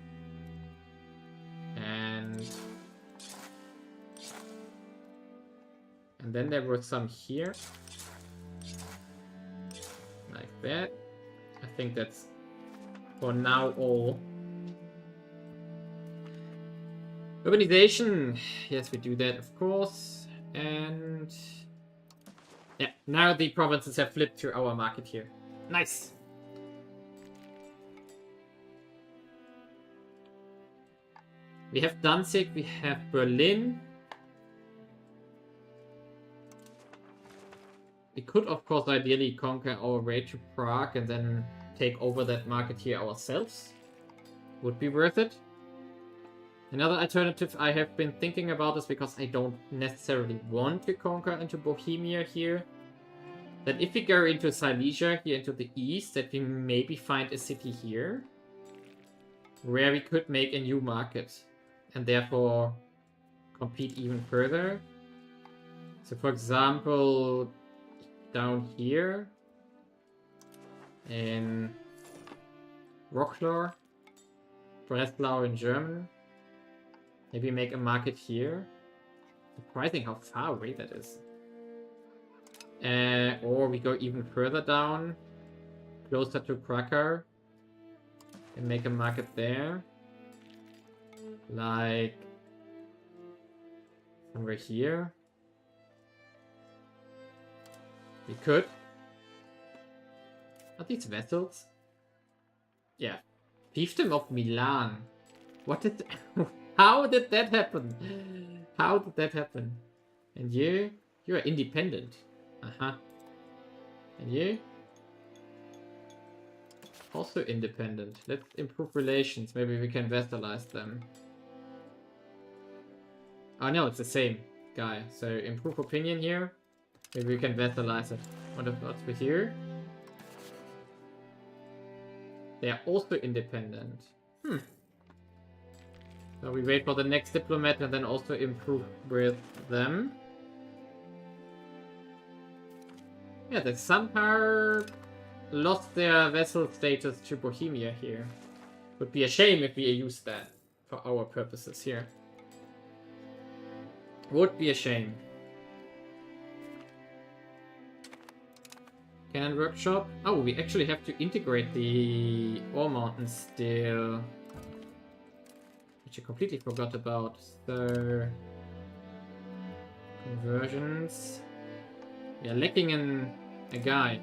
And then there were some here. Like that. I think that's for now all. Urbanization. Yes, we do that, of course. And yeah, now the provinces have flipped to our market here. Nice. We have Danzig, we have Berlin. We could, of course, ideally conquer our way to Prague and then take over that market here ourselves. Would be worth it. Another alternative I have been thinking about is, because I don't necessarily want to conquer into Bohemia here, that if we go into Silesia here into the east, that we maybe find a city here. where we could make a new market and therefore compete even further. So for example, down here in Wroclaw, Breslau in German, maybe make a market here. Surprising how far away that is. Or we go even further down, closer to Krakow, and make a market there. Like somewhere here. We could. Are these vessels? Yeah. Fiefdom of Milan. What did... How did that happen? How did that happen? And you? You are independent. Uh-huh. And you? Also independent. Let's improve relations. Maybe we can vassalize them. Oh no, it's the same guy. So improve opinion here. Maybe we can vassalize it. What's with you? They are also independent. So we wait for the next diplomat and then also improve with them. Yeah, they somehow lost their vassal status to Bohemia here. Would be a shame if we use that for our purposes here. Would be a shame. Cannon workshop. Oh, we actually have to integrate the ore mountains still. Which I completely forgot about. So... conversions. We are lacking in a guy.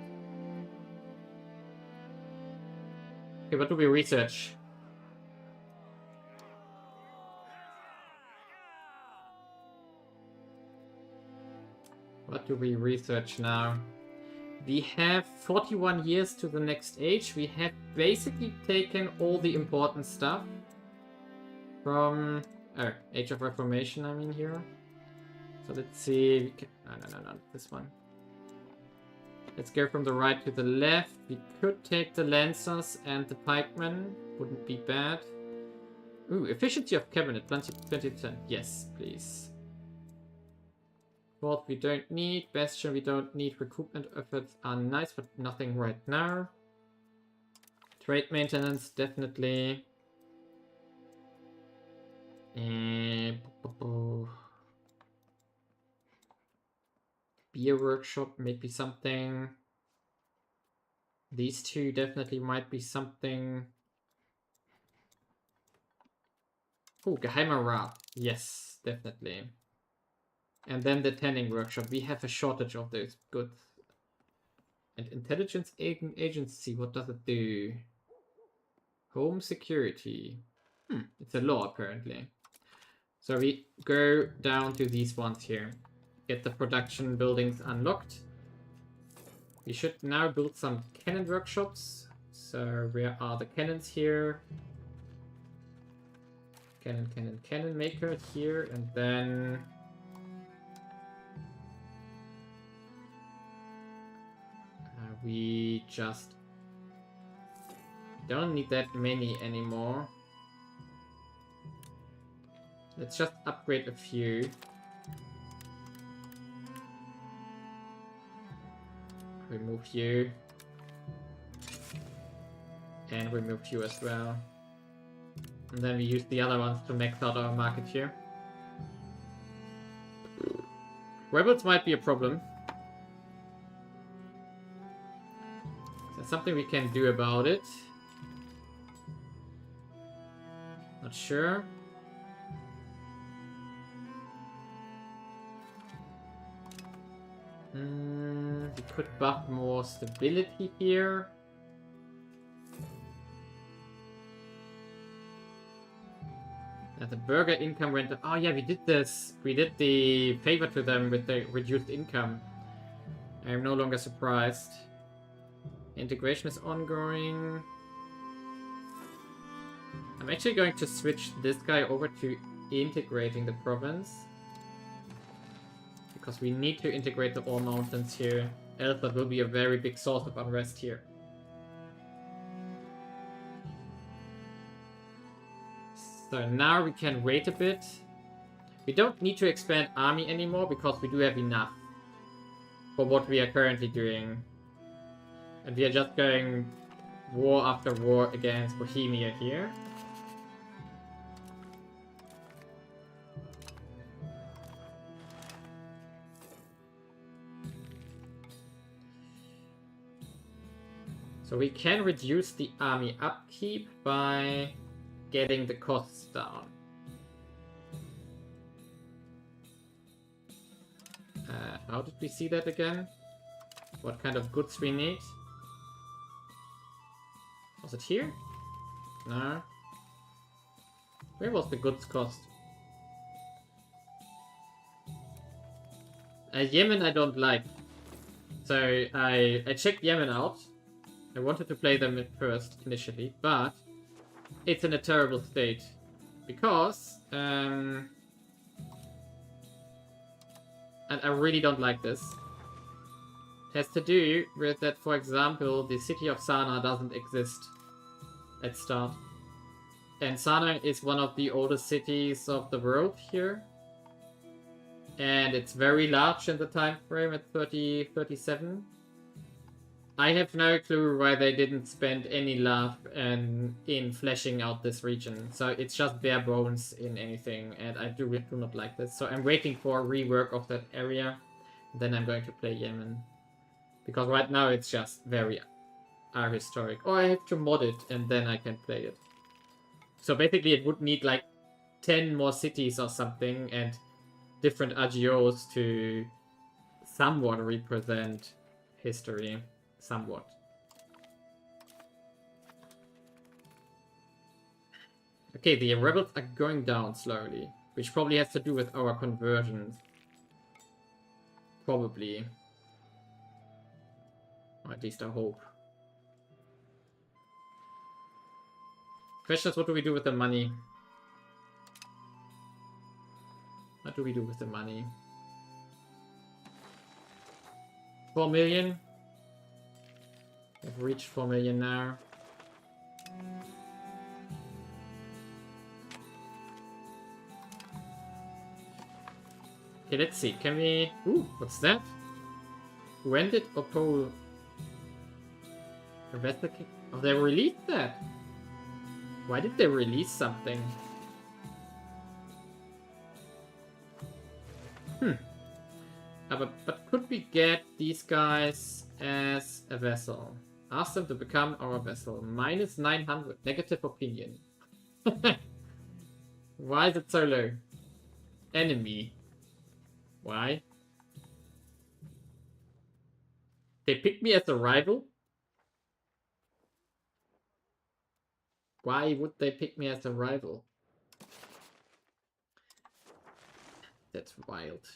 Okay, what do we research? What do we research now? We have 41 years to the next age. We have basically taken all the important stuff from... oh, Age of Reformation, I mean here. So let's see... we can... no, this one. Let's go from the right to the left. We could take the Lancers and the Pikemen. Wouldn't be bad. Ooh, efficiency of cabinet, 20%. Yes, please. Fort we don't need. Bastion we don't need. Recruitment efforts are nice, but nothing right now. Trade maintenance, definitely. Beer workshop, maybe something. These two definitely might be something. Oh, Geheimer Rat. Yes, definitely. And then the tanning workshop. We have a shortage of those goods. And intelligence agency, what does it do? Home security. It's a law apparently. So we go down to these ones here. Get the production buildings unlocked. We should now build some cannon workshops. So where are the cannons here? Cannon maker here, and then we just don't need that many anymore. Let's just upgrade a few. Remove you. And remove you as well. And then we use the other ones to max out our market here. Rebels might be a problem. There's something we can do about it. Not sure. We could buff more stability here. The burger income went up. Oh yeah, we did this. We did the favor to them with the reduced income. I am no longer surprised. Integration is ongoing. I'm actually going to switch this guy over to integrating the province. Because we need to integrate the ore mountains here. Else that will be a very big source of unrest here. So now we can wait a bit. We don't need to expand army anymore because we do have enough for what we are currently doing. And we are just going war after war against Bohemia here. So we can reduce the army upkeep by getting the costs down. How did we see that again? What kind of goods we need? Was it here? No. Where was the goods cost? Yemen I don't like. So I checked Yemen out. I wanted to play them at first, initially, but it's in a terrible state. Because, and I really don't like this. It has to do with that, for example, the city of Sanaa doesn't exist at start. And Sanaa is one of the oldest cities of the world here. And it's very large in the time frame at 37. I have no clue why they didn't spend any love in fleshing out this region. So it's just bare bones in anything, and I do not like this. So I'm waiting for a rework of that area. Then I'm going to play Yemen. Because right now it's just very historic. Or I have to mod it, and then I can play it. So basically it would need like 10 more cities or something, and different AGOs to somewhat represent history. Somewhat. Okay, the rebels are going down slowly, which probably has to do with our conversions. Probably. Or at least I hope. Question is, what do we do with the money? What do we do with the money? 4 million? We've reached 4 million now. Okay, let's see. Can we... Ooh, what's that? When did Oppo... Oh, they released that! Why did they release something? But could we get these guys as a vessel? Ask them to become our vessel. Minus 900. Negative opinion. Why is it so low? Enemy. Why? They picked me as a rival? Why would they pick me as a rival? That's wild.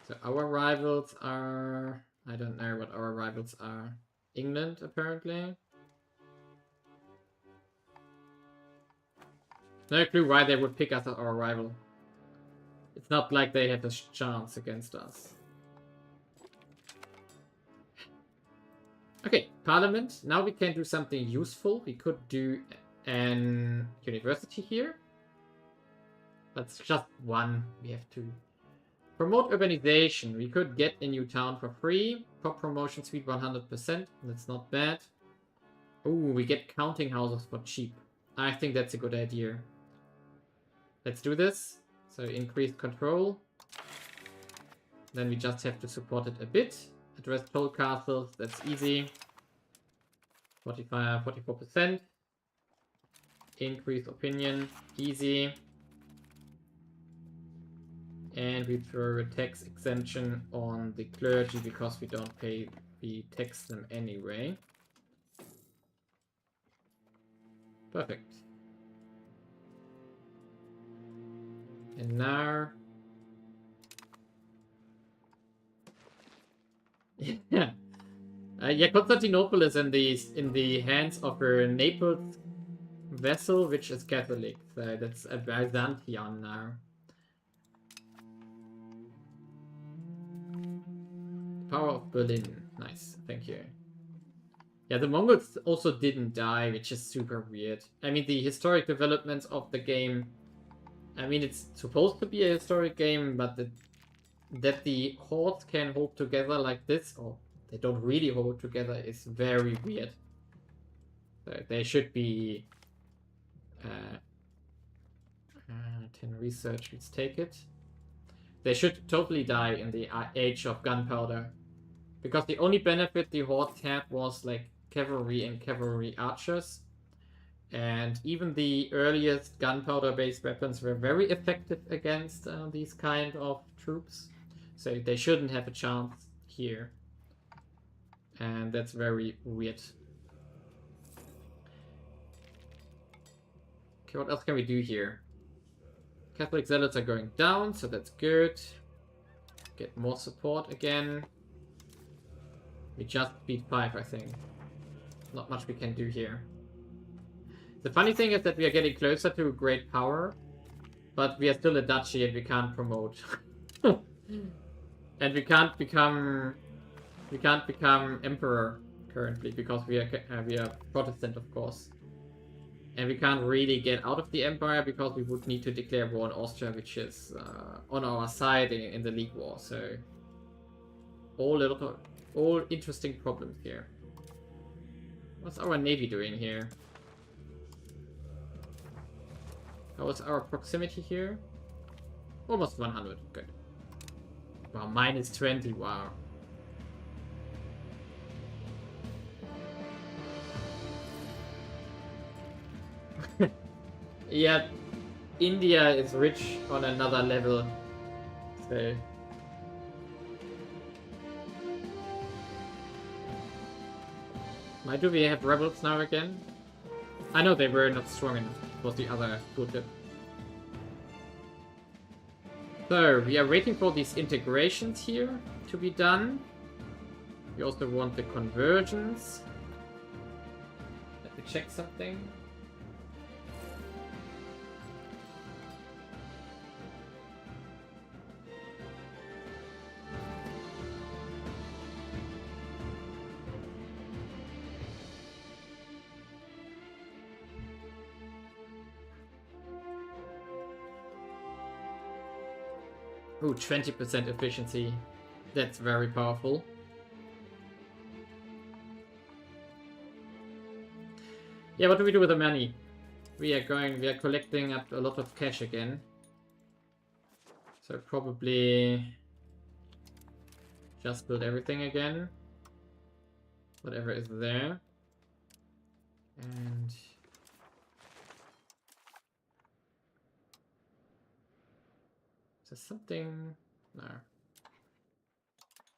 So our rivals are... I don't know what our rivals are. England, apparently. No clue why they would pick us as our rival. It's not like they have a chance against us. Okay, Parliament. Now we can do something useful. We could do an university here. That's just one. We have two. Promote urbanization. We could get a new town for free. Pop promotion speed 100%. That's not bad. Ooh, we get counting houses for cheap. I think that's a good idea. Let's do this. So increased control. Then we just have to support it a bit. Address toll castles. That's easy. 44%. Increased opinion. Easy. And we throw a tax exemption on the clergy because we don't pay, we tax them anyway. Perfect. And now... yeah. Yeah, Constantinople is in the hands of a Naples vessel, which is Catholic. So that's a Byzantium now. Power of Berlin. Nice, thank you. Yeah, the Mongols also didn't die, which is super weird. I mean, the historic developments of the game... I mean, it's supposed to be a historic game, but that the hordes can hold together like this, or they don't really hold together, is very weird. So they should be... 10 research, let's take it. They should totally die in the age of gunpowder. Because the only benefit the hordes had was like cavalry and cavalry archers. And even the earliest gunpowder-based weapons were very effective against these kind of troops. So they shouldn't have a chance here. And that's very weird. Okay, what else can we do here? Catholic zealots are going down, so that's good. Get more support again. We just beat 5, I think. Not much we can do here. The funny thing is that we are getting closer to great power, but we are still a duchy and we can't promote. And we can't become emperor currently because we are Protestant, of course. And we can't really get out of the empire because we would need to declare war on Austria, which is on our side in the League War. So all interesting problems here. What's our navy doing here? How is our proximity here? Almost 100. Good. Wow, minus 20. Wow. Yeah, India is rich on another level. So... Why do we have rebels now again? I know they were not strong enough. It was the other tooltip. So, we are waiting for these integrations here to be done. We also want the conversions. Let me check something. Ooh, 20% efficiency. That's very powerful. Yeah, what do we do with the money? We are collecting up a lot of cash again. So probably just build everything again. Whatever is there. And is there something? No.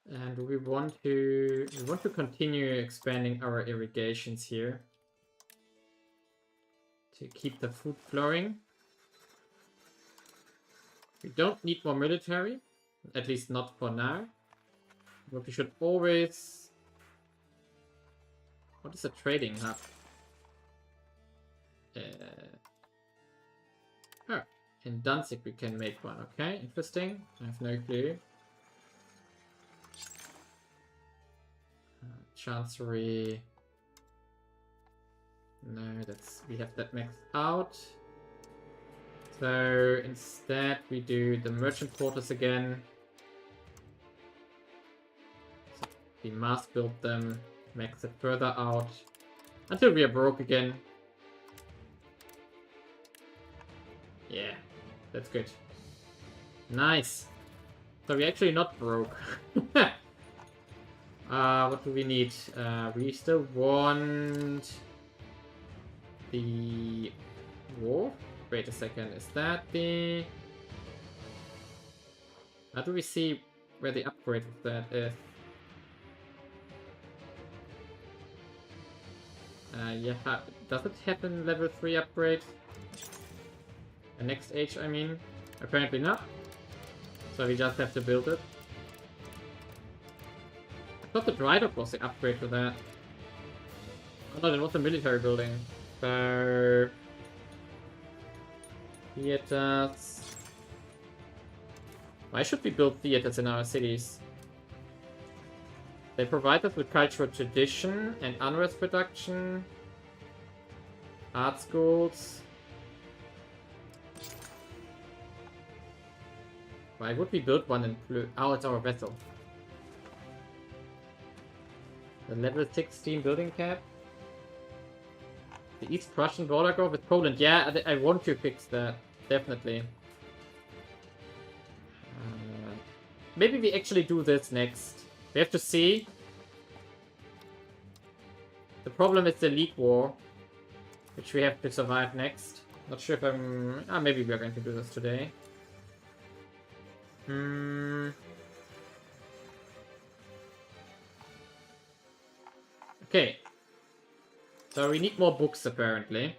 And we want to continue expanding our irrigations here to keep the food flowing. We don't need more military, at least not for now. But we should always... What is a trading hub? Oh, in Danzig we can make one. Okay, interesting. I have no clue. Chancery. No, we have that maxed out. So instead we do the merchant quarters again. So we mass build them, max it further out until we are broke again. Yeah, that's good. Nice. So we're actually not broke. What do we need? We still want the war. Wait a second, is that the... How do we see where the upgrade of that is? Yeah, does it happen level 3 upgrade? The next age, I mean? Apparently not. So we just have to build it. I thought the dry dock was the upgrade for that. Oh no, that was the military building. So... Theaters... Why should we build theaters in our cities? They provide us with cultural tradition and unrest reduction. Art schools. Why would we build one in blue? Oh, it's our vessel. The level 16 building cap. The East Prussian border go with Poland. Yeah, I want to fix that. Definitely. Maybe we actually do this next. We have to see. The problem is the League War, which we have to survive next. Not sure if I'm... Ah, maybe we are going to do this today. Okay. So we need more books, apparently.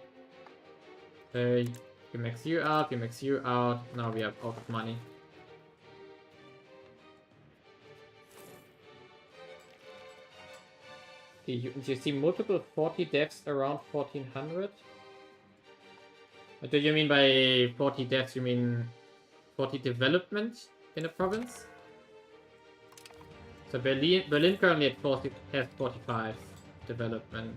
You max you out, you max you out. Now we are out of money. You see multiple 40 deaths around 1400? What do you mean by 40 deaths? You mean 40 development in a province? So Berlin currently at 40, has 45 development.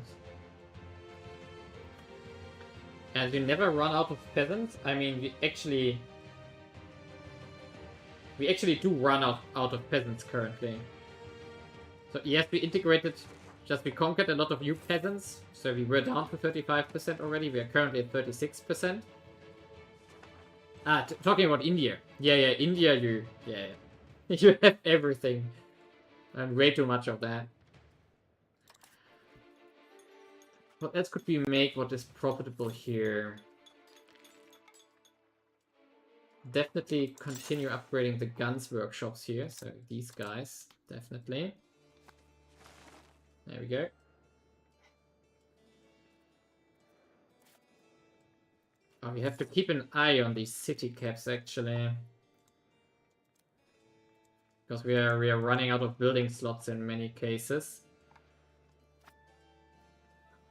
And we never run out of peasants. I mean, we actually do run out of peasants currently. So yes, we conquered a lot of new peasants. So we were down to 35% already. We are currently at 36%. Ah, talking about India. Yeah, India, you have everything. And way too much of that. What else could we make what is profitable here? Definitely continue upgrading the guns workshops here. So these guys, definitely. There we go. Oh, we have to keep an eye on these city caps, actually. Because we are running out of building slots in many cases.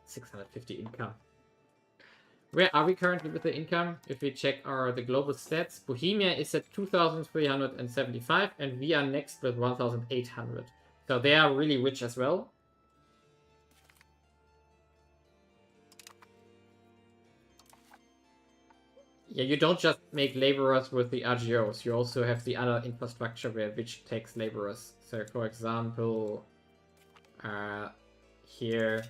650 income. Where are we currently with the income? If we check the global stats, Bohemia is at 2,375 and we are next with 1,800. So they are really rich as well. Yeah, you don't just make laborers with the RGOs, you also have the other infrastructure which takes laborers. So for example, here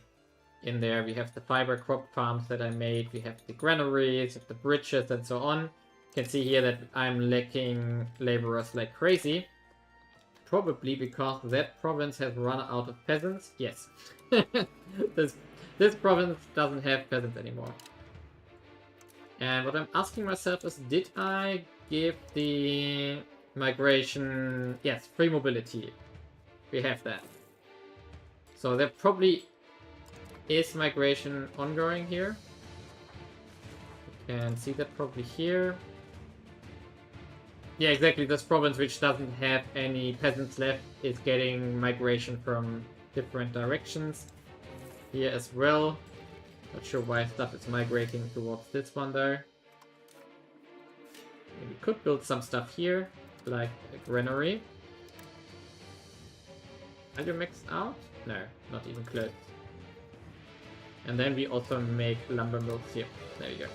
in there we have the fiber crop farms that I made, we have the granaries, the bridges and so on. You can see here that I'm lacking laborers like crazy. Probably because that province has run out of peasants. Yes. this province doesn't have peasants anymore. And what I'm asking myself is, did I give the migration... Yes, free mobility. We have that. So there probably is migration ongoing here. You can see that probably here. Yeah, exactly. This province, which doesn't have any peasants left, is getting migration from different directions. Here as well. Not sure why stuff is migrating towards this one though. We could build some stuff here, like a granary. Are you maxed out? No, not even close. And then we also make lumber mills here. There you go.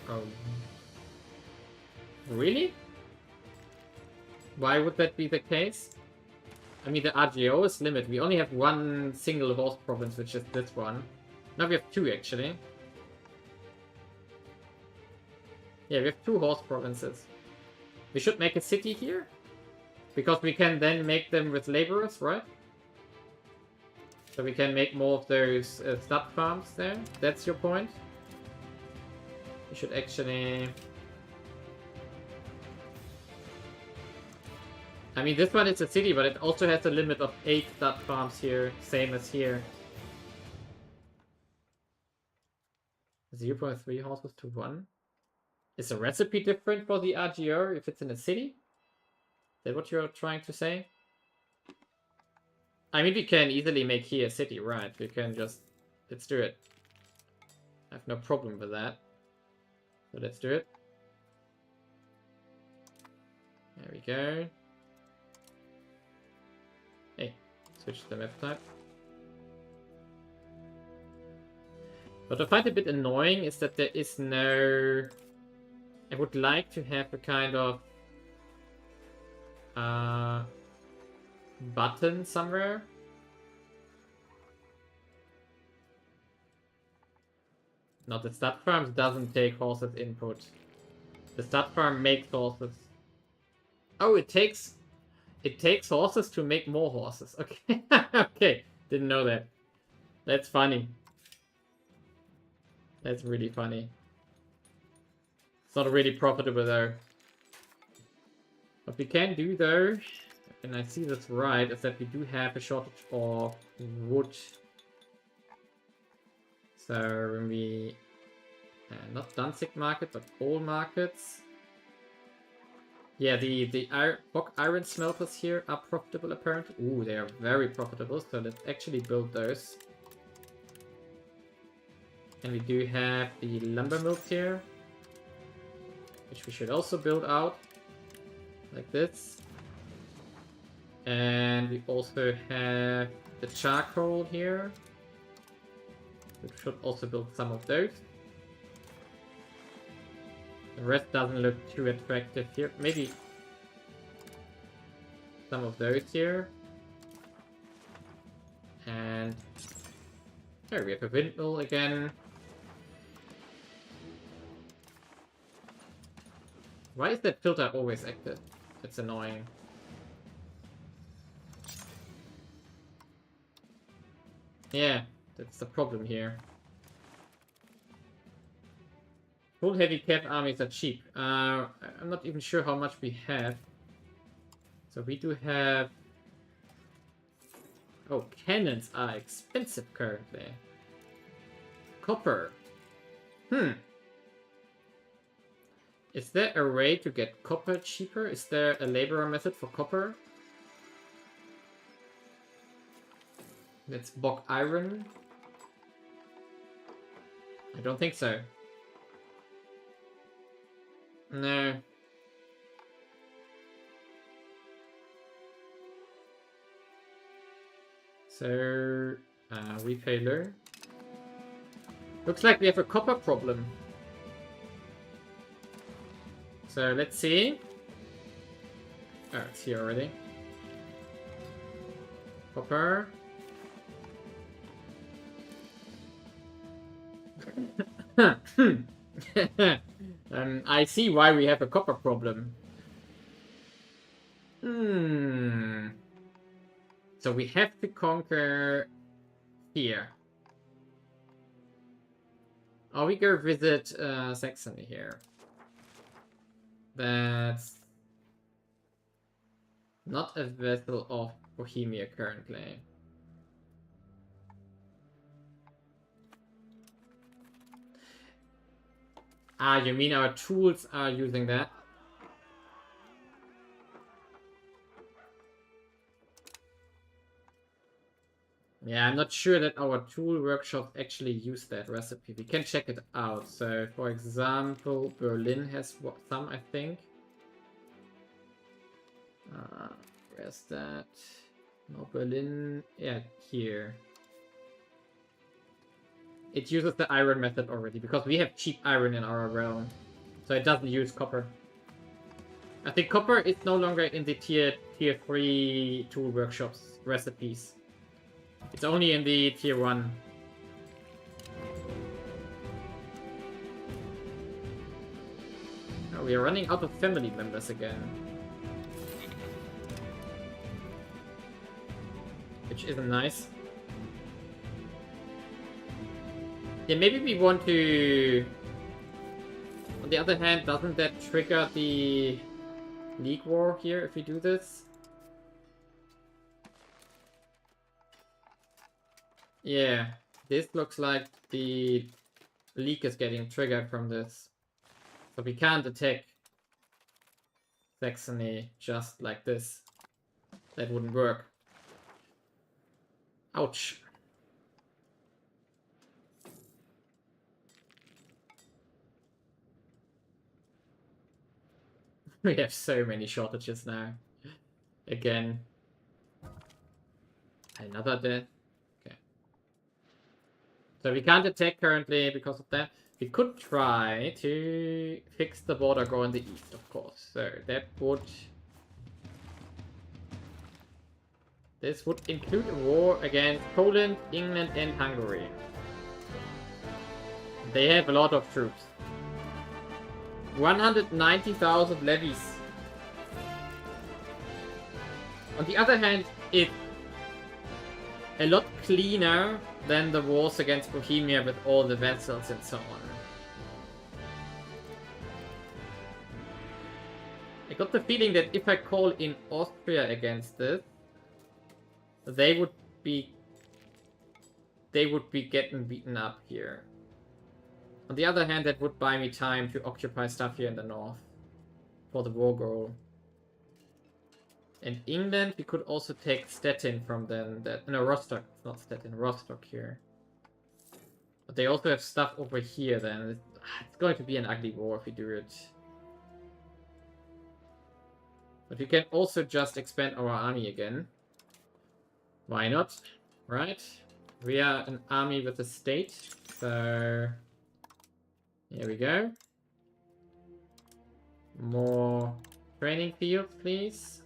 Oh. Really? Why would that be the case? I mean, the RGO is limited. We only have one single horse province, which is this one. Now we have two, actually. Yeah, we have two horse provinces. We should make a city here. Because we can then make them with laborers, right? So we can make more of those stud farms there. That's your point? We should actually... I mean, this one is a city, but it also has a limit of 8 stud farms here, same as here. 0.3 horses to 1. Is the recipe different for the RGO if it's in a city? Is that what you're trying to say? I mean, we can easily make here a city, right? We can just... Let's do it. I have no problem with that. So let's do it. There we go. Hey, switch the map type. What I find a bit annoying is that there is no... I would like to have a kind of button somewhere. No, the stud farm doesn't take horses input. The stud farm makes horses. Oh, it takes horses to make more horses. Okay. Okay. Didn't know that. That's funny. That's really funny. It's not really profitable though. What we can do though, and I see this right, is that we do have a shortage of wood. So when we... not Danzig market, but all markets. Yeah, the Bock iron smelters here are profitable apparently. Ooh, they are very profitable, so let's actually build those. And we do have the lumber mills here, which we should also build out, like this. And we also have the charcoal here, which should also build some of those. The rest doesn't look too attractive here. Maybe some of those here. And there we have a windmill again. Why is that filter always active? It's annoying. Yeah, that's the problem here. Full heavy cat armies are cheap. I'm not even sure how much we have. So we do have... Oh, cannons are expensive currently. Copper. Is there a way to get copper cheaper? Is there a laborer method for copper? Let's Bock iron. I don't think so. No. So, repaler. Looks like we have a copper problem. So, let's see. Oh, it's here already. Copper. I see why we have a copper problem. So we have to conquer here. Oh, we go visit Saxony here. That's not a vessel of Bohemia currently. Ah, you mean our tools are using that? Yeah, I'm not sure that our tool workshops actually use that recipe. We can check it out. So, for example, Berlin has some, I think. Where's that? No, Berlin. Yeah, here. It uses the iron method already, because we have cheap iron in our realm. So it doesn't use copper. I think copper is no longer in the tier 3 tool workshops recipes. It's only in the tier 1. Oh, we are running out of family members again. Which isn't nice. Yeah, maybe we want to... On the other hand, doesn't that trigger the League War here if we do this? Yeah, this looks like the League is getting triggered from this. So we can't attack Saxony just like this. That wouldn't work. Ouch. We have so many shortages now. Again. Another death. Okay. So we can't attack currently because of that. We could try to fix the border go in the east, of course. So that would... This would include a war against Poland, England, and Hungary. They have a lot of troops. 190,000 levies. On the other hand, it's a lot cleaner than the wars against Bohemia with all the vessels and so on. I got the feeling that if I call in Austria against this, they would be getting beaten up here. On the other hand, that would buy me time to occupy stuff here in the north for the war goal. And England, we could also take Stettin from them. No, Rostock, not Stettin, Rostock here. But they also have stuff over here then. It's going to be an ugly war if we do it. But we can also just expand our army again. Why not? Right? We are an army with a state, so... Here we go. More training fields, please.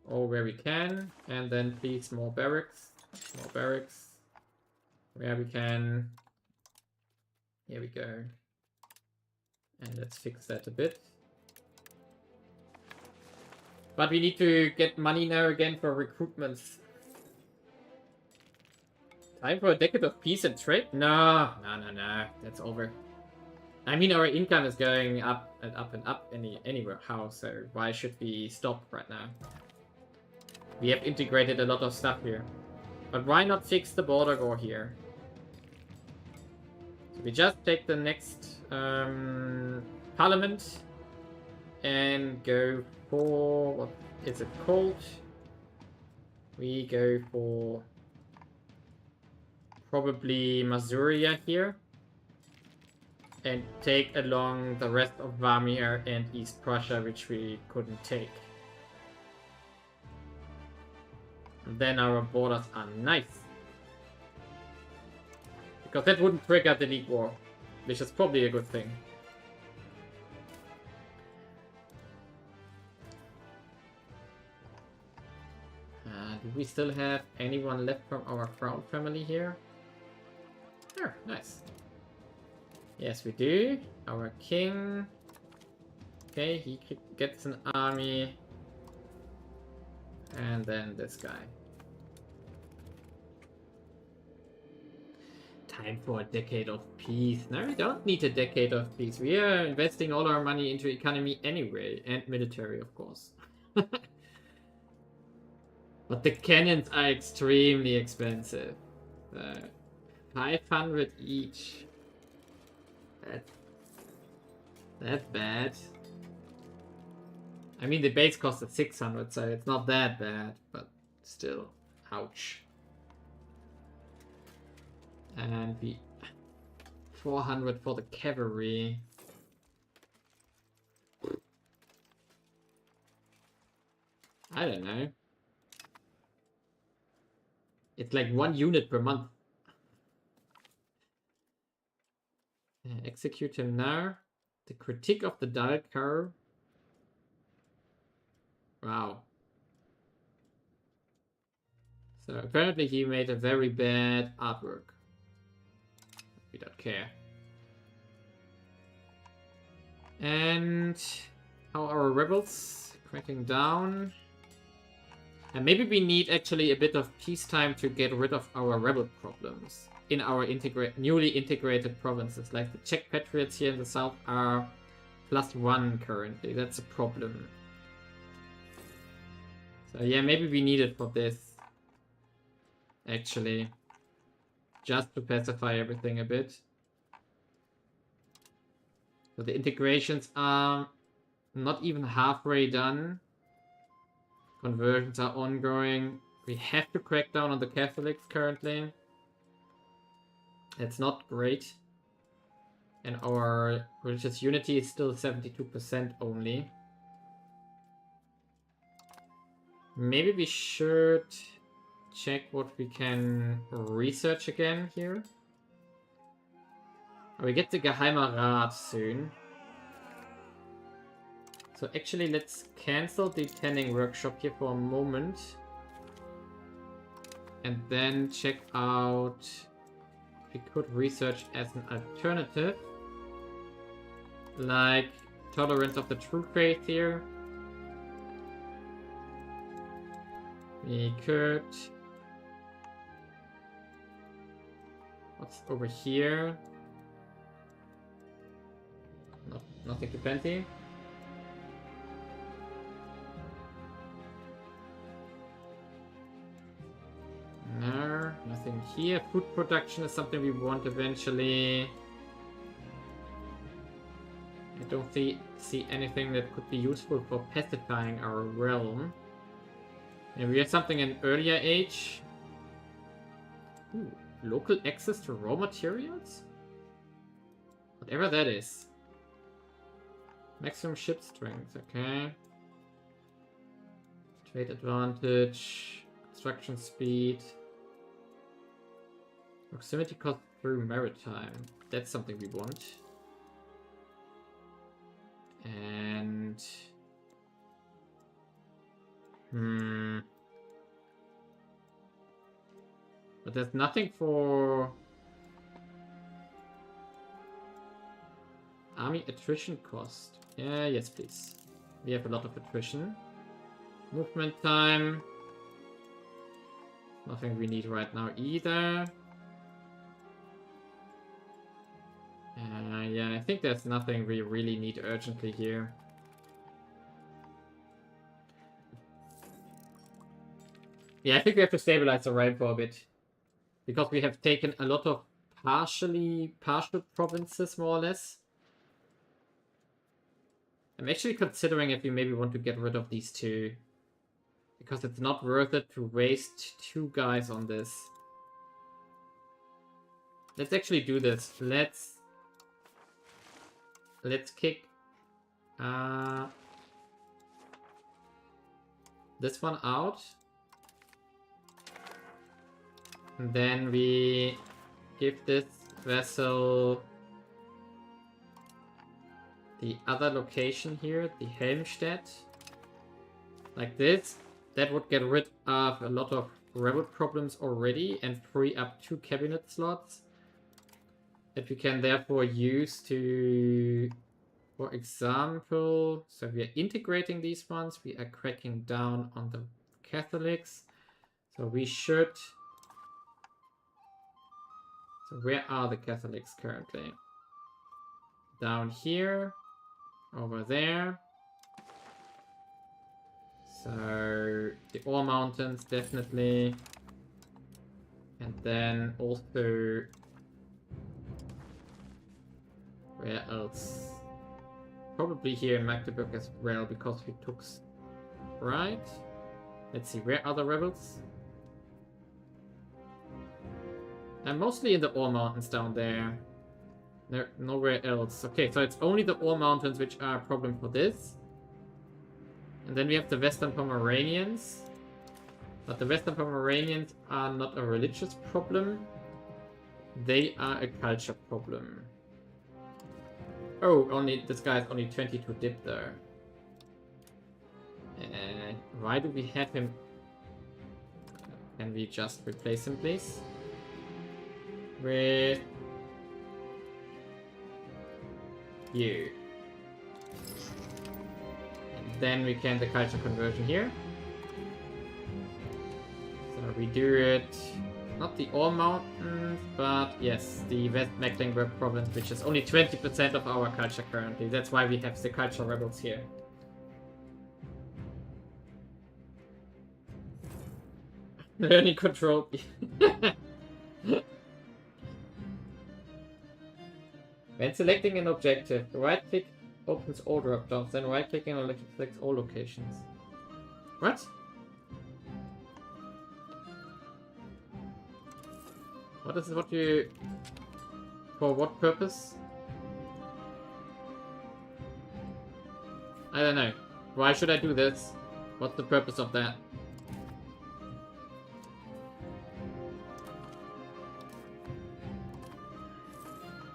Or where we can. And then please more barracks. More barracks. Where we can. Here we go. And let's fix that a bit. But we need to get money now again for recruitments. Time for a decade of peace and trade? No. That's over. I mean, our income is going up and up and up anywhere. How? So why should we stop right now? We have integrated a lot of stuff here. But why not fix the border gore here? So we just take the next parliament and go for... What is it called? We go for... probably Masuria here. And take along the rest of Bohemia and East Prussia, which we couldn't take. And then our borders are nice. Because that wouldn't trigger the League War, which is probably a good thing. Do we still have anyone left from our crown family here? Oh, nice. Yes, we do. Our king. Okay, he gets an army. And then this guy. Time for a decade of peace. No, we don't need a decade of peace. We are investing all our money into economy anyway. And military, of course. But the cannons are extremely expensive. 500 each. That's bad. I mean, the base cost is 600, so it's not that bad, but still, ouch. And the 400 for the cavalry. I don't know. It's like 1 unit per month. Execute him now. The critique of the dial curve. Wow. So apparently he made a very bad artwork. We don't care. And how are our rebels cracking down? And maybe we need actually a bit of peacetime to get rid of our rebel problems in our newly integrated provinces. Like the Czech patriots here in the south are +1 currently. That's a problem. So yeah, maybe we need it for this. Actually. Just to pacify everything a bit. So the integrations are not even halfway done. Conversions are ongoing. We have to crack down on the Catholics currently. It's not great. And our religious unity is still 72% only. Maybe we should check what we can research again here. We get the Geheimer Rat soon. So actually let's cancel the tanning workshop here for a moment. And then check out if we could research as an alternative. Like tolerance of the true faith here. We could... What's over here? Nothing too fancy. No, nothing here. Food production is something we want eventually. I don't see anything that could be useful for pacifying our realm. And we have something in earlier age. Ooh, local access to raw materials? Whatever that is. Maximum ship strength, okay. Trade advantage. Construction speed. Proximity cost through maritime. That's something we want. And... But there's nothing for... Army attrition cost. Yeah, yes please. We have a lot of attrition. Movement time. Nothing we need right now either. Yeah, I think there's nothing we really need urgently here. Yeah, I think we have to stabilize the realm for a bit. Because we have taken a lot of partial provinces, more or less. I'm actually considering if we maybe want to get rid of these two. Because it's not worth it to waste 2 guys on this. Let's actually do this. Let's kick this one out. And then we give this vessel the other location here, the Helmstedt. Like this. That would get rid of a lot of rebel problems already and free up 2 cabinet slots that we can therefore use to, for example, so we are integrating these ones, we are cracking down on the Catholics. So we should... So where are the Catholics currently? Down here, over there. So the Ore Mountains definitely. And then also... Where else? Probably here in Magdeburg as well, because we took... Right? Let's see, where are the rebels? And mostly in the Ore Mountains down there. Nowhere else. Okay, so it's only the Ore Mountains which are a problem for this. And then we have the Western Pomeranians. But the Western Pomeranians are not a religious problem. They are a culture problem. Oh, this guy is only 22 dip there. Why do we have him? Can we just replace him, please? With you. And then we can the culture conversion here. So we do it, not the Ore Mountains, but yes, the West Mecklenburg province, which is only 20% of our culture currently. That's why we have the cultural rebels here. Learning control. When selecting an objective, right-click opens all drop-downs, then right-clicking on it selects all locations. What? What is what you... For what purpose? I don't know. Why should I do this? What's the purpose of that?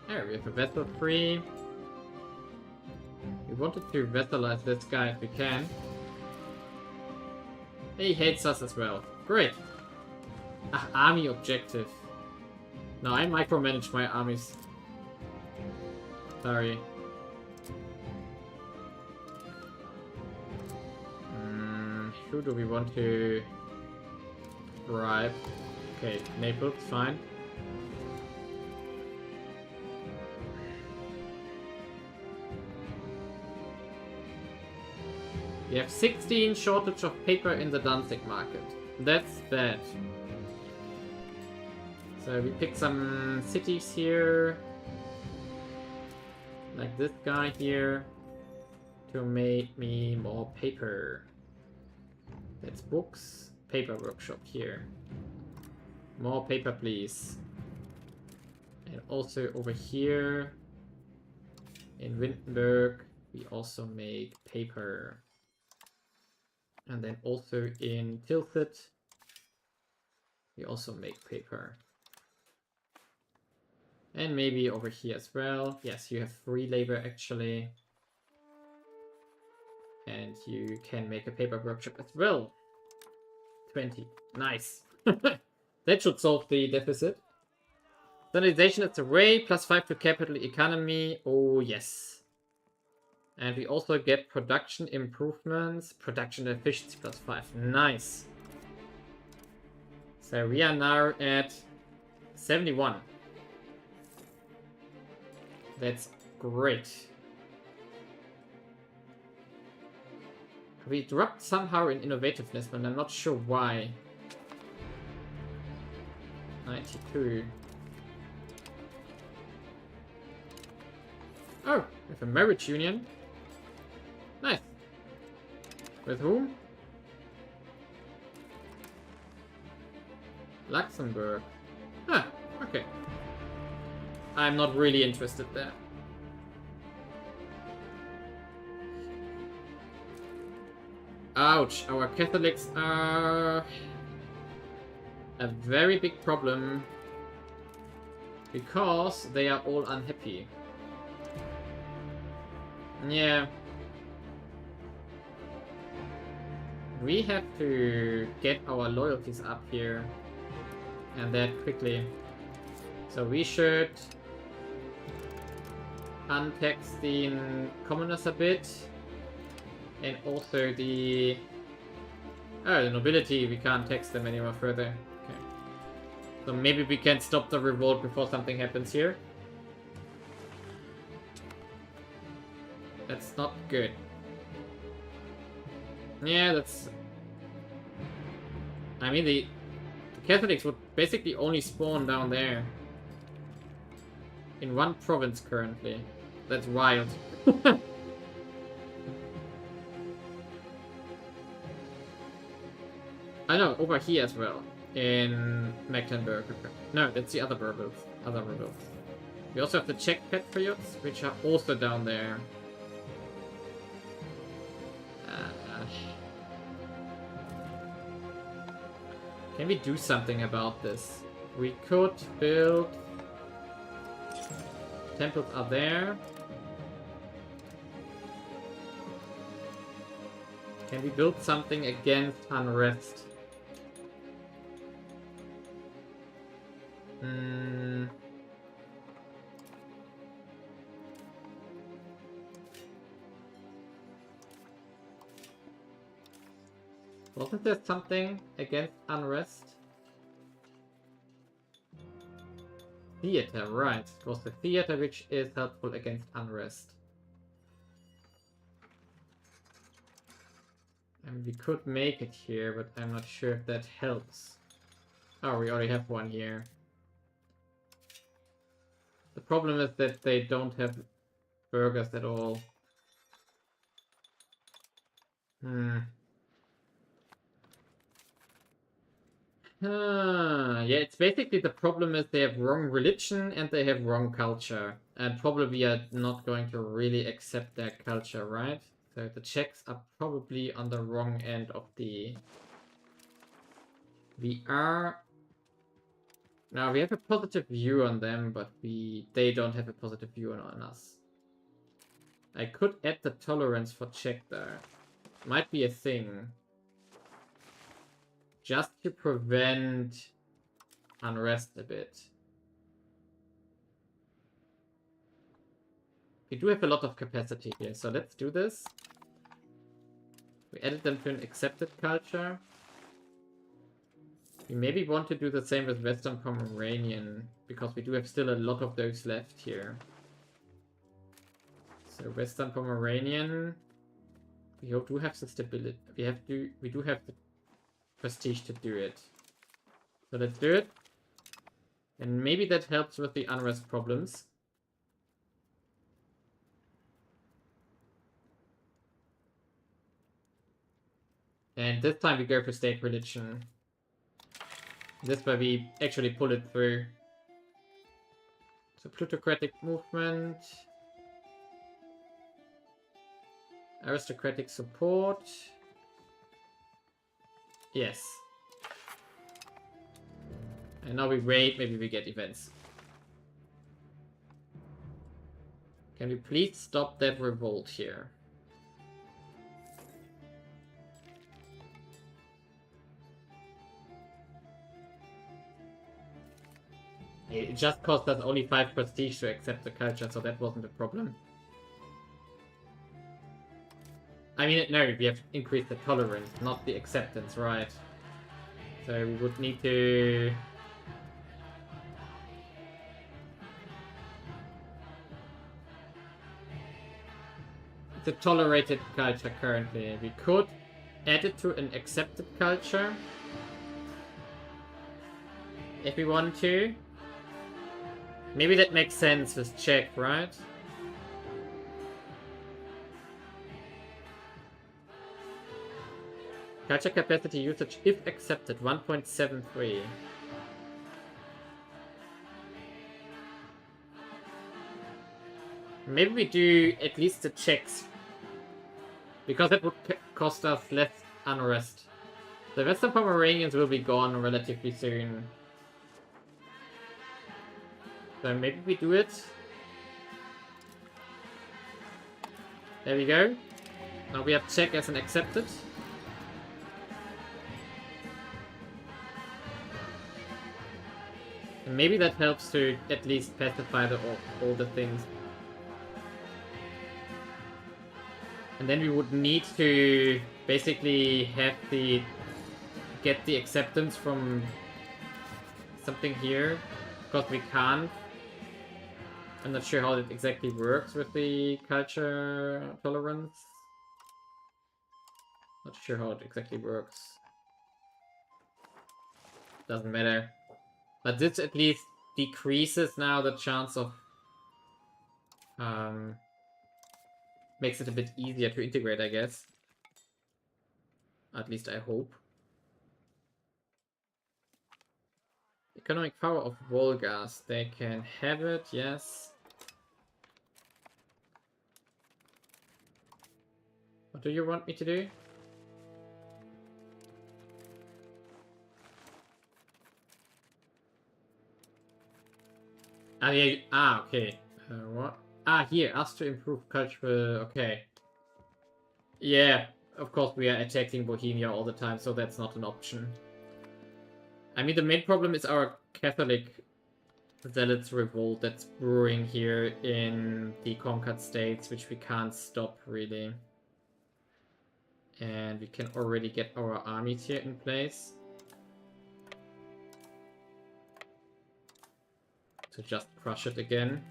There, we have a vessel free. We wanted to vesselize this guy if we can. He hates us as well. Great. Ah, army objective. No, I micromanage my armies. Sorry. Who do we want to bribe? Okay, Naples, fine. We have 16 shortage of paper in the Danzig market. That's bad. So we pick some cities here. Like this guy here. To make me more paper. That's books. Paper workshop here. More paper, please. And also over here. In Wittenberg, we also make paper. And then also in Tilsit, we also make paper. And maybe over here as well. Yes, you have free labor actually. And you can make a paper workshop as well. 20. Nice. That should solve the deficit. Standardization is array, +5 to capital economy. Oh, yes. And we also get production improvements, production efficiency +5. Nice. So we are now at 71. That's great. We dropped somehow in innovativeness, but I'm not sure why. 92. Oh, we have a marriage union. Nice. With whom? Luxembourg. Ah, okay. I'm not really interested there. Ouch, our Catholics are a very big problem because they are all unhappy. Yeah. We have to get our loyalties up here and that quickly. So we should untax the commoners a bit. And also the nobility, we can't tax them anymore further. Okay. So maybe we can stop the revolt before something happens here. That's not good. Yeah, that's... I mean, the Catholics would basically only spawn down there. In one province currently. That's wild. I know, over here as well. In Mecklenburg. No, that's the other rebels. We also have the Czech patriots, which are also down there. Can we do something about this? We could build... Temples are there. Can we build something against unrest? Wasn't there something against unrest? Theater, right. It was the theater which is helpful against unrest. And we could make it here, but I'm not sure if that helps. Oh, we already have one here. The problem is that they don't have burgers at all. Yeah, it's basically the problem is they have wrong religion and they have wrong culture. And probably are not going to really accept their culture, right? So the Czechs are probably on the wrong end of the... We are... Now, we have a positive view on them, but they don't have a positive view on us. I could add the tolerance for Czech there. Might be a thing. Just to prevent unrest a bit. We do have a lot of capacity here, so let's do this. We added them to an accepted culture. We maybe want to do the same with Western Pomeranian, because we do have still a lot of those left here. So Western Pomeranian, we do have the stability. We do have the prestige to do it. So let's do it. And maybe that helps with the unrest problems. And this time we go for state religion. This way we actually pull it through. So plutocratic movement. Aristocratic support. Yes. And now we wait, maybe we get events. Can we please stop that revolt here? It just cost us only 5 prestige to accept the culture, so that wasn't a problem. I mean, no, we have increased the tolerance, not the acceptance, right? So we would need to... It's a tolerated culture currently. We could add it to an accepted culture. If we want to. Maybe that makes sense with Czech, right? Culture capacity usage, if accepted, 1.73. Maybe we do at least the Czechs. Because that would cost us less unrest. The Western Pomeranians will be gone relatively soon. So maybe we do it. There we go. Now we have Czech as an accepted. And maybe that helps to at least pacify all the things. And then we would need to basically have get the acceptance from something here, because we can't. I'm not sure how it exactly works with the culture tolerance. Not sure how it exactly works. Doesn't matter. But this at least decreases now the chance of... makes it a bit easier to integrate, I guess. At least I hope. Economic power of Volgas. They can have it, yes. What do you want me to do? Okay. What? Here, ask to improve cultural... Okay. Yeah, of course we are attacking Bohemia all the time, so that's not an option. I mean, the main problem is our Catholic Zealots revolt that's brewing here in the conquered states, which we can't stop, really. And we can already get our armies here in place. To just crush it again.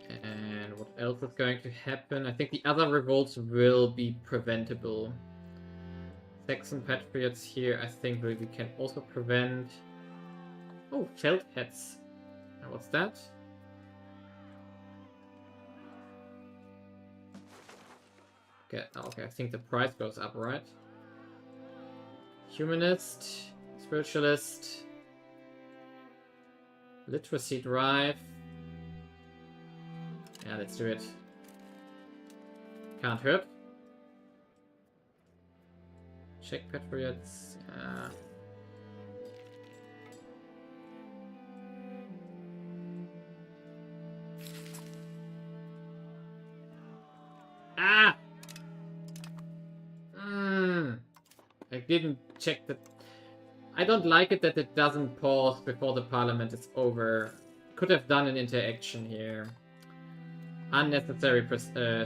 And what else is going to happen? I think the other revolts will be preventable. Saxon Patriots here, I think we can also prevent... Oh, Feldheads. Now what's that? Okay, I think the price goes up, right? Humanist, Spiritualist, Literacy Drive. Yeah, let's do it. Can't hurt. Czech patriots. Ah! I didn't check that. I don't like it that it doesn't pause before the parliament is over. Could have done an interaction here. Unnecessary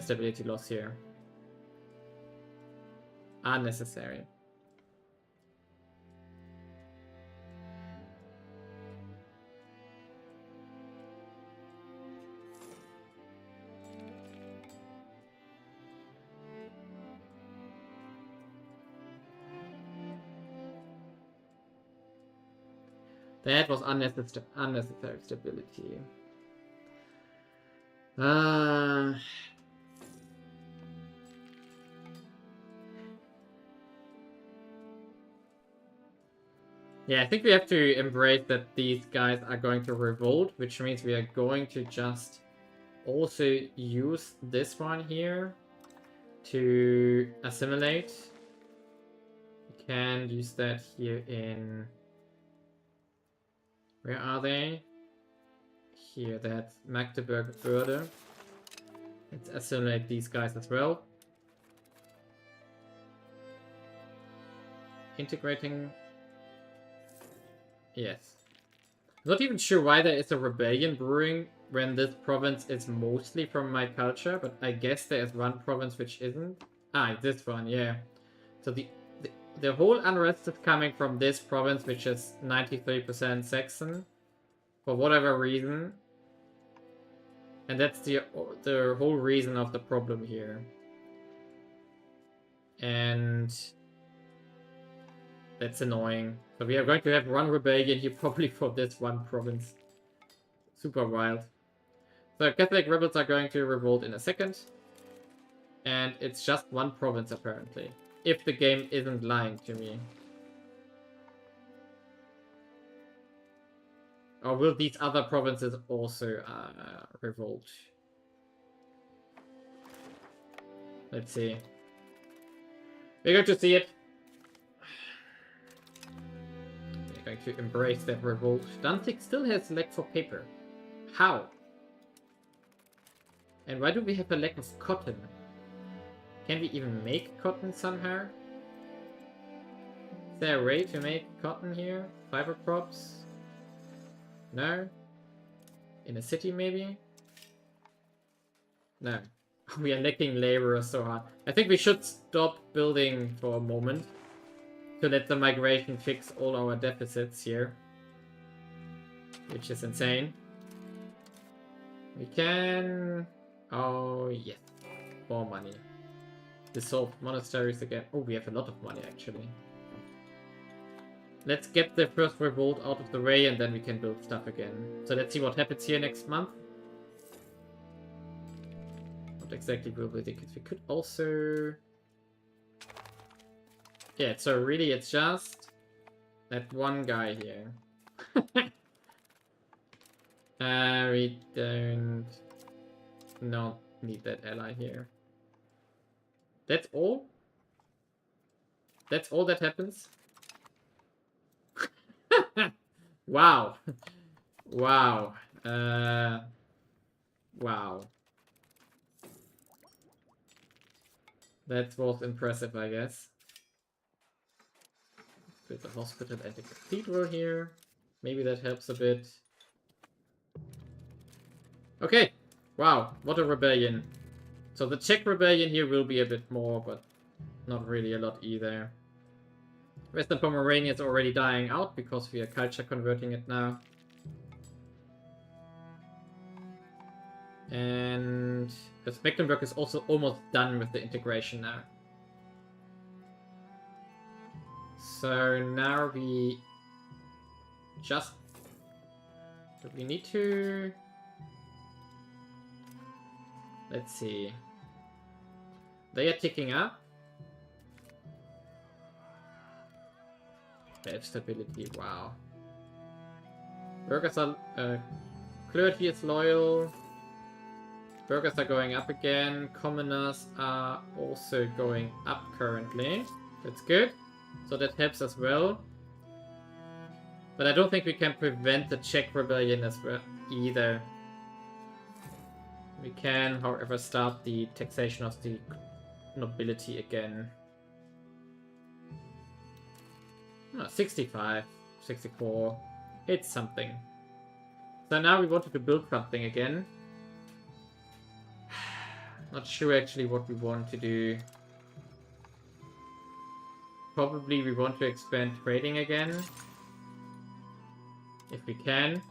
stability loss here. Unnecessary. That was unnecessary stability. Yeah, I think we have to embrace that these guys are going to revolt, which means we are going to just also use this one here to assimilate. We can use that here in... Where are they? Here, that's Magdeburg Börde. Let's assimilate these guys as well. Integrating... Yes. I'm not even sure why there is a rebellion brewing when this province is mostly from my culture, but I guess there is one province which isn't. Ah, this one, yeah. So the whole unrest is coming from this province, which is 93% Saxon, for whatever reason. And that's the whole reason of the problem here. And that's annoying. But we are going to have one rebellion here probably for this one province. Super wild. So Catholic rebels are going to revolt in a second. And it's just one province apparently. If the game isn't lying to me. Or will these other provinces also revolt? Let's see. We're going to see it. We're going to embrace that revolt. Danzig still has lack for paper. How? And why do we have a lack of cotton? Can we even make cotton somehow? Is there a way to make cotton here? Fiber crops? No? In a city maybe? No. We are lacking laborers so hard. I think we should stop building for a moment to let the migration fix all our deficits here. Which is insane. We can... Oh, yes. More money. Dissolve monasteries again. Oh, we have a lot of money actually. Let's get the first revolt out of the way and then we can build stuff again. So let's see what happens here next month. What exactly will be the case? We could also... Yeah, so really it's just that one guy here. We don't not need that ally here. That's all? That's all that happens? Wow. Wow. Wow. That was impressive, I guess. Build a hospital and a cathedral here. Maybe that helps a bit. Okay. Wow, what a rebellion. So the Czech rebellion here will be a bit more, but not really a lot either. Western Pomerania is already dying out because we are culture converting it now. And Brandenburg is also almost done with the integration now. So now we just... Do we need to... Let's see. They are ticking up. They have stability, wow. Workers are... clergy is loyal. Burgers are going up again. Commoners are also going up currently. That's good. So that helps as well. But I don't think we can prevent the Czech rebellion as well either. We can, however, start the taxation of the nobility again. 65, 64. It's something. So now we wanted to build something again. Not sure actually what we want to do. Probably we want to expand trading again. If we can.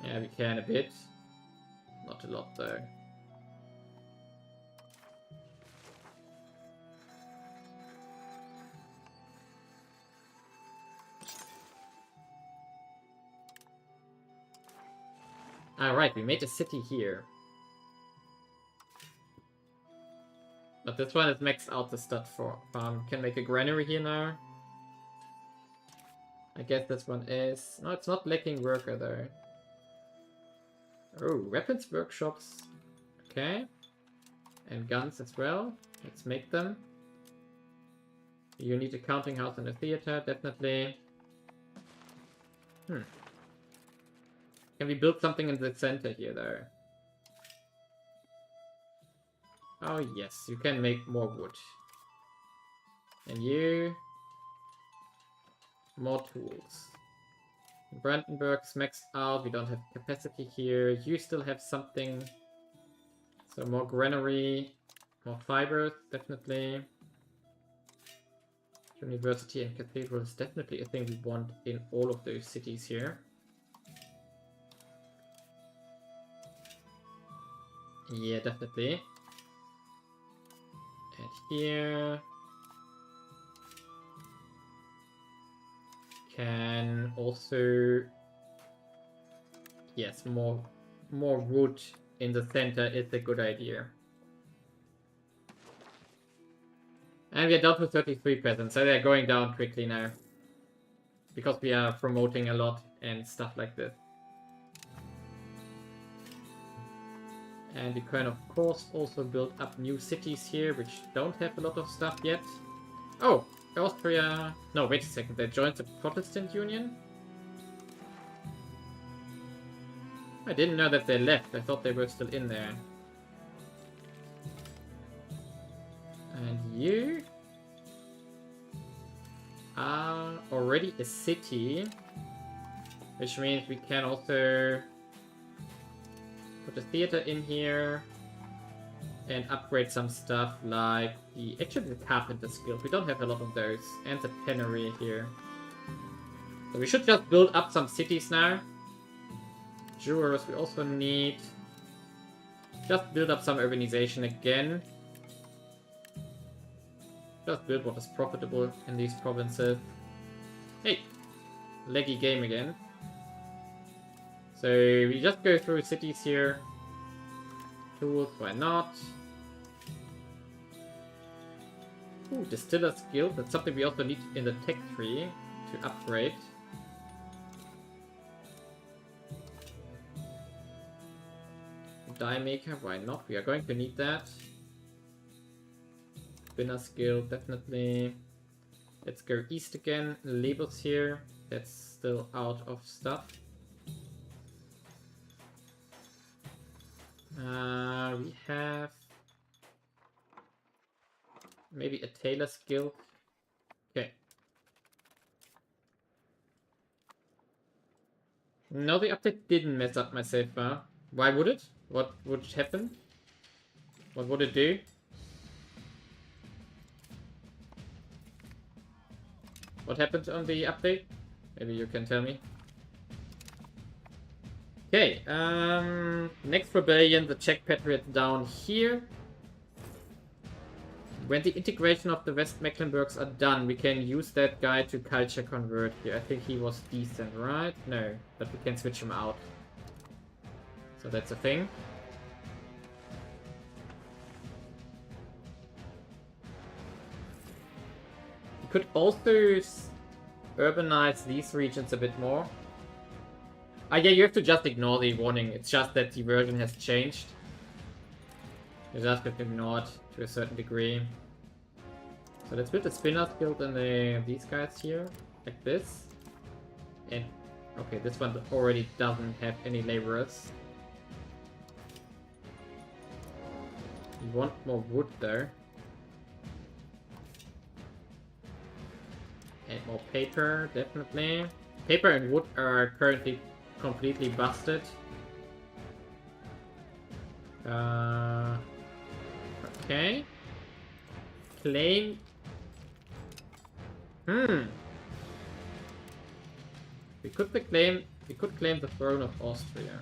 Yeah, we can a bit. Not a lot though. Alright, we made a city here. But this one is maxed out the stud farm. Can make a granary here now. I guess this one is... No, it's not lacking worker though. Oh, weapons workshops. Okay. And guns as well. Let's make them. You need a counting house and a theater, definitely. Can we build something in the center here though? Oh yes, you can make more wood. And you... More tools. Brandenburg's maxed out, we don't have capacity here. You still have something. So more granary, more fibers, definitely. University and cathedral is definitely a thing we want in all of those cities here. Yeah, definitely. And here... Can also... Yes, more wood in the center is a good idea. And we are down to 33 peasants, so they're going down quickly now. Because we are promoting a lot and stuff like this. And we can of course also build up new cities here, which don't have a lot of stuff yet. Oh! Austria... No, wait a second, they joined the Protestant Union? I didn't know that they left, I thought they were still in there. And you... are already a city, which means we can also put a theater in here and upgrade some stuff like actually the carpenter's guild. We don't have a lot of those, and the tannery here. So we should just build up some cities now. Jurors we also need. Just build up some urbanization again. Just build what is profitable in these provinces. Hey! Laggy game again. So we just go through cities here. Tools, why not? Ooh, Distiller's Guild. That's something we also need in the tech tree to upgrade. Die Maker, why not? We are going to need that. Spinner's Guild, definitely. Let's go east again. Labels here. That's still out of stuff. We have maybe a Tailor's Guild. Okay. No, the update didn't mess up my save bar. Why would it? What would happen? What would it do? What happened on the update? Maybe you can tell me. Okay, next rebellion, the Czech Patriots down here. When the integration of the West Mecklenburgs are done, we can use that guy to culture convert here. I think he was decent, right? No, but we can switch him out. So that's a thing. We could also urbanize these regions a bit more. Yeah, you have to just ignore the warning. It's just that the version has changed. You just have to ignore it to a certain degree. So let's build the spinners guild and these guys here, like this. And okay, this one already doesn't have any laborers. You want more wood there. And more paper, definitely. Paper and wood are currently completely busted. Okay. Claim. We could claim the throne of Austria.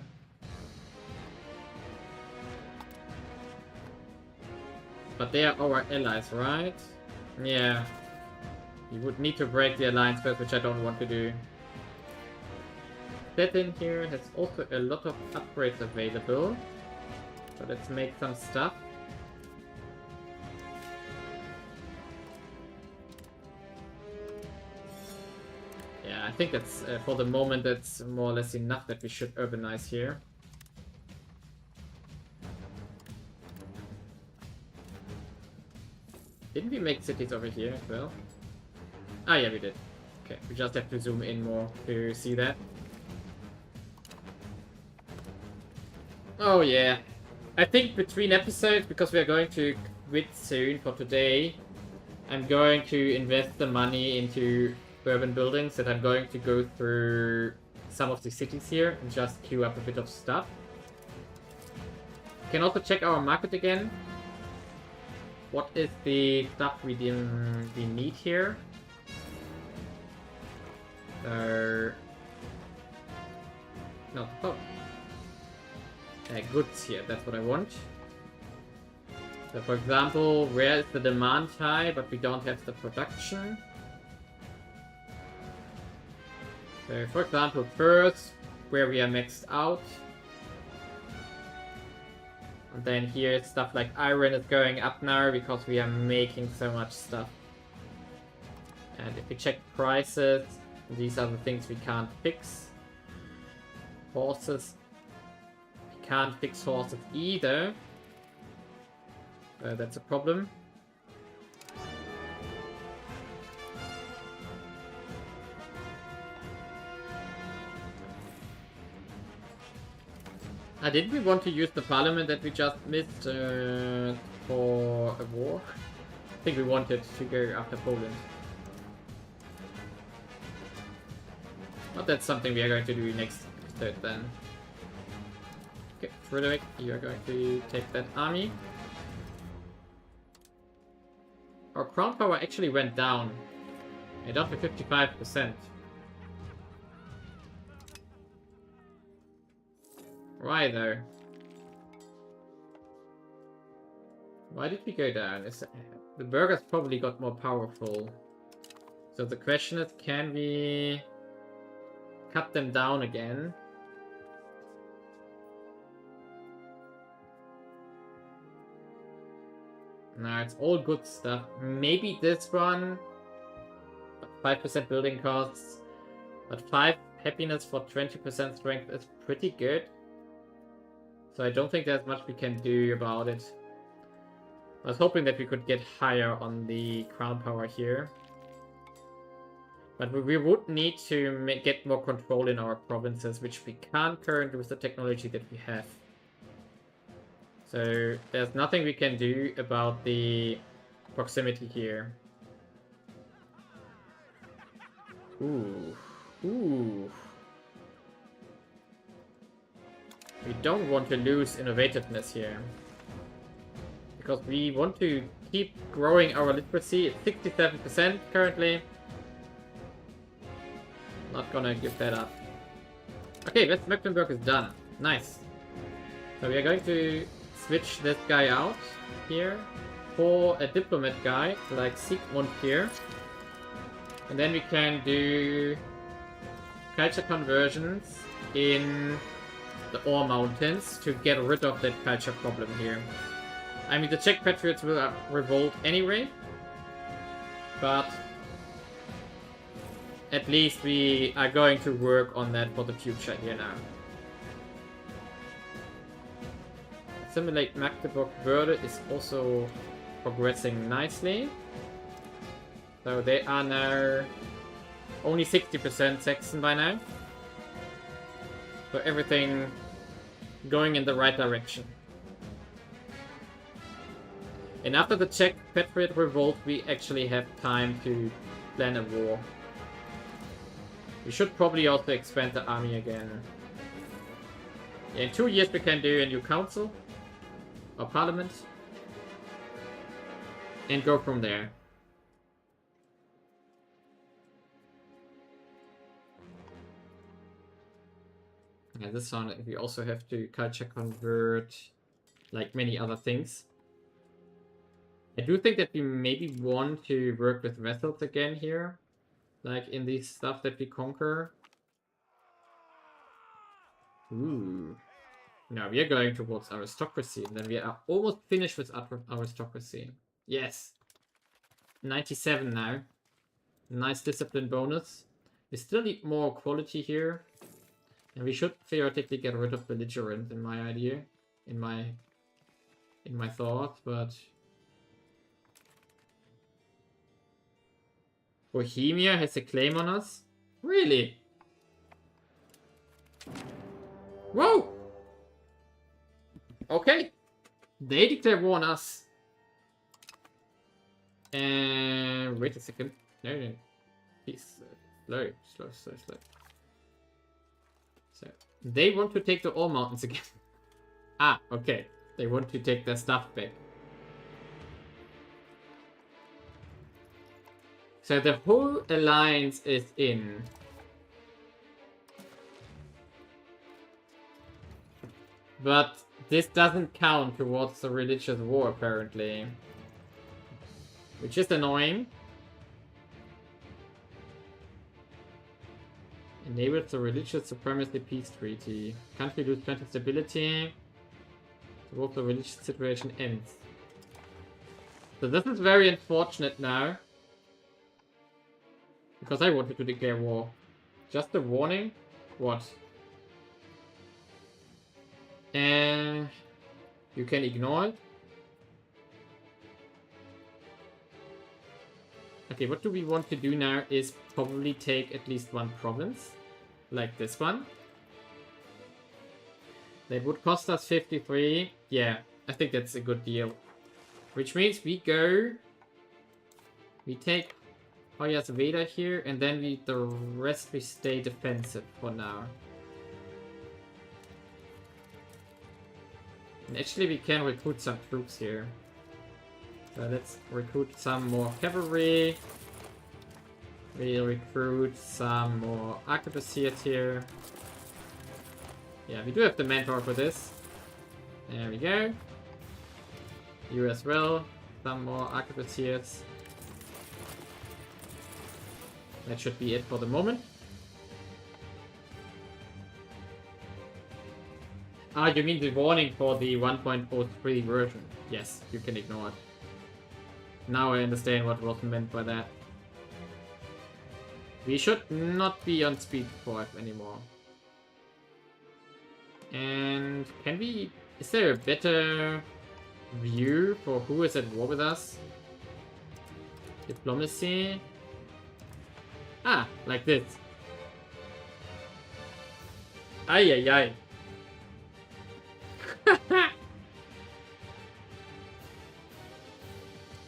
But they are our allies, right? Yeah. You would need to break the alliance first, which I don't want to do. That in here has also a lot of upgrades available. So let's make some stuff. Yeah, I think that's, for the moment, that's more or less enough that we should urbanize here. Didn't we make cities over here as well? Ah, yeah, we did. Okay, we just have to zoom in more to see that. Oh, yeah. I think between episodes, because we are going to quit soon for today, I'm going to invest the money into urban buildings, and I'm going to go through some of the cities here and just queue up a bit of stuff. You can also check our market again. What is the stuff we need here? No, oh. Goods here, that's what I want. So for example, where is the demand high, but we don't have the production? So for example, first, where we are maxed out. And then here, stuff like iron is going up now because we are making so much stuff. And if we check prices, these are the things we can't fix. Horses. We can't fix horses either. That's a problem. Didn't we want to use the parliament that we just missed for a war? I think we wanted to go after Poland. But that's something we are going to do next episode then. Okay, Frederick, you are going to take that army. Our crown power actually went down. It up to 55%. Why though? Why did we go down? The burghers probably got more powerful. So the question is, can we cut them down again? No, it's all good stuff. Maybe this one. 5% building costs. But 5 happiness for 20% strength is pretty good. So I don't think there's much we can do about it. I was hoping that we could get higher on the crown power here. But we would need to get more control in our provinces, which we can't currently with the technology that we have. So there's nothing we can do about the proximity here. Ooh. Ooh. We don't want to lose innovativeness here. Because we want to keep growing our literacy. It's 67% currently. Not gonna give that up. Okay, West Mecklenburg is done. Nice. So we are going to switch this guy out here for a diplomat guy like Sigmund here. And then we can do culture conversions in the Ore Mountains to get rid of that culture problem here. I mean, the Czech patriots will revolt anyway, but at least we are going to work on that for the future here now. Assimilate Magdeburg Börde is also progressing nicely. So they are now only 60% Saxon by now. So everything going in the right direction. And after the Czech Patriot Revolt, we actually have time to plan a war. We should probably also expand the army again. Yeah, in 2 years we can do a new council or parliament and go from there. Yeah, this one we also have to culture convert, like many other things. I do think that we maybe want to work with methods again here, like in these stuff that we conquer. Ooh. Now we are going towards aristocracy, and then we are almost finished with aristocracy. Yes. 97 now. Nice discipline bonus. We still need more quality here. And we should theoretically get rid of belligerent in my idea. In my thought, but Bohemia has a claim on us? Really? Whoa! Okay. They declare war on us. And wait a second. No. Please. Slow. So they want to take the All Mountains again. Ah, okay. They want to take their stuff back. So the whole alliance is in. But this doesn't count towards the religious war, apparently. Which is annoying. Enables the religious supremacy peace treaty. Country lose 20 stability. Towards the religious situation ends. So this is very unfortunate now. Because I wanted to declare war. Just a warning? What? And you can ignore it. Okay, what do we want to do now is probably take at least one province. Like this one. That would cost us 53. Yeah, I think that's a good deal. Which means we go... We take Hoyas Veda here, and then the rest we stay defensive for now. And actually we can recruit some troops here. So let's recruit some more cavalry. We'll recruit some more arquebusiers here. Yeah, we do have the manpower for this. There we go. You as well. Some more arquebusiers. That should be it for the moment. Ah, you mean the warning for the 1.03 version? Yes, you can ignore it. Now I understand what was meant by that. We should not be on speed 5 anymore. And can we... Is there a better view for who is at war with us? Diplomacy. Ah, like this. Ay, ay, ay.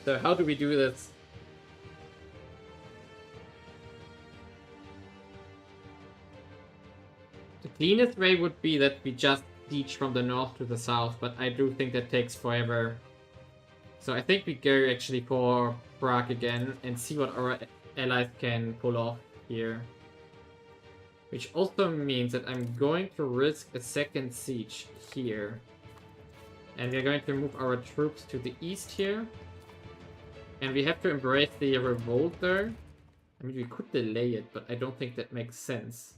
So how do we do this? The cleanest way would be that we just siege from the north to the south, but I do think that takes forever. So I think we go actually for Prague again and see what our allies can pull off here. Which also means that I'm going to risk a second siege here. And we're going to move our troops to the east here. And we have to embrace the revolt there. I mean, we could delay it, but I don't think that makes sense.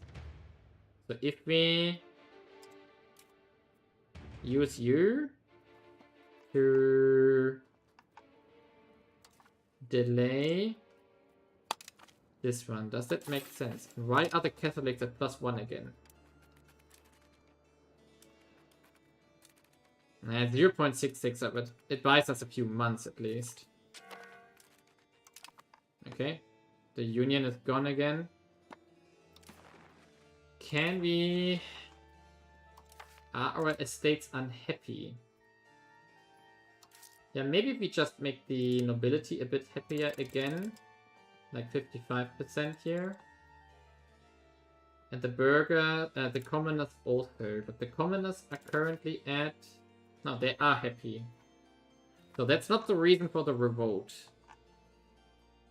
So if we use you to delay this one. Does that make sense? Why are the Catholics at +1 again? 0.66 but it buys us a few months at least. Okay. The union is gone again. Can we... Are our estates unhappy? Yeah, maybe we just make the nobility a bit happier again. Like 55% here. And the burger, the commoners also. But the commoners are currently at... No, they are happy. So that's not the reason for the revolt.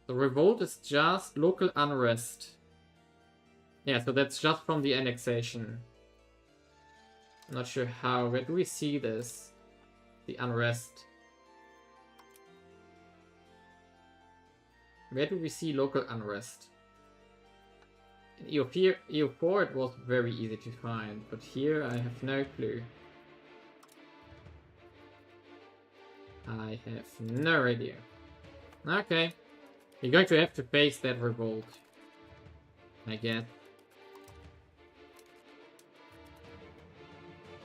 The revolt is just local unrest. Yeah, so that's just from the annexation. I'm not sure how. Where do we see this? The unrest. Where do we see local unrest? In EU4 it was very easy to find, but here I have no clue. I have no idea. Okay. You're going to have to face that revolt, I guess.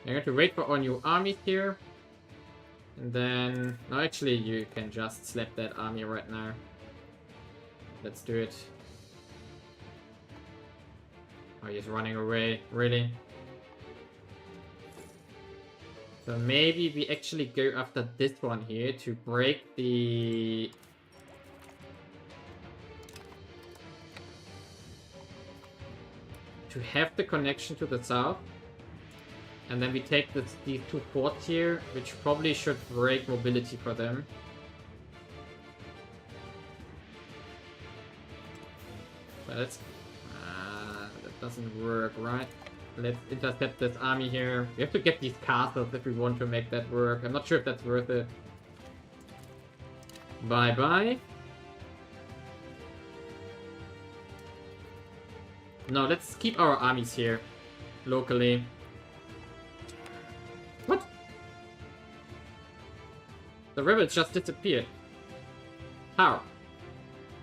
I'm going to wait for our new army here. And then... No, actually, you can just slap that army right now. Let's do it. Oh, he's running away. Really? So maybe we actually go after this one here to break the... To have the connection to the south. And then we take these two forts here, which probably should break mobility for them. But that's... that doesn't work, right? Let's intercept this army here. We have to get these castles if we want to make that work. I'm not sure if that's worth it. Bye-bye. No, let's keep our armies here. Locally. What? The rebels just disappeared. How?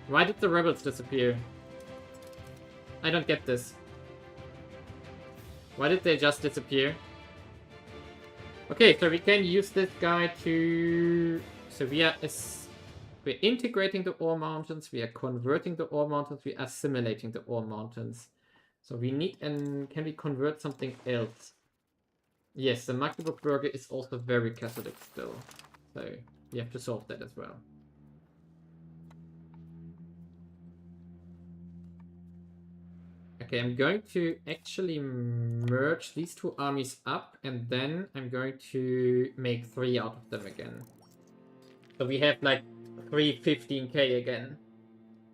Why did the rebels disappear? I don't get this. Why did they just disappear? Okay, so we can use this guy to... So we're integrating the ore mountains, we are converting the ore mountains, we are assimilating the ore mountains. So we need... And can we convert something else? Yes, the Magdeburg burger is also very Catholic still. So we have to solve that as well. Okay, I'm going to actually merge these two armies up, and then I'm going to make 3 out of them again. So we have like 315k again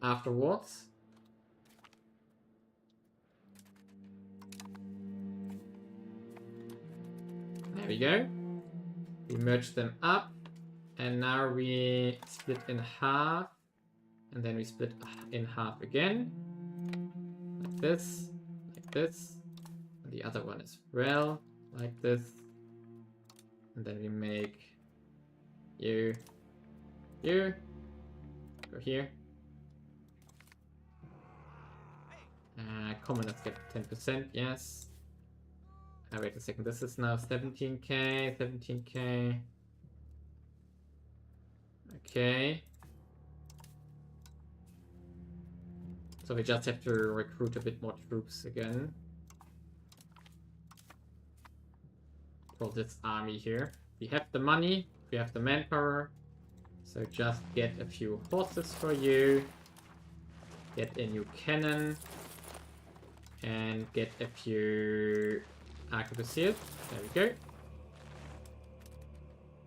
afterwards. There we go. We merge them up, and now we split in half, and then we split in half again. Like this, and the other one as well, like this, and then we make you, go here. Commoners get 10%, yes. Wait a second, this is now 17k, 17k. Okay. So we just have to recruit a bit more troops again. For this army here. We have the money, we have the manpower. So just get a few horses for you. Get a new cannon. And get a few arquebusiers. There we go.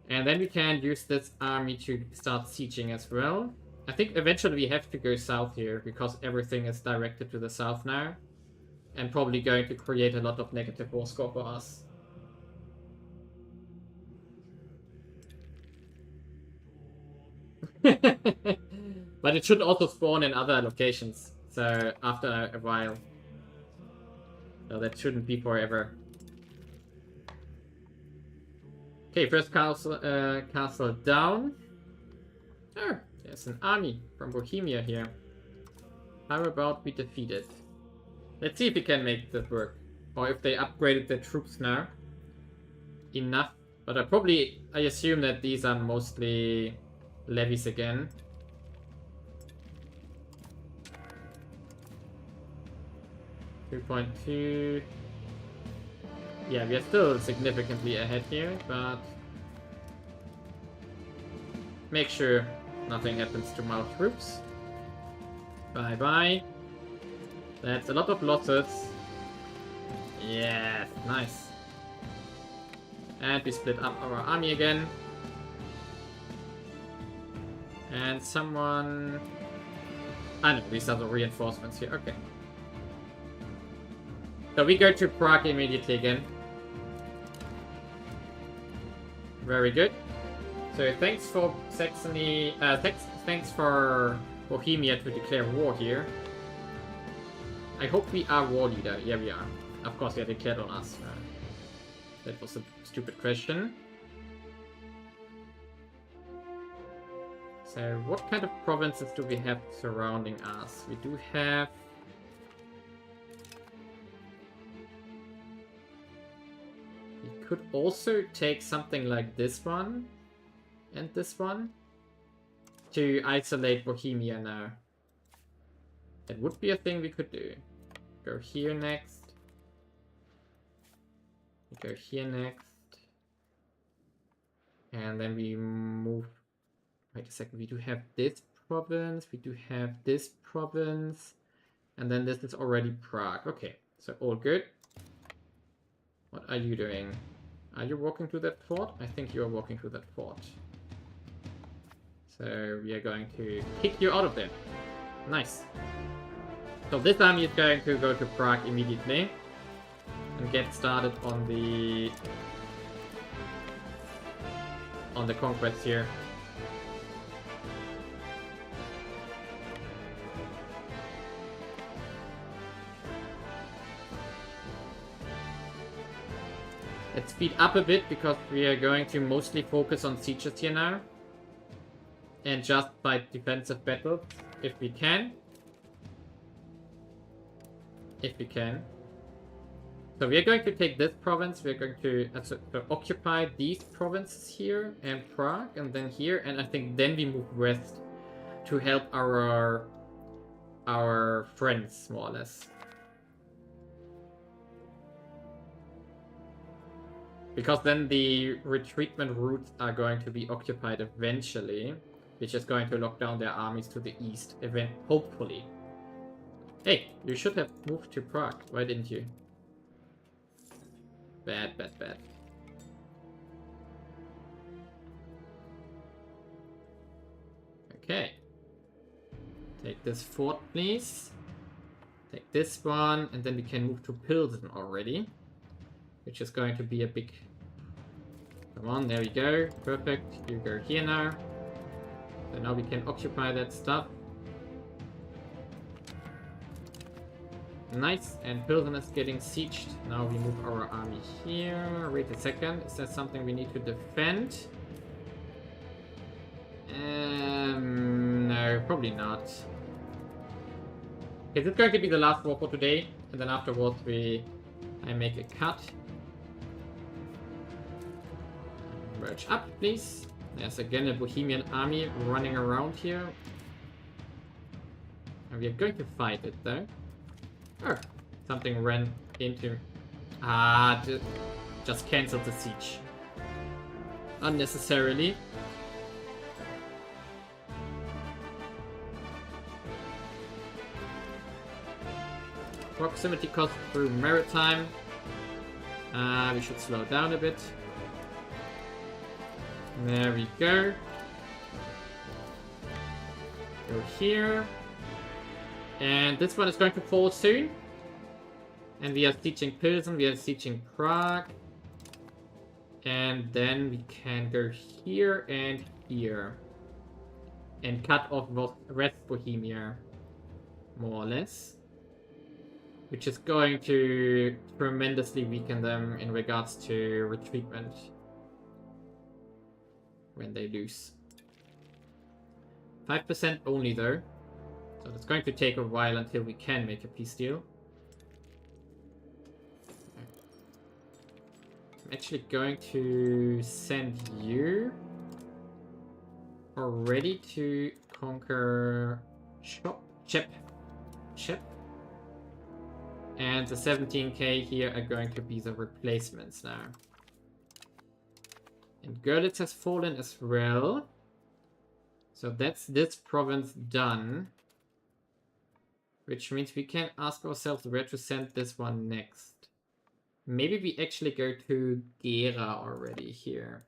And then we can use this army to start sieging as well. I think eventually we have to go south here, because everything is directed to the south now. And probably going to create a lot of negative war score for us. But it should also spawn in other locations, so after a while. So that shouldn't be forever. Okay, first castle down. Oh, there's an army from Bohemia here. How about we defeat it? Let's see if we can make that work. Or if they upgraded their troops now. Enough. But I assume that these are mostly levies again. $2.2. Yeah, we are still significantly ahead here, but make sure nothing happens to my troops. Bye-bye. That's a lot of losses. Yes, nice. And we split up our army again. And someone... Ah no, these are the reinforcements here, okay. So we go to Prague immediately again. Very good. So thanks for Saxony, thanks for Bohemia to declare war here. I hope we are war leader. Yeah, we are. Of course, they declared on us. That was a stupid question. So what kind of provinces do we have surrounding us? We do have... We could also take something like this one and this one to isolate Bohemia now. That would be a thing we could do. Go here next. Go here next. And then we move... Wait a second, we do have this province, we do have this province, and then this is already Prague. Okay, so all good. What are you doing? Are you walking to that fort? I think you are walking to that fort. So we are going to kick you out of there. Nice. So this army is going to go to Prague immediately and get started on the conquest here. Let's speed up a bit because we are going to mostly focus on sieges here now. And just fight defensive battles if we can. If we can. So we are going to take this province. We are going to occupy these provinces here and Prague and then here. And I think then we move west to help our friends, more or less. Because then the retreatment routes are going to be occupied eventually, which is going to lock down their armies to the east, hopefully. Hey, you should have moved to Prague. Why didn't you? Bad, bad, bad. Okay. Take this fort, please. Take this one, and then we can move to Pilsen already. Which is going to be a big... Come on, there we go. Perfect. You go here now. So now we can occupy that stuff. Nice. And Pilsen is getting sieged. Now we move our army here. Wait a second. Is that something we need to defend? No, probably not. Okay, this is going to be the last war for today. And then afterwards I make a cut. Merge up, please. There's again a Bohemian army running around here. And we are going to fight it, though. Oh, something ran into... Ah, just cancelled the siege. Unnecessarily. Proximity cost through maritime. We should slow down a bit. There we go. Go here. And this one is going to fall soon. And we are sieging Pilsen, we are sieging Prague. And then we can go here and here. And cut off West Bohemia. More or less. Which is going to tremendously weaken them in regards to retreatment. When they lose. 5% only though. So it's going to take a while until we can make a peace deal. I'm actually going to send you already to conquer Chep. And the 17k here are going to be the replacements now. And Görlitz has fallen as well. So that's this province done. Which means we can ask ourselves where to send this one next. Maybe we actually go to Gera already here.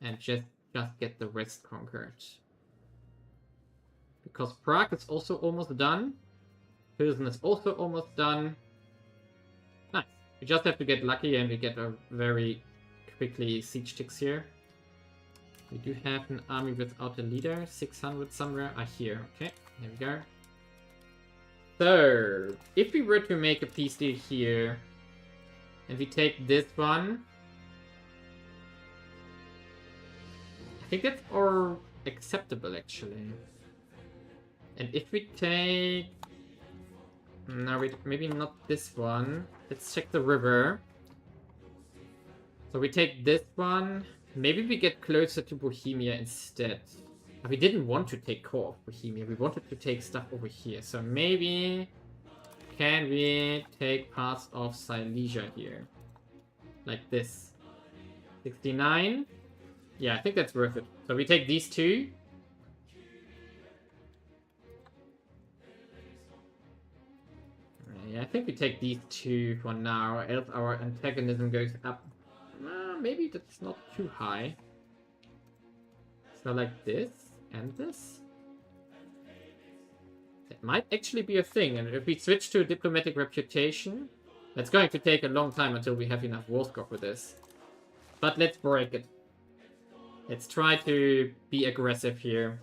And just get the rest conquered. Because Prague is also almost done. Pilsen is also almost done. Nice. We just have to get lucky and we get a very quickly siege ticks here. We do have an army without a leader. 600 somewhere are here. Okay, there we go. So, if we were to make a peace deal here, and we take this one, I think that's all acceptable actually. And if we take... No, wait, maybe not this one. Let's check the river. So we take this one. Maybe we get closer to Bohemia instead. We didn't want to take core of Bohemia. We wanted to take stuff over here. So maybe... Can we take parts of Silesia here? Like this. 69. Yeah, I think that's worth it. So we take these two. Yeah, I think we take these two for now, else our antagonism goes up. Maybe that's not too high. So like this and this. That might actually be a thing, and if we switch to a diplomatic reputation, that's going to take a long time until we have enough war score for this. But let's break it. Let's try to be aggressive here.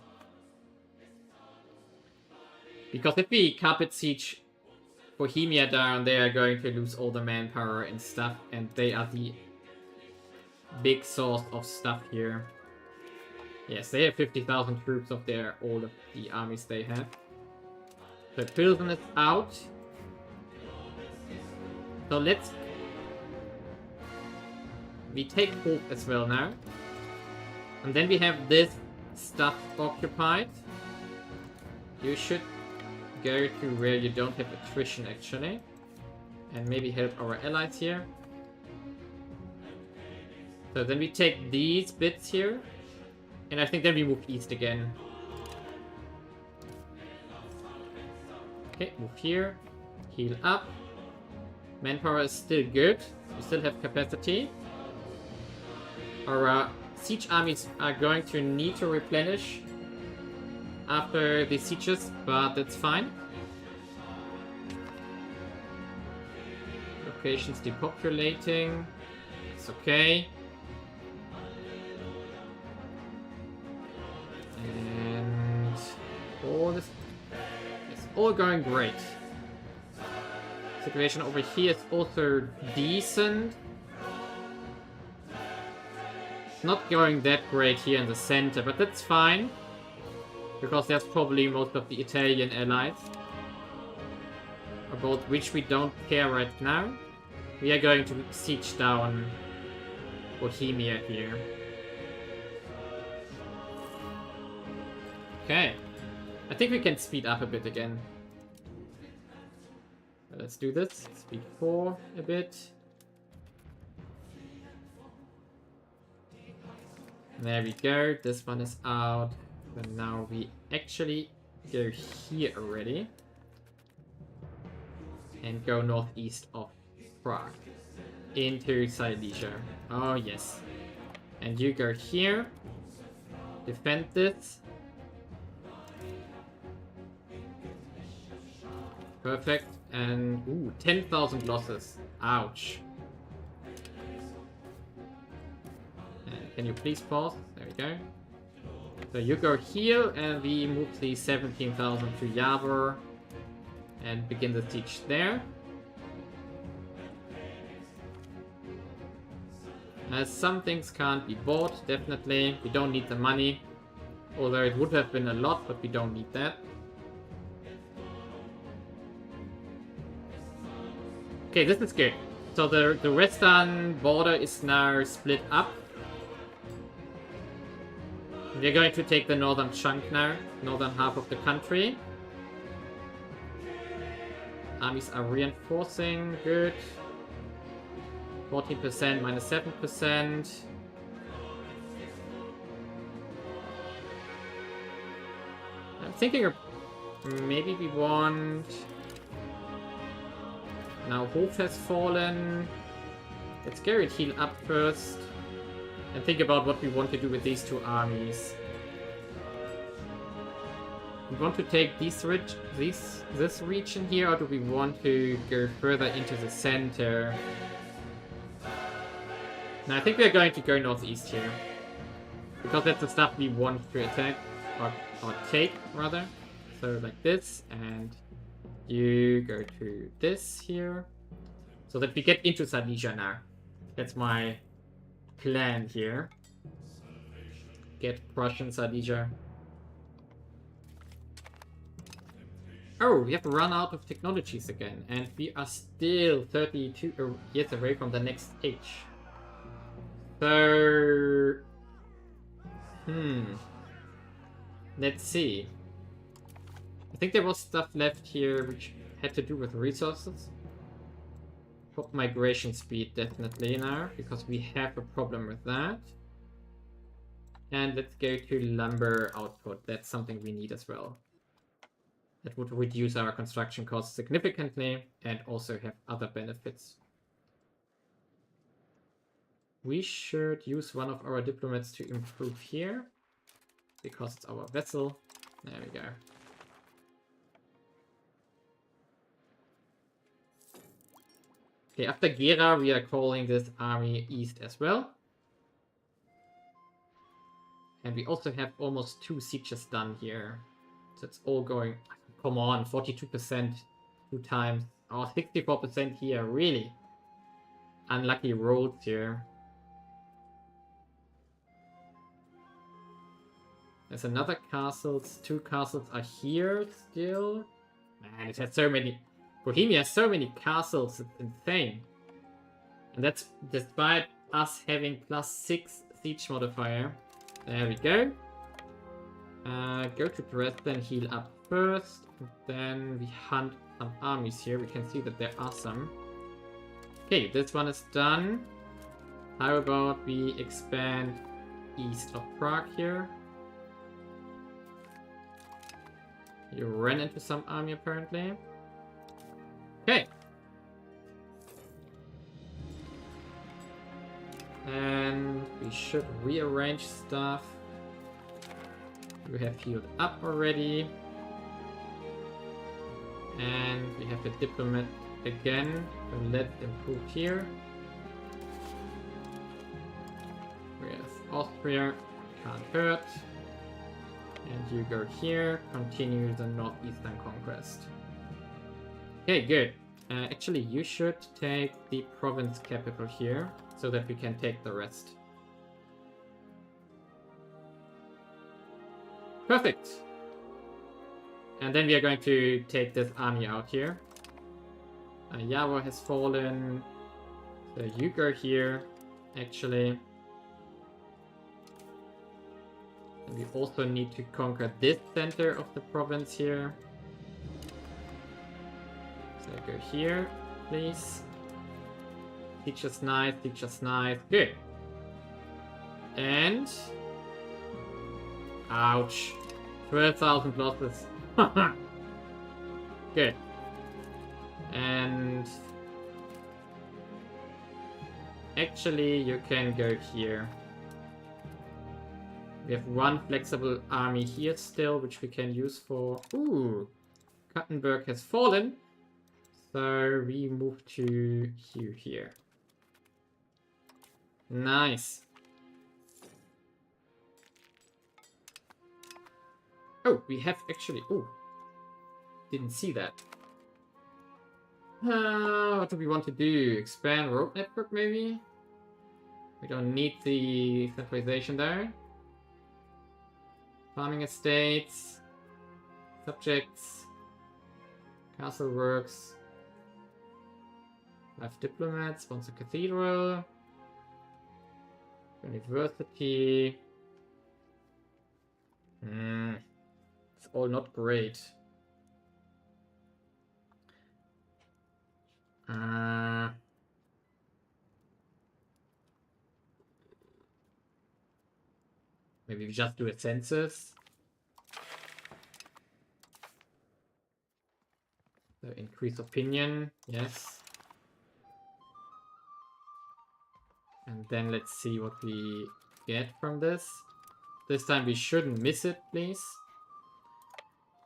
Because if we carpet siege Bohemia down, they are going to lose all the manpower and stuff, and they are the big source of stuff here. Yes, they have 50,000 troops of all of the armies they have. So Pilsen is out. So let's... We take Hope as well now. And then we have this stuff occupied. You should go to where you don't have attrition actually. And maybe help our allies here. So then we take these bits here. And I think then we move east again. Okay, move here. Heal up. Manpower is still good. We still have capacity. Our siege armies are going to need to replenish after the sieges, but that's fine. Locations depopulating. It's okay. And all this is all going great. Situation over here is also decent. Not going that great here in the center, but that's fine. Because there's probably most of the Italian allies. About which we don't care right now. We are going to siege down Bohemia here. Okay. I think we can speed up a bit again. Let's do this. Speed 4 a bit. There we go. This one is out. And now we actually go here already. And go northeast of Prague. Into Silesia. Oh, yes. And you go here. Defend this. Perfect. And, ooh, 10,000 losses. Ouch. And can you please pause? There we go. So you go here, and we move the 17,000 to Javor. And begin the siege there. Some things can't be bought, definitely. We don't need the money. Although it would have been a lot, but we don't need that. Okay, this is good. So the western border is now split up. We're going to take the northern chunk now, northern half of the country. Armies are reinforcing, good. 14% minus 7%. I'm thinking of maybe we want... Now Hof has fallen. Let's go and heal up first. And think about what we want to do with these two armies. We want to take this region here, or do we want to go further into the center? Now I think we're going to go northeast here. Because that's the stuff we want to attack, or take, rather. So like this, and you go to this here. So that we get into Silesia now. That's my plan here. Get Prussian Silesia. Oh, we have run out of technologies again, and we are still 32 years away from the next age. So... Let's see. I think there was stuff left here which had to do with resources. Top migration speed definitely now, because we have a problem with that. And let's go to lumber output. That's something we need as well. That would reduce our construction costs significantly and also have other benefits. We should use one of our diplomats to improve here, because it's our vessel. There we go. Okay, after Gera, we are calling this army east as well. And we also have almost 2 sieges done here. So it's all going... Come on, 42% 2 times. Oh, 64% here, really. Unlucky rolls here. There's another castle. 2 castles are here still. Man, it has so many... Bohemia has so many castles, it's insane. And that's despite us having +6 siege modifier. There we go. Go to Dresden, heal up first. Then we hunt some armies here. We can see that there are some. Okay, this one is done. How about we expand east of Prague here? You ran into some army apparently. Okay. And we should rearrange stuff. We have healed up already. And we have a diplomat again. So let's improve here. We have Austria, can't hurt. And you go here, continue the northeastern conquest. Okay, good. Actually, you should take the province capital here, so that we can take the rest. Perfect! And then we are going to take this army out here. Java has fallen. So you go here, actually. And we also need to conquer this center of the province here. So go here, please. Teach us nice, teach us nice. Good. And... Ouch. 12,000 losses. Good. And... Actually, you can go here. We have 1 flexible army here still, which we can use for... Ooh! Brandenburg has fallen. So we move to here. Nice. Oh, we have actually... Oh. Didn't see that. What do we want to do? Expand road network, maybe? We don't need the centralization there. Farming estates. Subjects. Castle works. 5 diplomats, once a cathedral. University. It's all not great. Maybe we just do a census. So increase opinion, yes. And then let's see what we get from this. This time we shouldn't miss it, please.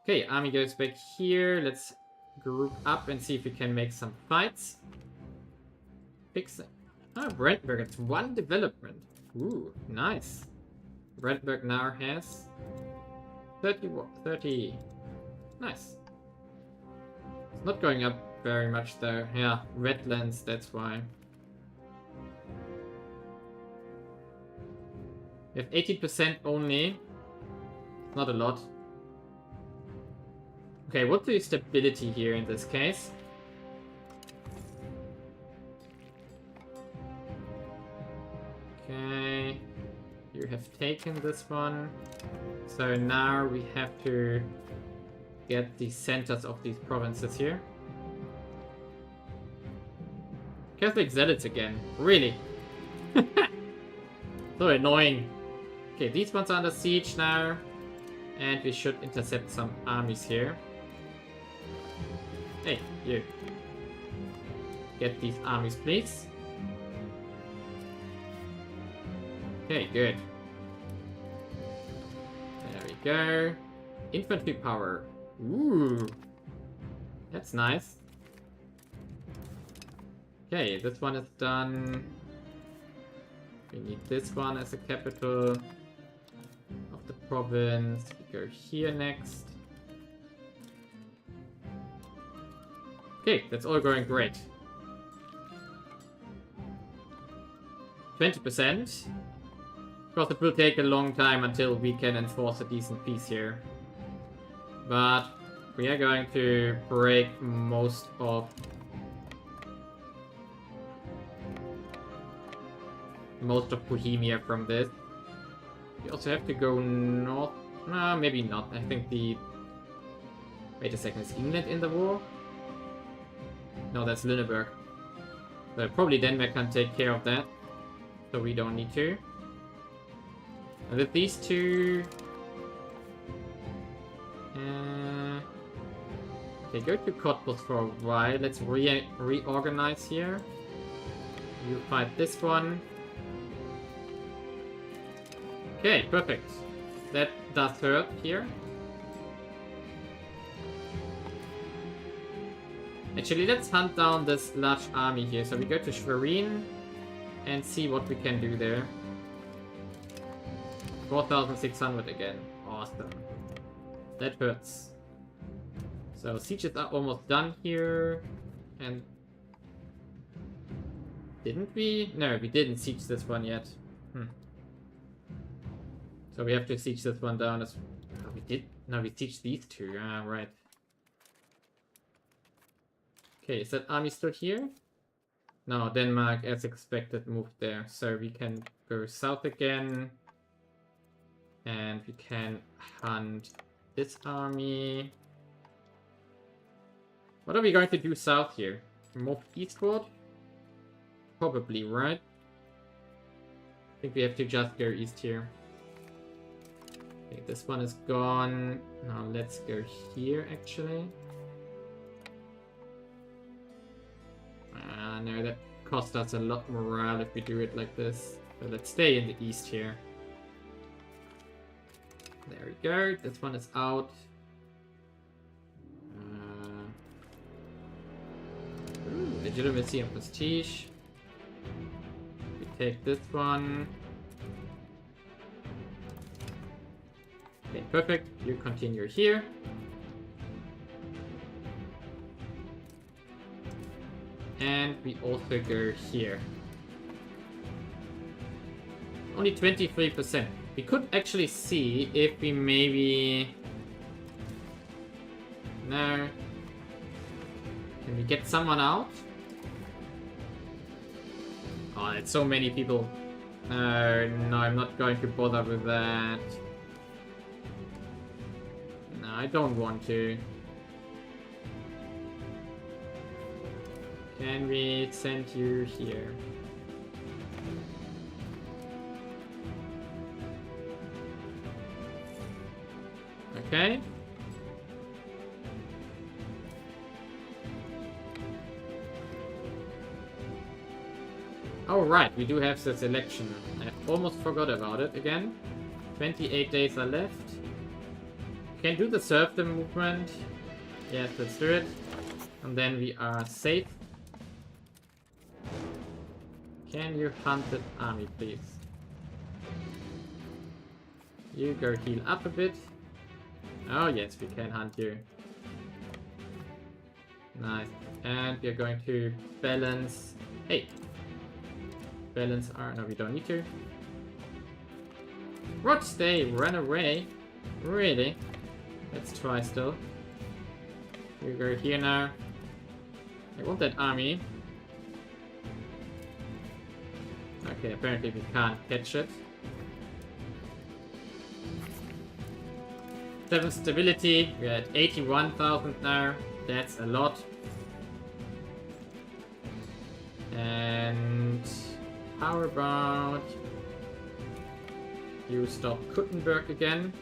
Okay, army goes back here. Let's group up and see if we can make some fights. Fix it. Ah, Brandenburg, it's 1 development. Ooh, nice. Brandenburg now has 30. Nice. It's not going up very much though. Yeah, wetlands, that's why. We have 80% only. Not a lot. Okay, what's the stability here in this case? Okay. You have taken this one. So now we have to get the centers of these provinces here. Catholic Zealots again. Really? So annoying. Okay, these ones are under siege now. And we should intercept some armies here. Hey, you. Get these armies, please. Okay, good. There we go. Infantry power. Ooh. That's nice. Okay, this one is done. We need this one as a capital of the province. We go here next. Okay, that's all going great. 20%. Of course, it will take a long time until we can enforce a decent peace here. But we are going to break most of Bohemia from this. We also have to go north. No, maybe not. I think the... Wait a second, is England in the war? No, that's Lüneburg. But probably Denmark can take care of that. So we don't need to. And with these two... okay, go to Cottbus for a while. Let's reorganize here. You fight this one. Okay, perfect. That does hurt here. Actually, let's hunt down this large army here. So we go to Schwerin and see what we can do there. 4,600 again. Awesome. That hurts. So sieges are almost done here. And... didn't we? No, we didn't siege this one yet. So we have to siege this one down as... Oh, we did? No, we sieged these two. Ah, right. Okay, is that army still here? No, Denmark, as expected, moved there. So we can go south again. And we can hunt this army. What are we going to do south here? Move eastward? Probably, right? I think we have to just go east here. Okay, this one is gone. Now let's go here, actually. No, that costs us a lot morale if we do it like this. So let's stay in the east here. There we go. This one is out. Legitimacy and prestige. We take this one. Okay, perfect. You continue here. And we also go here. Only 23%. We could actually see if we maybe... No. Can we get someone out? Oh, it's so many people. No, I'm not going to bother with that. No, I don't want to. Can we send you here? Okay. Oh right, we do have this election. I almost forgot about it again. 28 days are left. Can do the serfdom movement. Yes, let's do it. And then we are safe. Can you hunt the army, please? You go heal up a bit. Oh yes, we can hunt you. Nice. And we are going to balance... Hey! Balance our... No, we don't need to. What? They run away? Really? Let's try still. You go here now. I want that army. Okay, apparently we can't catch it. 7 stability. We're at 81,000 now. That's a lot. And how about you stop Kuttenberg again?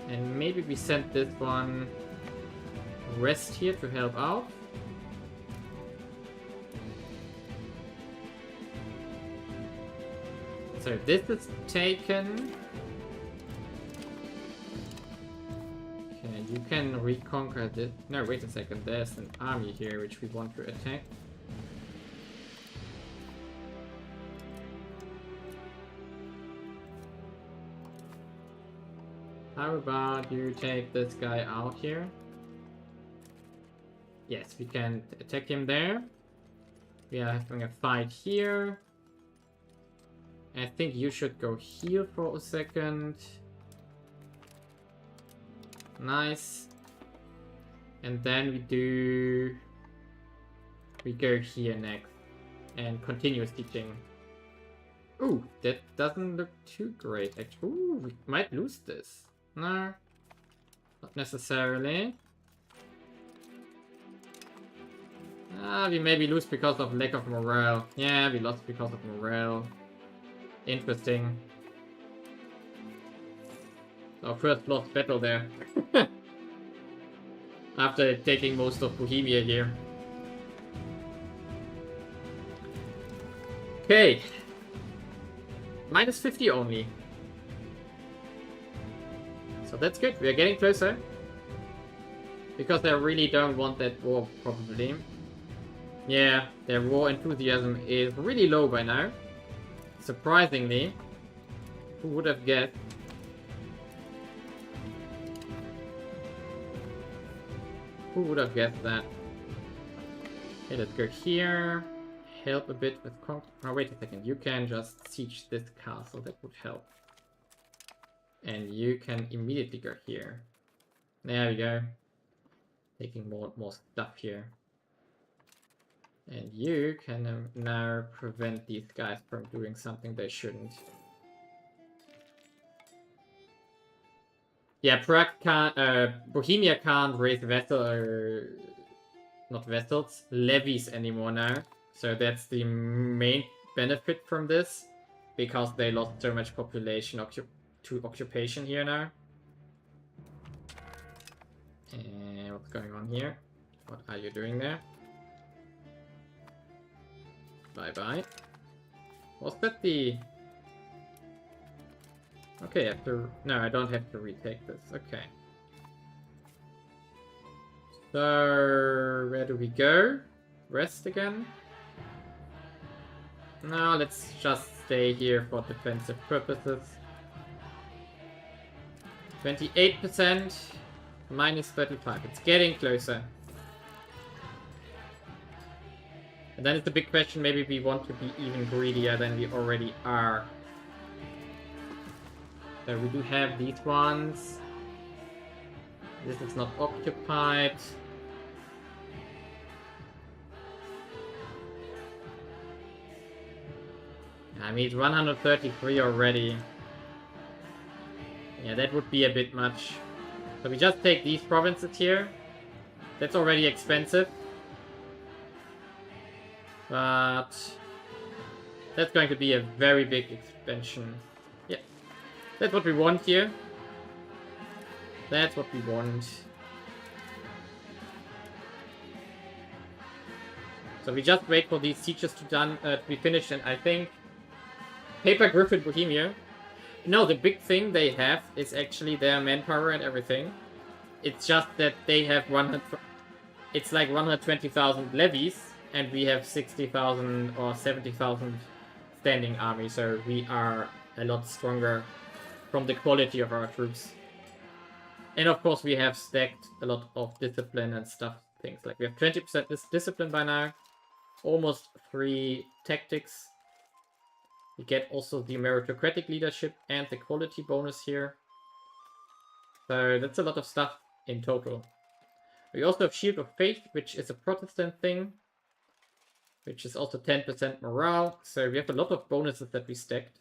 And maybe we send this one rest here to help out. So this is taken. Okay, you can reconquer this. No, wait a second. There's an army here which we want to attack. How about you take this guy out here? Yes, we can attack him there. We are having a fight here. I think you should go heal for a second. Nice. And then we go here next and continue teaching. Ooh, that doesn't look too great actually. Ooh, we might lose this. No, not necessarily. We maybe lose because of lack of morale. Yeah, we lost because of morale. Interesting. Our first lost battle there. After taking most of Bohemia here. Okay. Minus 50 only. So that's good. We are getting closer. Because they really don't want that war, probably. Yeah, their war enthusiasm is really low by now. Surprisingly. Who would have guessed? Who would have guessed that? Okay, let's go here. Help a bit with oh, wait a second. You can just siege this castle. That would help. And you can immediately go here. There we go. Taking more stuff here. And you can now prevent these guys from doing something they shouldn't. Yeah, Prague can't, Bohemia can't raise not vessels, levies anymore now. So that's the main benefit from this. Because they lost so much population to occupation here now. And what's going on here? What are you doing there? Bye-bye. Was that the... Okay, I have to... No, I don't have to retake this. Okay. So... Where do we go? Rest again? No, let's just stay here for defensive purposes. 28%. Minus 35. It's getting closer. And then it's a big question, maybe we want to be even greedier than we already are. So we do have these ones. This is not occupied. I mean, it's 133 already. Yeah, that would be a bit much. So we just take these provinces here. That's already expensive. But that's going to be a very big expansion. Yeah, that's what we want here. That's what we want. So we just wait for these sieges to be finished, and I think Paper Griffin Bohemia. No, the big thing they have is actually their manpower and everything. It's just that they have 100. It's like 120,000 levies, and we have 60,000 or 70,000 standing army. So we are a lot stronger from the quality of our troops. And of course, we have stacked a lot of discipline and stuff. Things like we have 20% discipline by now. Almost 3 tactics. We get also the meritocratic leadership and the quality bonus here. So that's a lot of stuff in total. We also have Shield of Faith, which is a Protestant thing. Which is also 10% morale. So we have a lot of bonuses that we stacked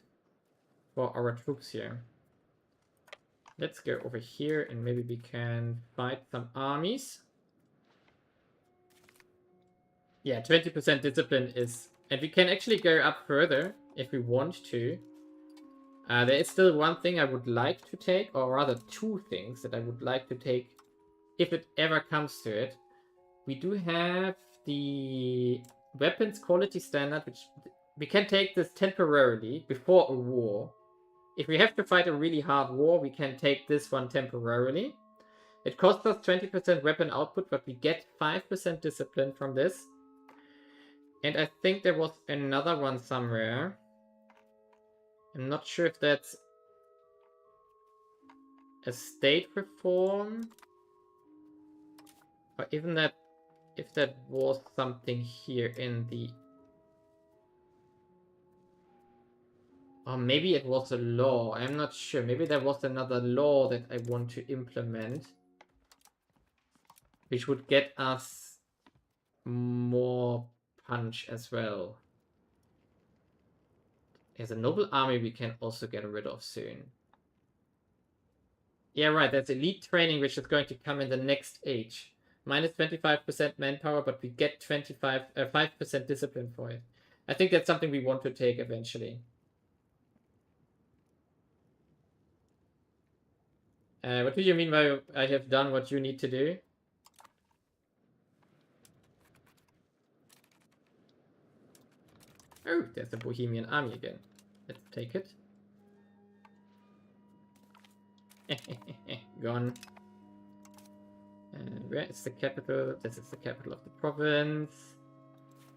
for our troops here. Let's go over here and maybe we can fight some armies. Yeah, 20% discipline is... And we can actually go up further if we want to. There is still one thing I would like to take, or rather 2 things that I would like to take if it ever comes to it. We do have the weapons quality standard, which we can take this temporarily before a war. If we have to fight a really hard war, we can take this one temporarily. It costs us 20% weapon output, but we get 5% discipline from this. And I think there was another one somewhere. I'm not sure if that's a state reform. Or even that, if that was something here in the... Or maybe it was a law. I'm not sure. Maybe there was another law that I want to implement. Which would get us more punch as well. There's a noble army we can also get rid of soon. Yeah, right. That's elite training, which is going to come in the next age. Minus 25% manpower, but we get 5% discipline for it. I think that's something we want to take eventually. What do you mean by I have done what you need to do? Oh, there's a Bohemian army again. Let's take it. Gone. Where is the capital? This is the capital of the province.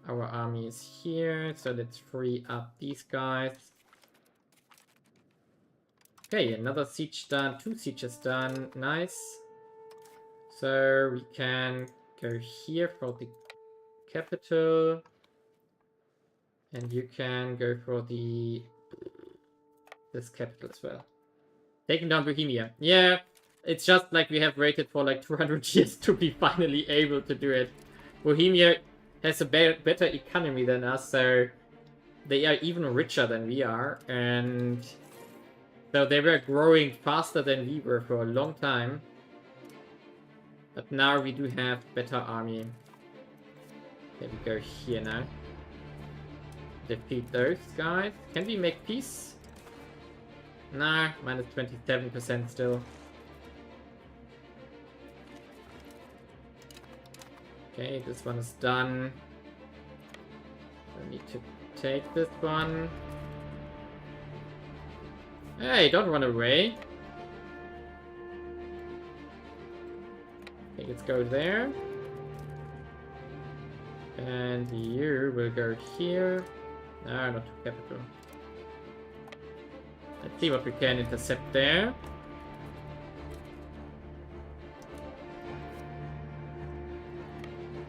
Our army is here, so let's free up these guys. Okay, another siege done. 2 sieges done. Nice. So we can go here for the capital. And you can go for this capital as well. Taking down Bohemia. Yeah, it's just like we have waited for like 200 years to be finally able to do it. Bohemia has a better economy than us, so they are even richer than we are. And so they were growing faster than we were for a long time. But now we do have better army. There we go here now. Defeat those guys. Can we make peace? Nah, minus 27% still. Okay, this one is done. I need to take this one. Hey, don't run away. Okay, let's go there. And you will go here. No, not to capital. Let's see what we can intercept there.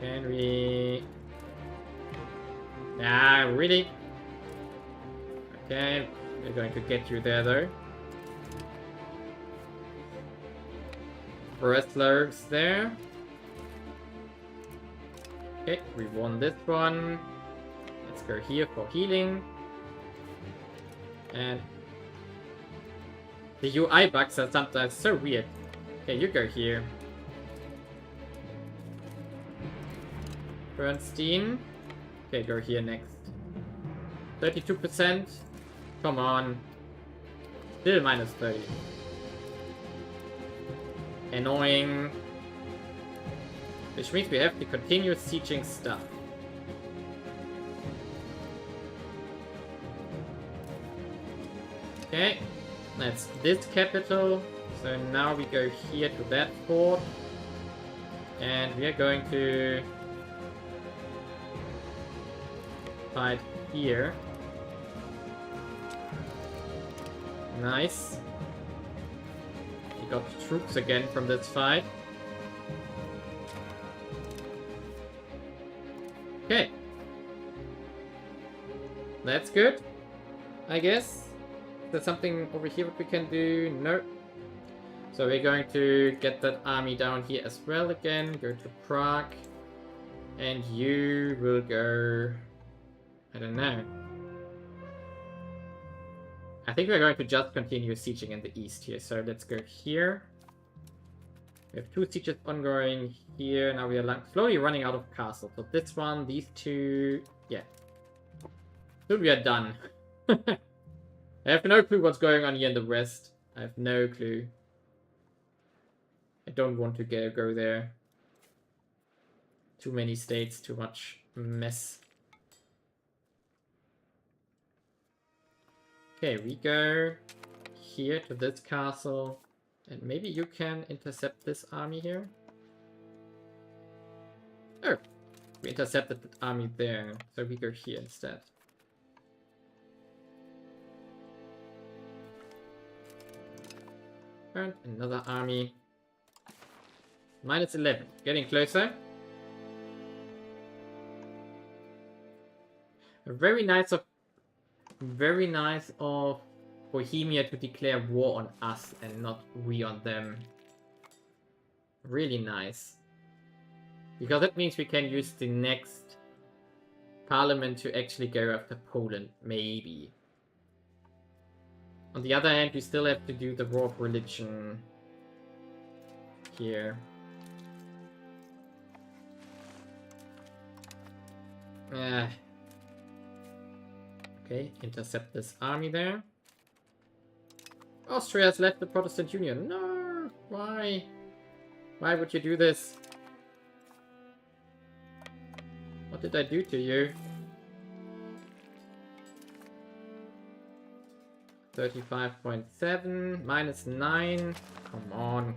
Can we... Ah, really? Okay, we're going to get you there though. Wrestlers there. Okay, we won this one. Let's go here for healing. And the UI bugs are sometimes so weird. Okay, you go here. Bernstein. Okay, go here next. 32%. Come on. Still minus 30. Annoying. Which means we have to continue sieging stuff. Okay. That's this capital. So now we go here to that fort. And we are going to fight here. Nice. We got troops again from this fight. Okay. That's good, I guess. Is there something over here that we can do? No. So we're going to get that army down here as well again. Go to Prague. And you will go... I don't know. I think we're going to just continue sieging in the east here. So let's go here. We have 2 sieges ongoing here. Now we are slowly running out of castles. So this one, these 2... Yeah. Soon we are done. I have no clue what's going on here in the west. I have no clue. I don't want to go there. Too many states, too much mess. Okay, we go here to this castle. And maybe you can intercept this army here? Oh, we intercepted the army there. So we go here instead. And another army. Minus 11. Getting closer. Very nice of Bohemia to declare war on us and not we on them. Really nice. Because that means we can use the next parliament to actually go after Poland, maybe. On the other hand, we still have to do the war of religion here. Okay, intercept this army there. Austria has left the Protestant Union. No! Why? Why would you do this? What did I do to you? 35.7 minus 9. Come on.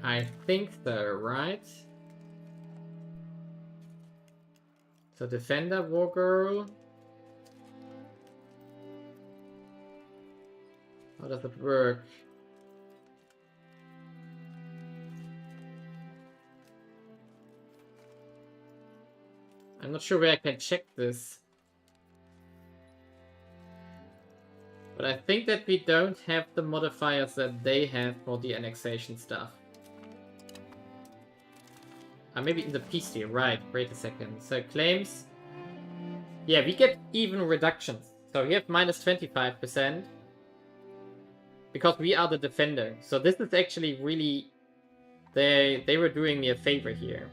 I think so, right? So Defender, War Girl. How does it work? I'm not sure where I can check this. But I think that we don't have the modifiers that they have for the annexation stuff. Maybe in the peace deal, right. Wait a second. So claims. Yeah, we get even reductions. So we have minus 25%. Because we are the defender. So this is actually really... They were doing me a favor here.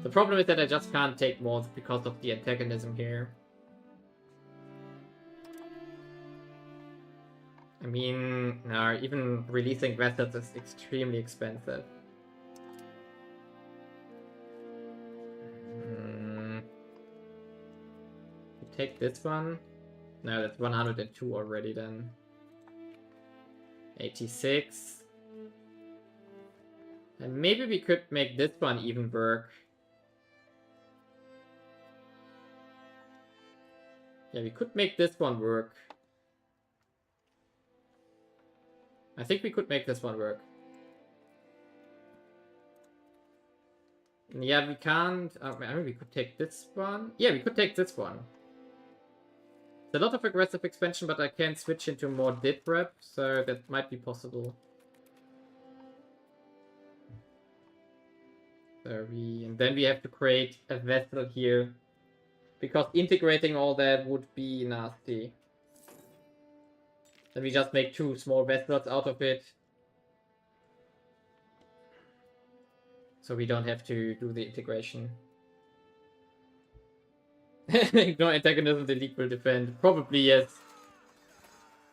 The problem is that I just can't take more because of the antagonism here. I mean, no, even releasing vessels is extremely expensive. Take this one. No, that's 102 already then. 86. And maybe we could make this one even work. Yeah, we could make this one work. I think we could make this one work. Yeah, we can't... I mean, we could take this one. Yeah, we could take this one. It's a lot of aggressive expansion, but I can switch into more DIT rep, so that might be possible. And then we have to create a vessel here. Because integrating all that would be nasty. Then we just make 2 small vessels out of it. So we don't have to do the integration. Ignore antagonism, the league will defend. Probably yes.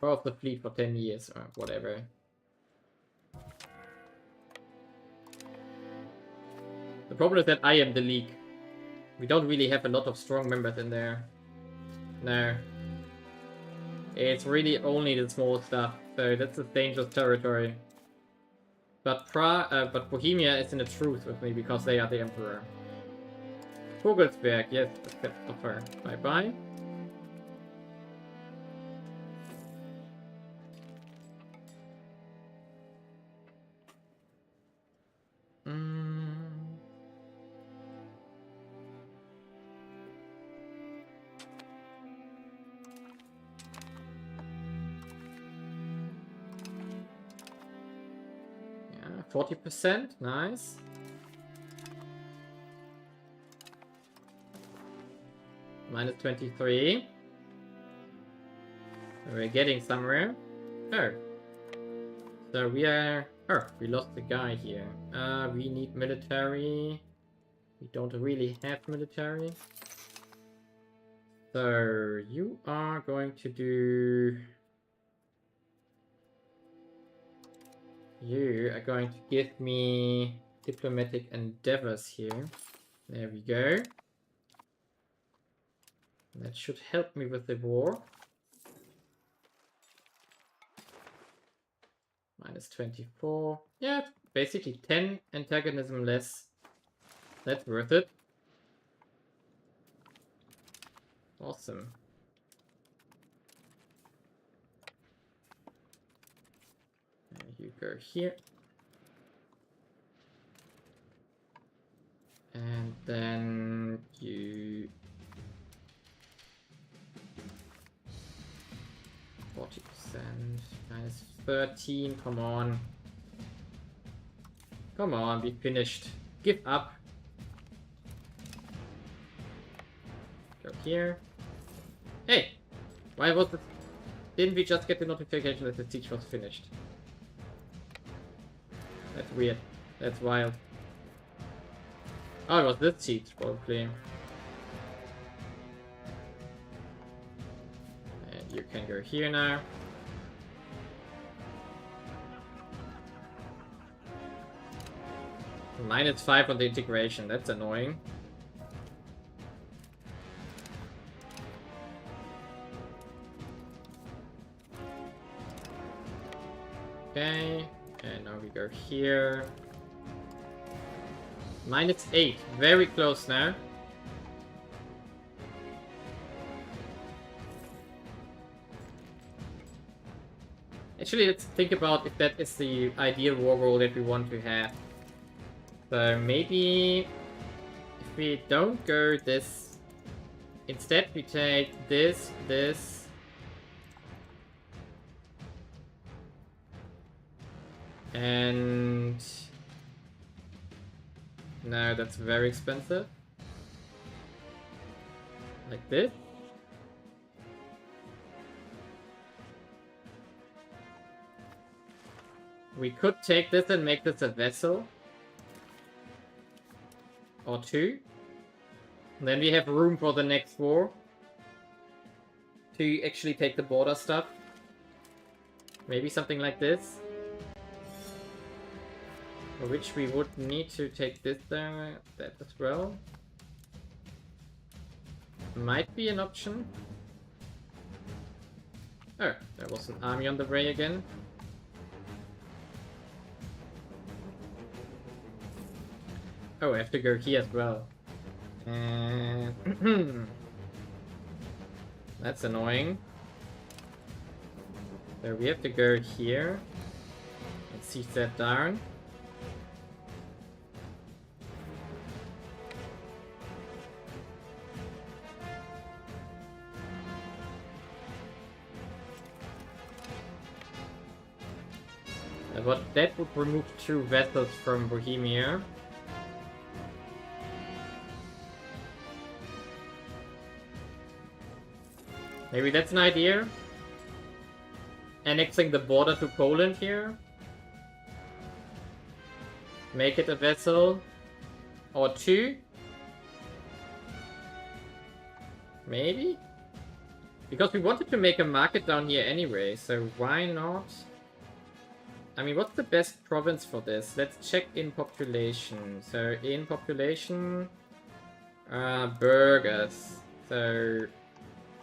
Or of the fleet for 10 years or whatever. The problem is that I am the league. We don't really have a lot of strong members in there. No. It's really only the small stuff, so that's a dangerous territory. But Bohemia is in the truth with me because they are the emperor. Vogelsberg, yes, accept offer. Bye bye. Yeah, 40%, nice. Minus 23. We're getting somewhere. Oh. So we are... Oh, we lost the guy here. We need military. We don't really have military. So you are going to do... You are going to give me diplomatic endeavors here. There we go. That should help me with the war. Minus 24. Yeah, basically 10 antagonism less. That's worth it. Awesome. And you go here. And then you... 40%, minus 13, come on. Come on, we finished. Give up. Go here. Hey! Why was it... Didn't we just get the notification that the siege was finished? That's weird. That's wild. Oh, it was this siege, probably. You can go here now. Minus 5 on the integration, that's annoying. Okay, and now we go here. Minus 8, very close now. Actually, let's think about if that is the ideal war goal that we want to have. So maybe if we don't go this, instead we take this, this. And no, that's very expensive. Like this. We could take this and make this a vessel. Or 2. And then we have room for the next war. To actually take the border stuff. Maybe something like this. For which we would need to take this there, that as well. Might be an option. Oh, there was an army on the way again. Oh, I have to go here as well. And that's annoying. So we have to go here and siege that down. But that would remove 2 vessels from Bohemia. Maybe that's an idea. Annexing the border to Poland here. Make it a vessel. Or two. Maybe? Because we wanted to make a market down here anyway, so why not? I mean, what's the best province for this? Let's check in population. So, in population... burgers. So,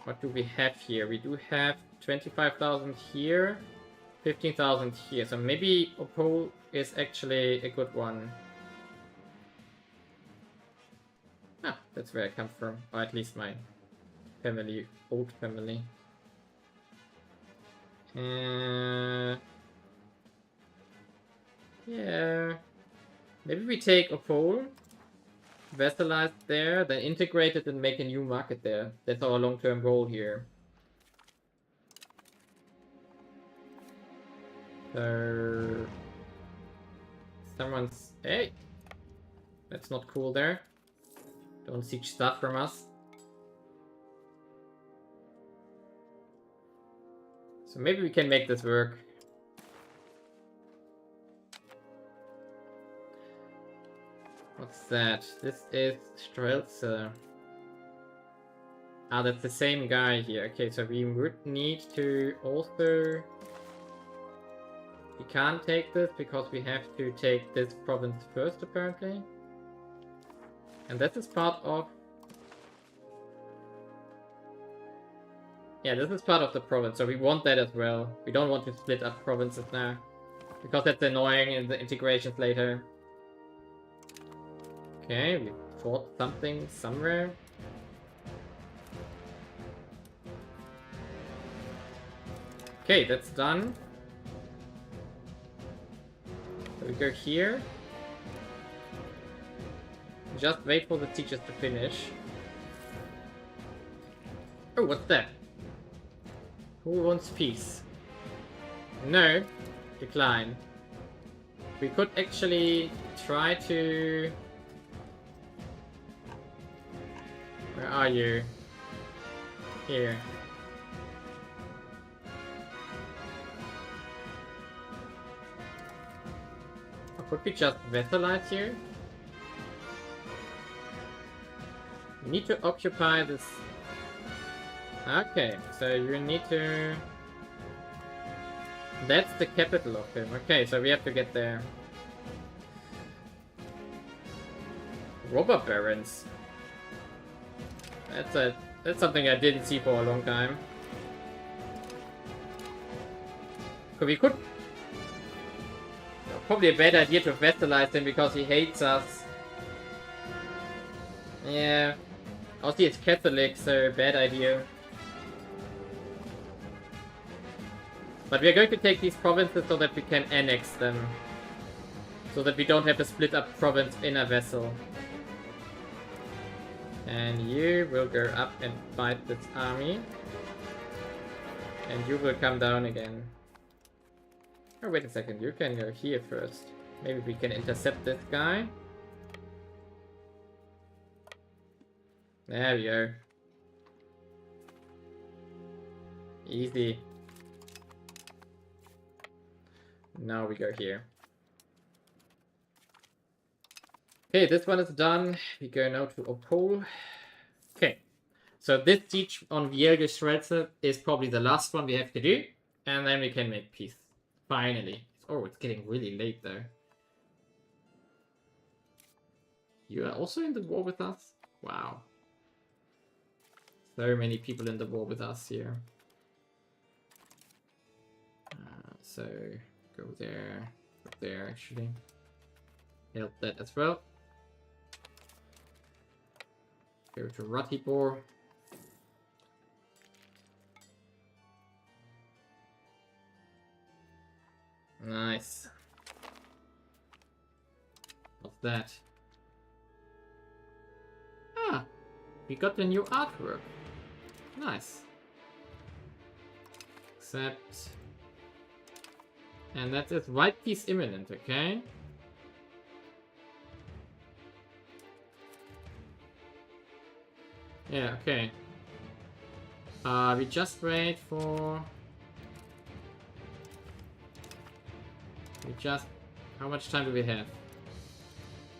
what do we have here? We do have 25,000 here, 15,000 here. So maybe Opole is actually a good one. Ah, that's where I come from. Or at least my family, old family. Yeah. Maybe we take Opole, vassalize there, then integrate it and make a new market there. That's our long-term goal here. So... Someone's... Hey! That's not cool there. Don't seek stuff from us. So maybe we can make this work. What's that? This is Strelze. Ah, that's the same guy here. Okay, so we would need to also... We can't take this because we have to take this province first, apparently. And this is part of... Yeah, this is part of the province, so we want that as well. We don't want to split up provinces now. Because that's annoying in the integrations later. Okay, we fought something somewhere. Okay, that's done. So we go here. Just wait for the teachers to finish. Oh, what's that? Who wants peace? No. Decline. We could actually try to... Where are you? Here. Or could we just vassalize here? We need to occupy this... Okay, so you need to... That's the capital of him. Okay, so we have to get there. Robber barons. That's something I didn't see for a long time. So we could... Probably a bad idea to vassalize him because he hates us. Yeah. Also, he's Catholic, so bad idea. But we are going to take these provinces so that we can annex them. So that we don't have to split up province in a vessel. And you will go up and fight this army. And you will come down again. Oh, wait a second. You can go here first. Maybe we can intercept this guy. There we go. Easy. Now we go here. Okay, this one is done. We go now to Opole. Okay. So this siege on Strelze is probably the last one we have to do. And then we can make peace. Finally. Oh, it's getting really late though. You are also in the war with us? Wow. So many people in the war with us here. So, go there actually. Help that as well. Go to Ratibor. Nice. What's that? Ah, we got the new artwork. Nice. Accept. And that is white peace imminent, okay? Yeah, okay. We just wait for... How much time do we have?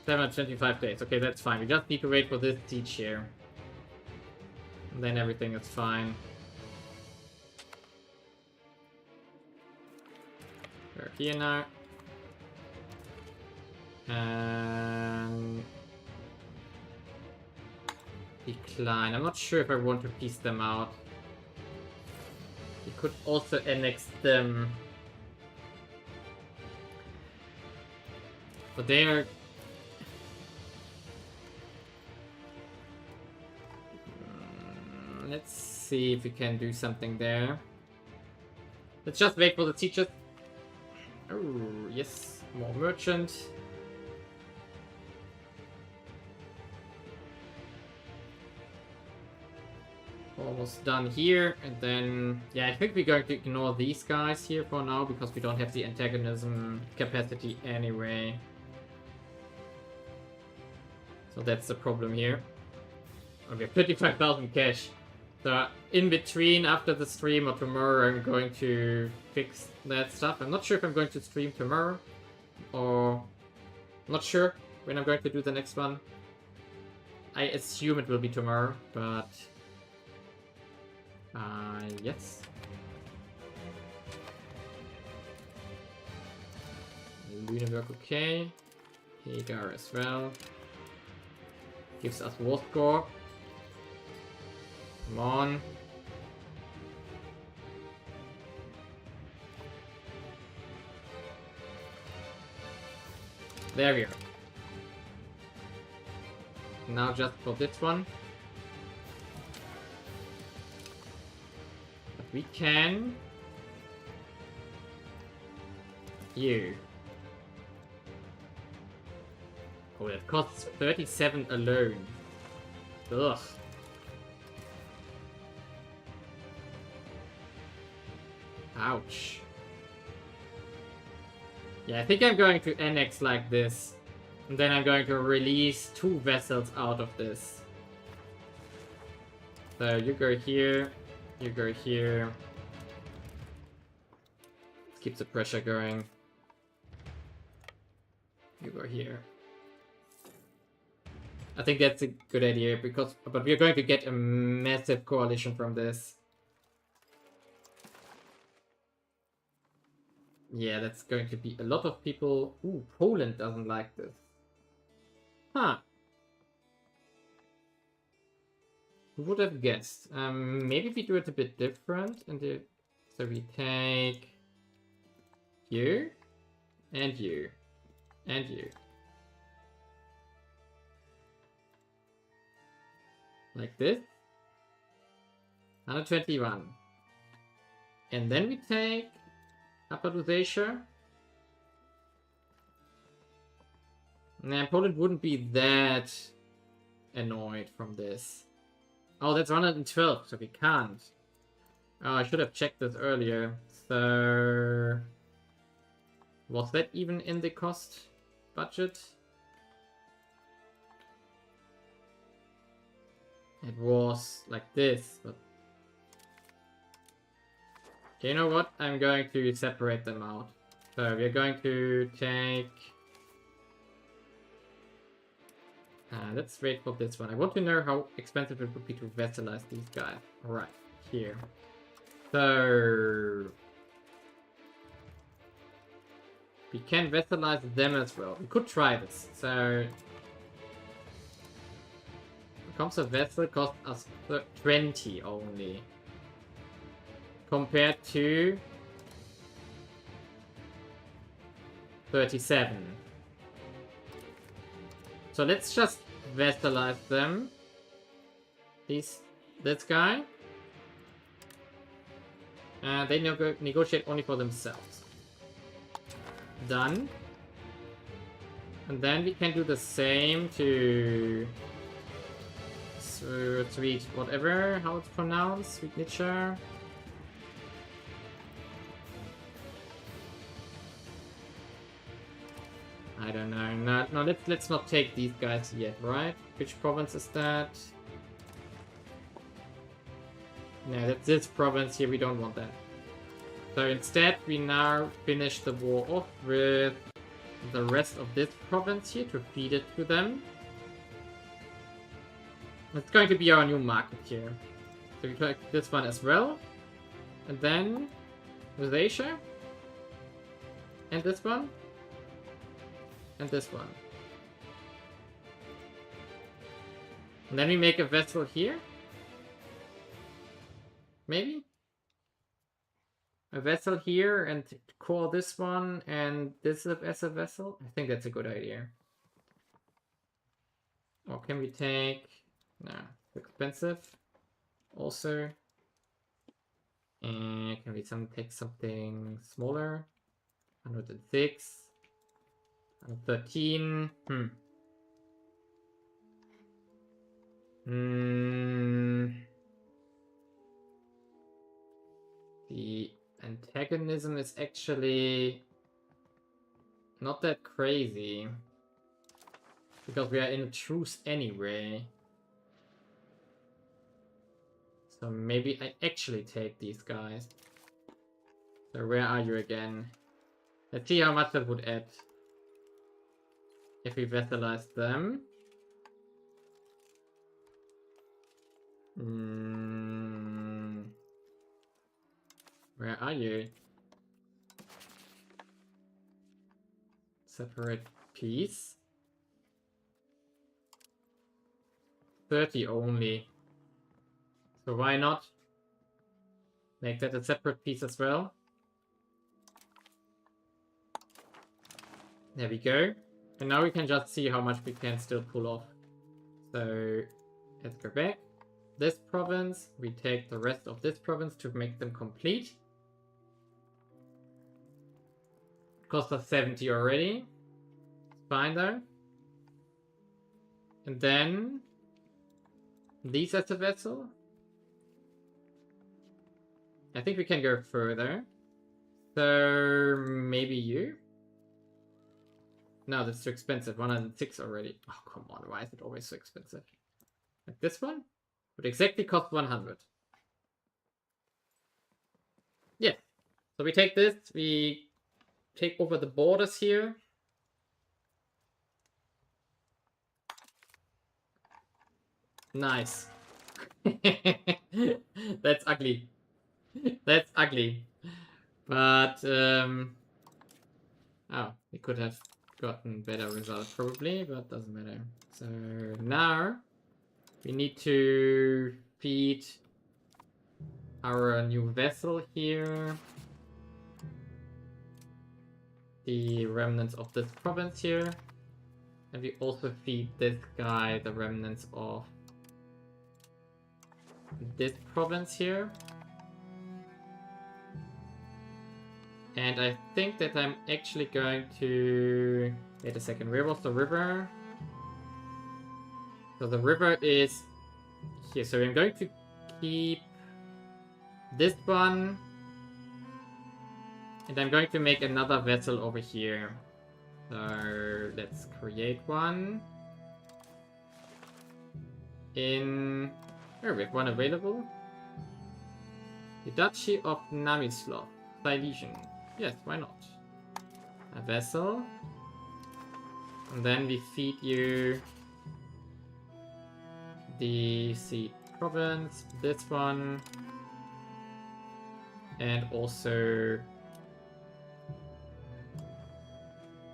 725 days. Okay, that's fine. We just need to wait for this siege here. And then everything is fine. We're here now. And... decline. I'm not sure if I want to piece them out. We could also annex them. But they are... let's see if we can do something there. Let's just wait for the teachers. Oh, yes. More merchant. Almost done here. And then... yeah, I think we're going to ignore these guys here for now, because we don't have the antagonism capacity anyway. So that's the problem here. Oh, we have 35,000 cash. So in between, after the stream or tomorrow, I'm going to fix that stuff. I'm not sure if I'm going to stream tomorrow, or not sure when I'm going to do the next one. I assume it will be tomorrow, but yes. Lunenburg, okay. Hagar as well. Gives us war score. Come on. There we are. Now just for this one. But we can... you. Oh, that costs 37 alone. Ugh. Ouch. Yeah, I think I'm going to annex like this. And then I'm going to release 2 vessels out of this. So you go here. You go here. Let's keep the pressure going. You go here. I think that's a good idea, because but we're going to get a massive coalition from this. Yeah, that's going to be a lot of people. Ooh, Poland doesn't like this. Huh. Who would have guessed? Maybe we do it a bit different. So we take you, and you, and you. Like this. 121. And then we take Upper Lusatia. Nah, Poland wouldn't be that annoyed from this. Oh, that's 112, so we can't. Oh, I should have checked this earlier. So... was that even in the cost budget? It was like this, but... you know what? I'm going to separate them out. So we're going to take... let's wait for this one. I want to know how expensive it would be to vassalize these guys. Right, here. So... we can vassalize them as well. We could try this. So... becomes a vessel cost us 20 only. Compared to 37. So let's just vassalize them. This guy. They negotiate only for themselves. Done. And then we can do the same to Sweet whatever, how it's pronounced, Sweet Nature. I don't know. No, let's not take these guys yet, right? Which province is that? No, that's this province here. We don't want that. So instead, we now finish the war off with the rest of this province here to feed it to them. It's going to be our new market here. So we collect this one as well. And then Rosacea. And this one. And this one. And then we make a vessel here. Maybe? A vessel here and call this one and this as a vessel? I think that's a good idea. Or can we take... No, expensive. Also. And can we take something smaller? 106. 113. The antagonism is actually not that crazy. Because we are in a truce anyway. So maybe I actually take these guys. So where are you again? Let's see how much that would add. If we vassalize them. Where are you? Separate piece. 30 only. So why not make that a separate piece as well? There we go. And now we can just see how much we can still pull off. So let's go back. This province, we take the rest of this province to make them complete. Cost us 70 already. It's fine though. And then these as a vessel. I think we can go further. So maybe you? No, that's too expensive. 106 already. Oh, come on. Why is it always so expensive? Like this one? Would exactly cost 100. Yeah. So we take this. We take over the borders here. Nice. That's ugly. That's ugly. But, oh, we could have gotten better results probably, but doesn't matter. So now we need to feed our new vessel here the remnants of this province here. And we also feed this guy the remnants of this province here. And I think that I'm actually going to... Wait a second, where was the river? So the river is here. So I'm going to keep this one. And I'm going to make another vessel over here. So let's create one. In... Oh, we have one available. The Duchy of Namislav, Silesian. Yes, why not? A vessel. And then we feed you the Sea province, this one. And also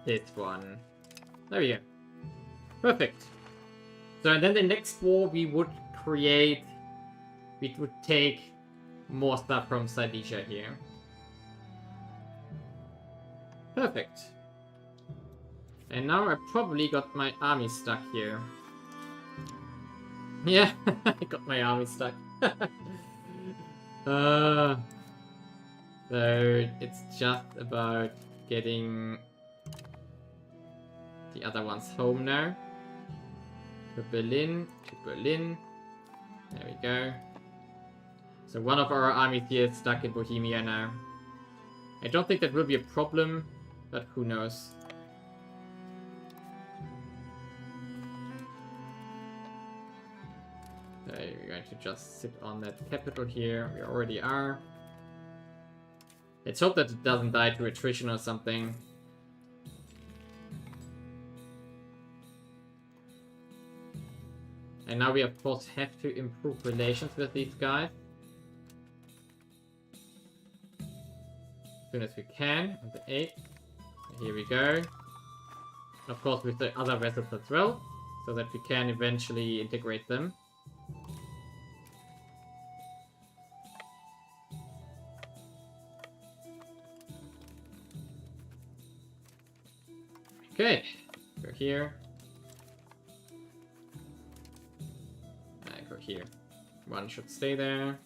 this one. There we go. Perfect. So and then the next war we would create, we would take more stuff from Silesia here. Perfect. And now I probably got my army stuck here. Yeah, I got my army stuck. So it's just about getting the other ones home now. To Berlin, to Berlin. There we go. So one of our armies here is stuck in Bohemia now. I don't think that will be a problem, but who knows. Okay, we're going to just sit on that capital here. We already are. Let's hope that it doesn't die to attrition or something. And now we of course have to improve relations with these guys. As soon as we can, on the 8th. Here we go. Of course with the other vessels as well, so that we can eventually integrate them. Okay, go here. Go here. One should stay there.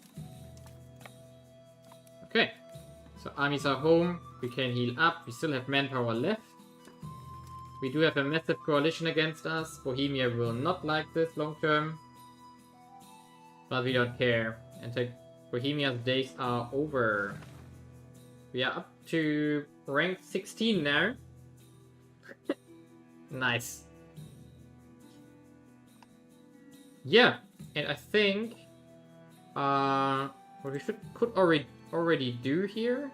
Okay, so armies are home. We can heal up. We still have manpower left. We do have a massive coalition against us. Bohemia will not like this long term. But we don't care. And Bohemia's days are over. We are up to rank 16 now. Nice. Yeah, and I think what we could already do here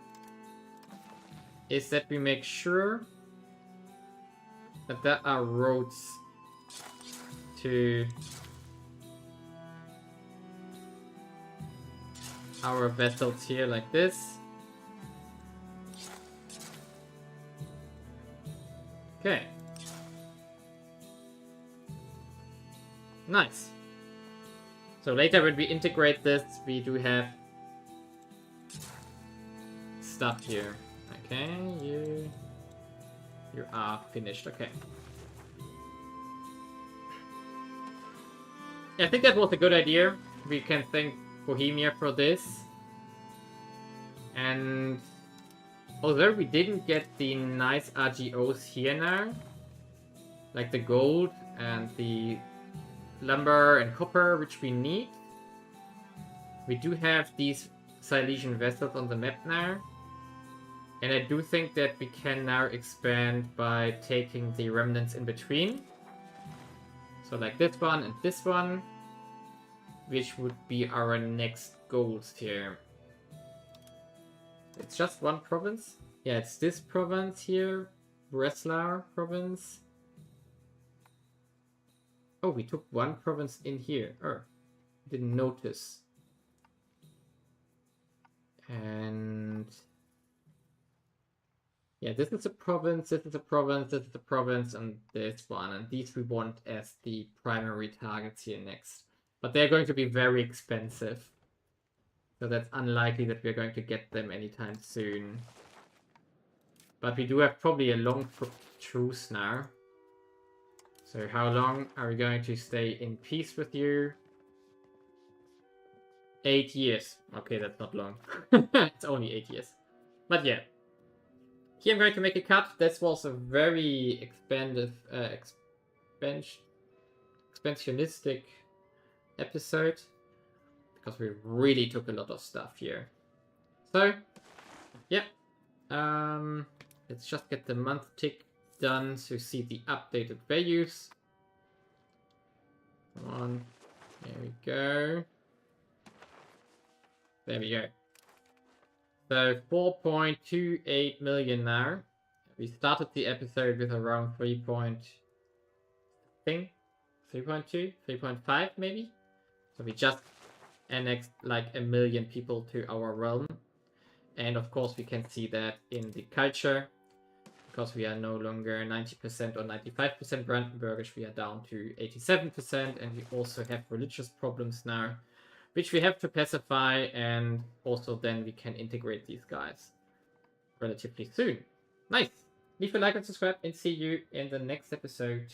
is that we make sure that there are roads to our vessels here like this. Okay. Nice. So later when we integrate this, we do have stuff here. Okay, you are finished. Okay. Yeah, I think that was a good idea. We can thank Bohemia for this. And although we didn't get the nice RGOs here now, like the gold and the lumber and copper, which we need, we do have these Silesian vessels on the map now. And I do think that we can now expand by taking the remnants in between. So like this one and this one, which would be our next goals here. It's just one province. Yeah, it's this province here, Breslau province. Oh, we took one province in here. Oh, didn't notice. And yeah, this is a province, this is a province, this is a province, and this one. And these we want as the primary targets here next. But they're going to be very expensive. So that's unlikely that we're going to get them anytime soon. But we do have probably a long truce now. So how long are we going to stay in peace with you? 8 years. Okay, that's not long. It's only 8 years. But yeah. Here I'm going to make a cut. This was a very expansionistic episode. Because we really took a lot of stuff here. So, yeah. Let's just get the month tick done to see the updated values. Come on. There we go. There we go. So 4.28 million now. We started the episode with around 3.2, 3.5 maybe. So we just annexed like 1 million people to our realm. And of course we can see that in the culture. Because we are no longer 90% or 95% Brandenburgish, we are down to 87%. And we also have religious problems now, which we have to pacify, and also then we can integrate these guys relatively soon. Nice! Leave a like and subscribe, and see you in the next episode.